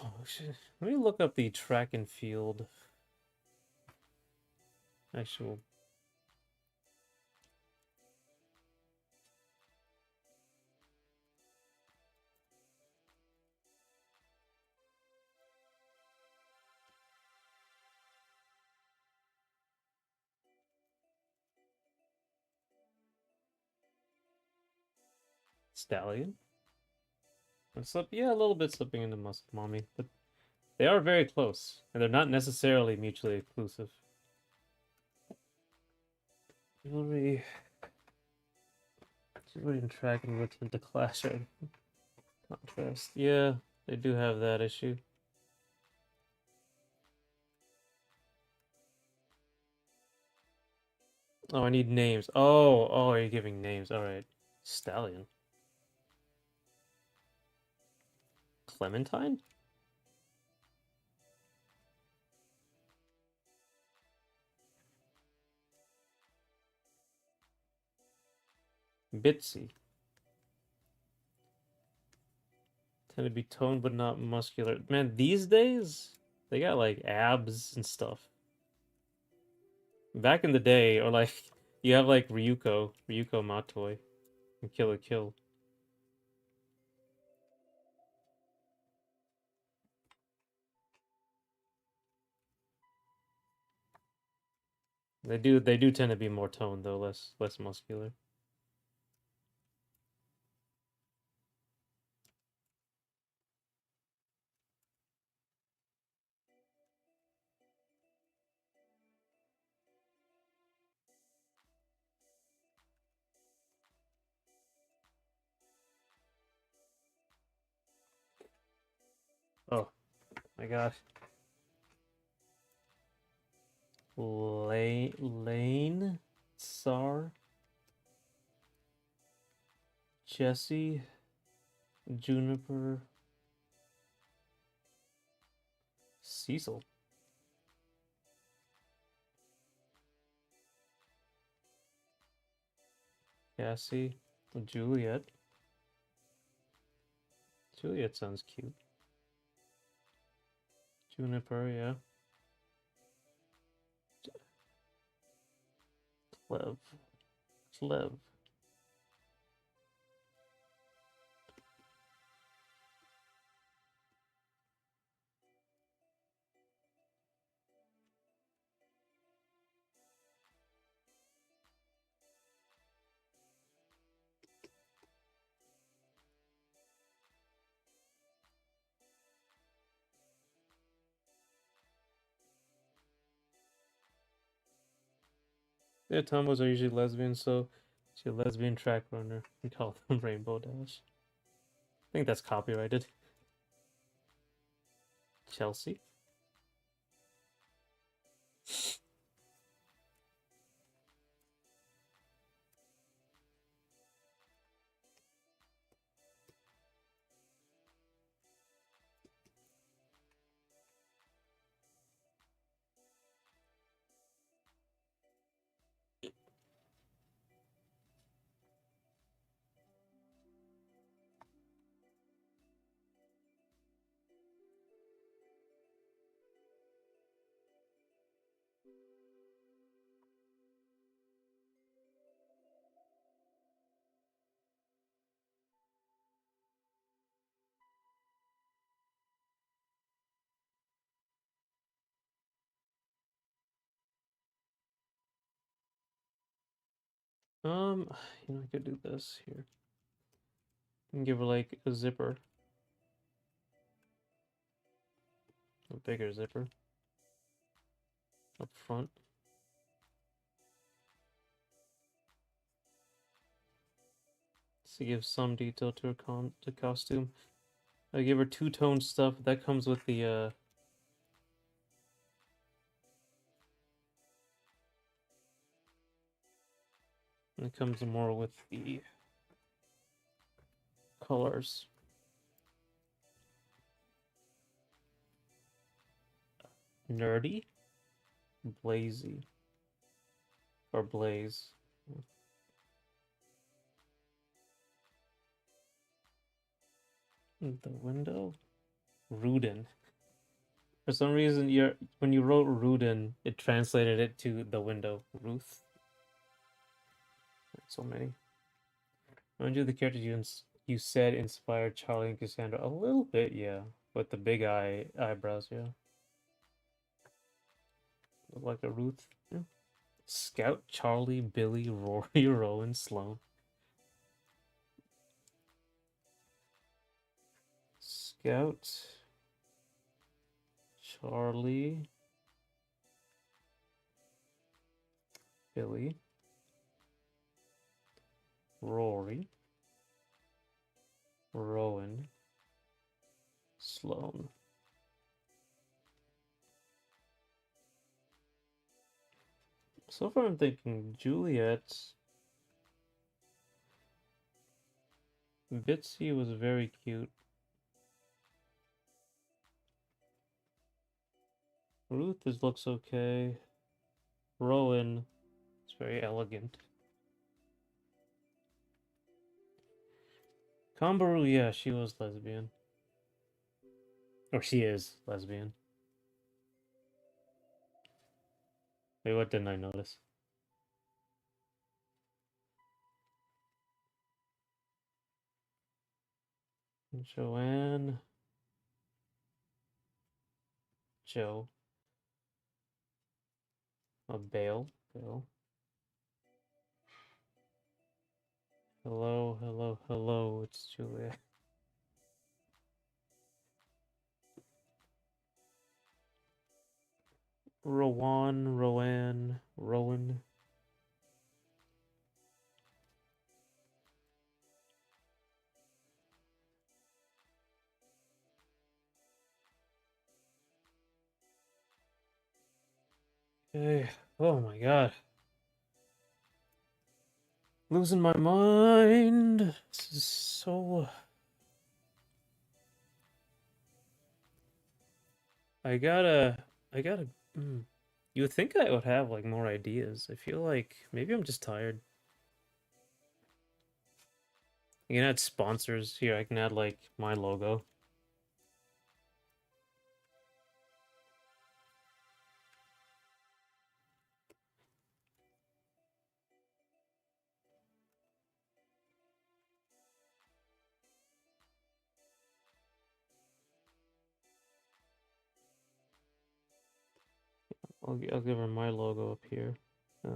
S1: Let me look up the track and field actual. Stallion. Yeah, a little bit slipping into Musk Mommy, but they are very close, and they're not necessarily mutually exclusive. Jewelry and track and return to clash are contrast. Yeah, they do have that issue. Oh, I need names. Oh, are you giving names? All right. Stallion. Clementine? Bitsy. Tend to be toned but not muscular. Man, these days, they got like abs and stuff. Back in the day, or like, you have like Ryuko Matoi, and Kill la Kill. They do tend to be more toned though, less muscular. Oh my gosh. Lane, Sar, Jesse, Juniper, Cecil, Cassie, Juliet. Juliet sounds cute. Juniper, yeah. Clev. Yeah, Tomboys are usually lesbian, so she's a lesbian track runner. We call them Rainbow Dash. I think that's copyrighted. Chelsea. Um, I could do this here. And give her like a zipper. A bigger zipper. Up front. To give some detail to her costume. I give her two-tone stuff. That comes with the it comes more with the colors. Nerdy, Blazy, or Blaze. The window, Rudin. For some reason, when you wrote Rudin, it translated it to the window. Ruth. So many. Mind you, the characters you said inspired Charlie and Cassandra a little bit, yeah. With the big eyebrows, yeah. Look like a Ruth. Yeah. Scout, Charlie, Billy, Rory, Rowan, Sloan. Scout, Charlie, Billy, Rory, Rowan, Sloan. So far I'm thinking Juliet. Bitsy was very cute. Ruth looks okay. Rowan is very elegant. Kambaru, yeah, she was lesbian. Or she is lesbian. Wait, what didn't I notice? Joanne. Joe. Bale. Bale. Hello, hello, hello, it's Julia. Rowan, Rowan, Rowan. Okay. Oh my god. Losing my mind. This is so... I gotta... You would think I would have, like, more ideas. I feel like maybe I'm just tired. You can add sponsors. Here, I can add, like, my logo. I'll give her my logo up here. There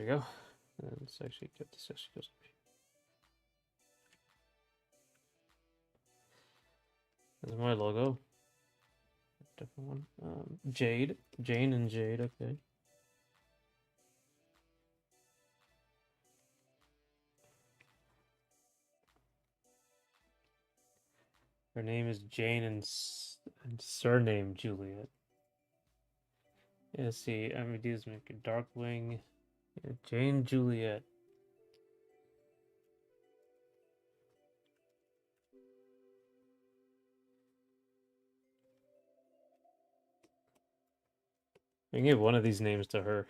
S1: you go. And let's actually get this actually goes up here. There's my logo. Different one. Jade. Jane and Jade, okay. Her name is Jane and surname Juliet. Yeah, see, I'm gonna do is make a Darkwing. Yeah, Jane Juliet. I can give one of these names to her.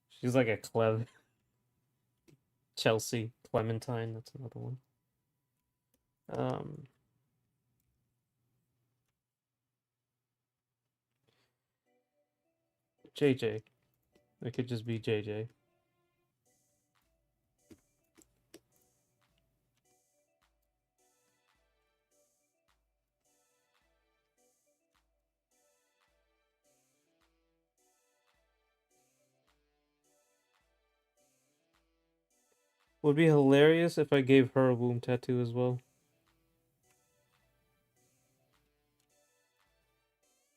S1: She's like a Chelsea Clementine. That's another one. JJ. It could just be JJ. Would be hilarious if I gave her a womb tattoo as well.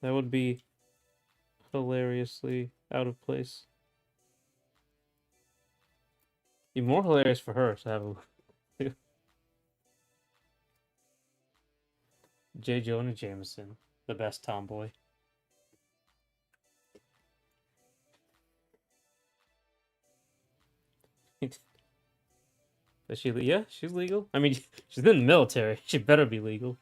S1: That would be hilariously out of place. Be more hilarious for her to have a J. Jonah Jameson, the best tomboy. Is she? Yeah, she's legal. I mean, she's in the military. She better be legal.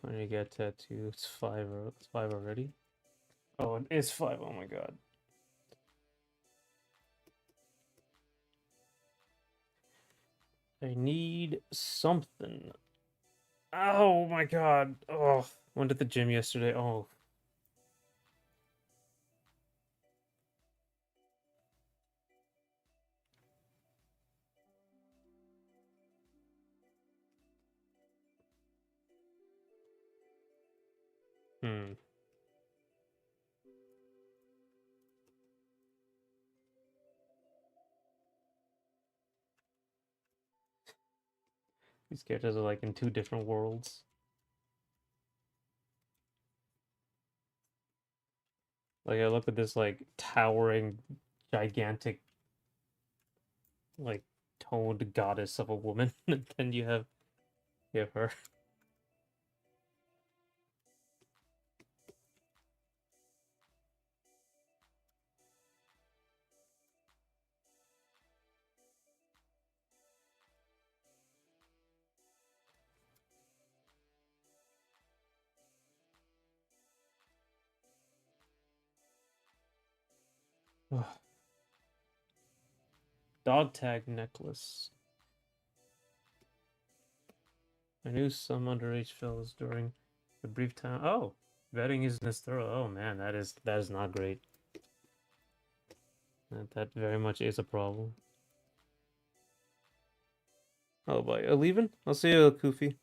S1: Trying to get tattoo. It's 5. It's 5 already. Oh, it is 5. Oh my god. I need something. Oh my god. Oh, went to the gym yesterday. Oh. Hmm. These characters are like in 2 different worlds. Like I look at this like towering, gigantic, like toned goddess of a woman, and then you have her. Dog tag necklace. I knew some underage fellas during the brief time. Oh, vetting isn't as thorough. Oh man, that is not great. That very much is a problem. Oh boy, leaving? I'll see you, Koofy.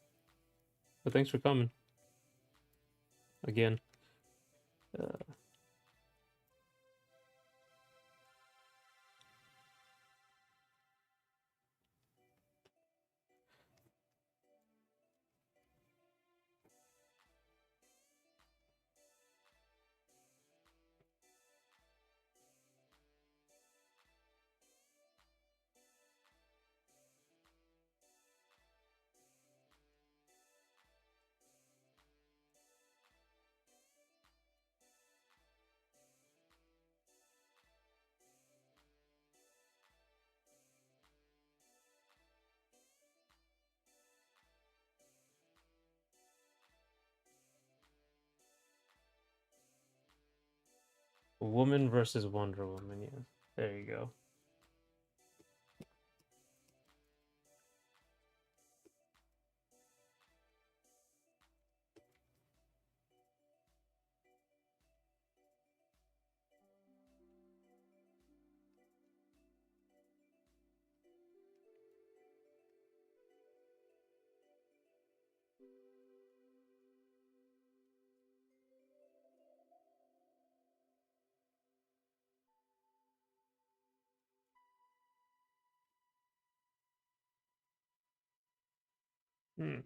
S1: But thanks for coming again. Uh, Woman versus Wonder Woman. Yeah, there you go. Hmm.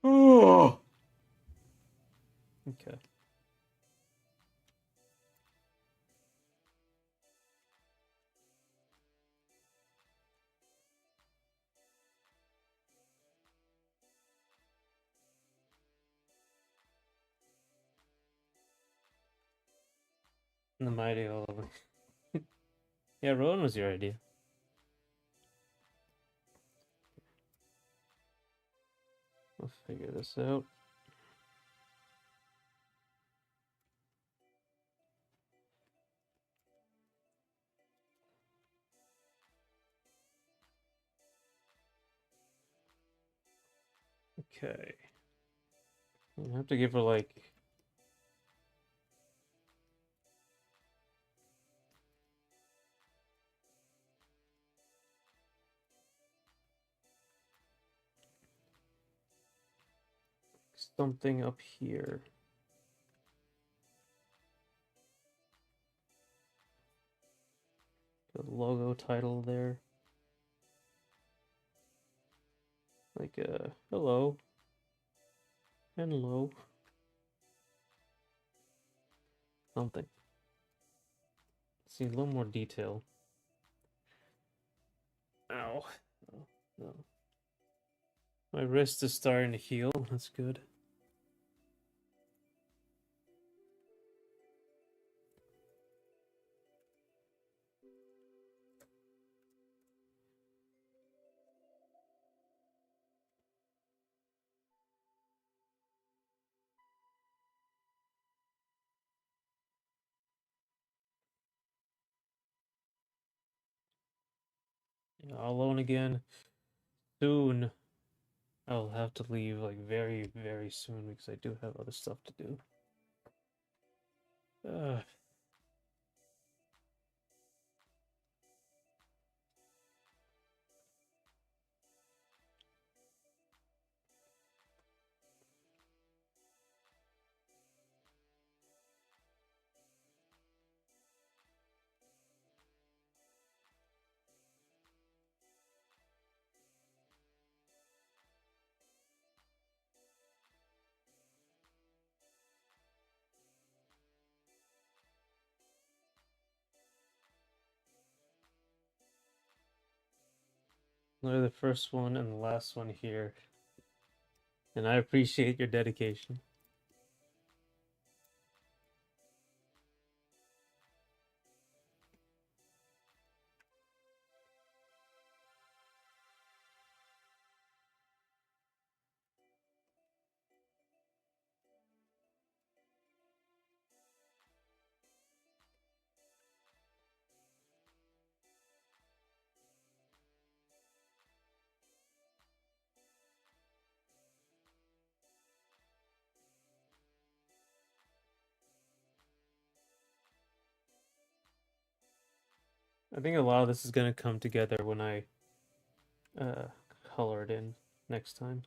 S1: Oh. Okay. The mighty all over. Yeah, Rowan was your idea. We'll figure this out. Okay. I have to give her like something up here. The logo title there. Like, hello. Hello. Something. See, a little more detail. Ow. Oh, no. My wrist is starting to heal. That's good. Yeah, all alone again. Soon. I'll have to leave, like, very, very soon because I do have other stuff to do. Uh, Literally the first one and the last one here. And I appreciate your dedication. I think a lot of this is going to come together when I uh, color it in next time.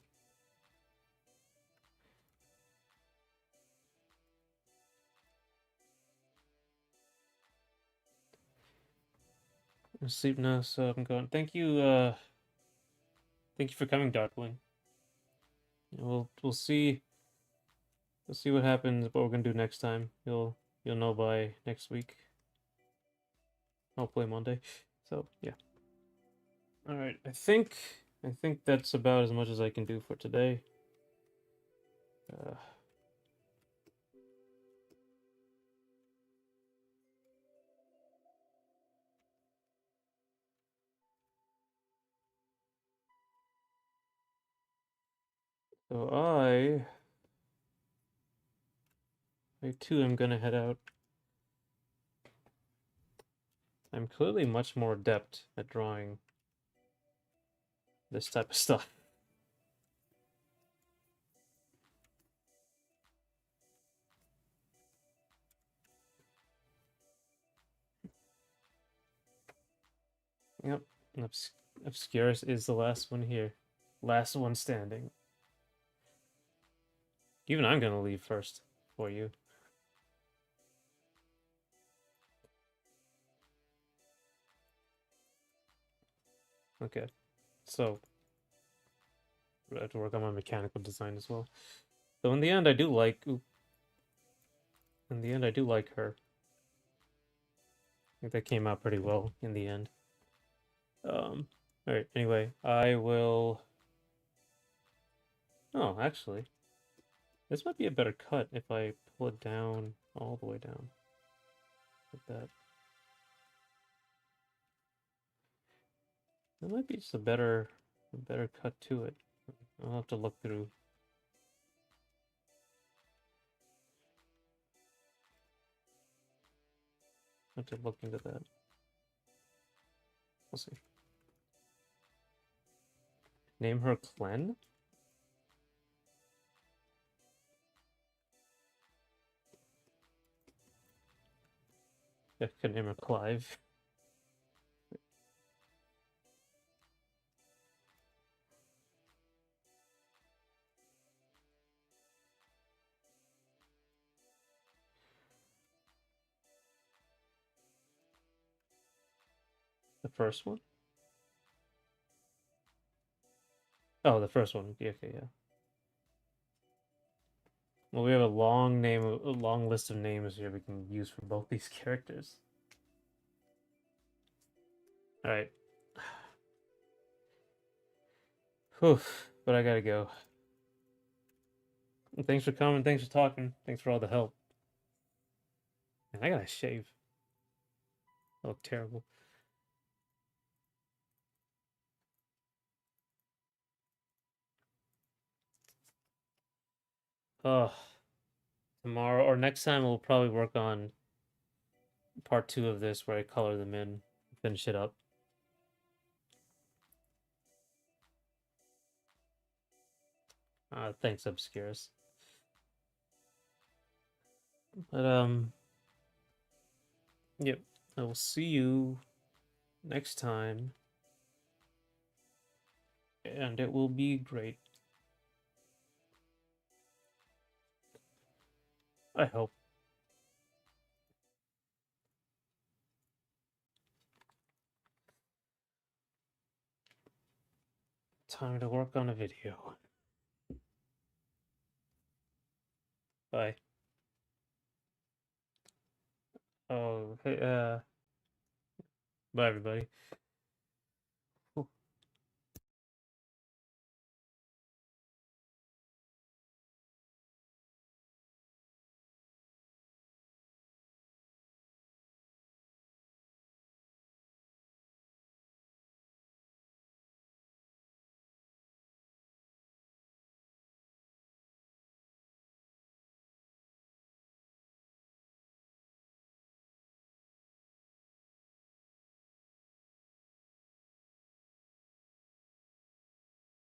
S1: I'm asleep now, so I'm going. Thank you for coming, Darkling. We'll see. We'll see what happens. What we're gonna do next time. You'll know by next week. Hopefully Monday. So yeah. All right. I think that's about as much as I can do for today. Uh, so I too am gonna head out. I'm clearly much more adept at drawing this type of stuff. Yep. Obscurus is the last one here. Last one standing. Even I'm gonna leave first for you. Okay. So I have to work on my mechanical design as well. So in the end, I do like. In the end, I do like her. I think that came out pretty well in the end. All right. Anyway, I will. Oh, actually, this might be a better cut if I pull it down all the way down. Like that. That might be just a better cut to it. I'll have to look through. I'll have to look into that. We'll see. Name her Clen? I could name her Clive. The first one? Oh, the first one. Okay, okay, yeah. Well, we have a long list of names here we can use for both these characters. All right. Whew, but I gotta go. Thanks for coming. Thanks for talking. Thanks for all the help. Man, I gotta shave. I look terrible. Oh, tomorrow or next time we'll probably work on part 2 of this where I color them in, finish it up. Thanks, Obscurus. But yep. I will see you next time, and it will be great. I hope. Time to work on a video. Bye. Oh, hey, bye everybody.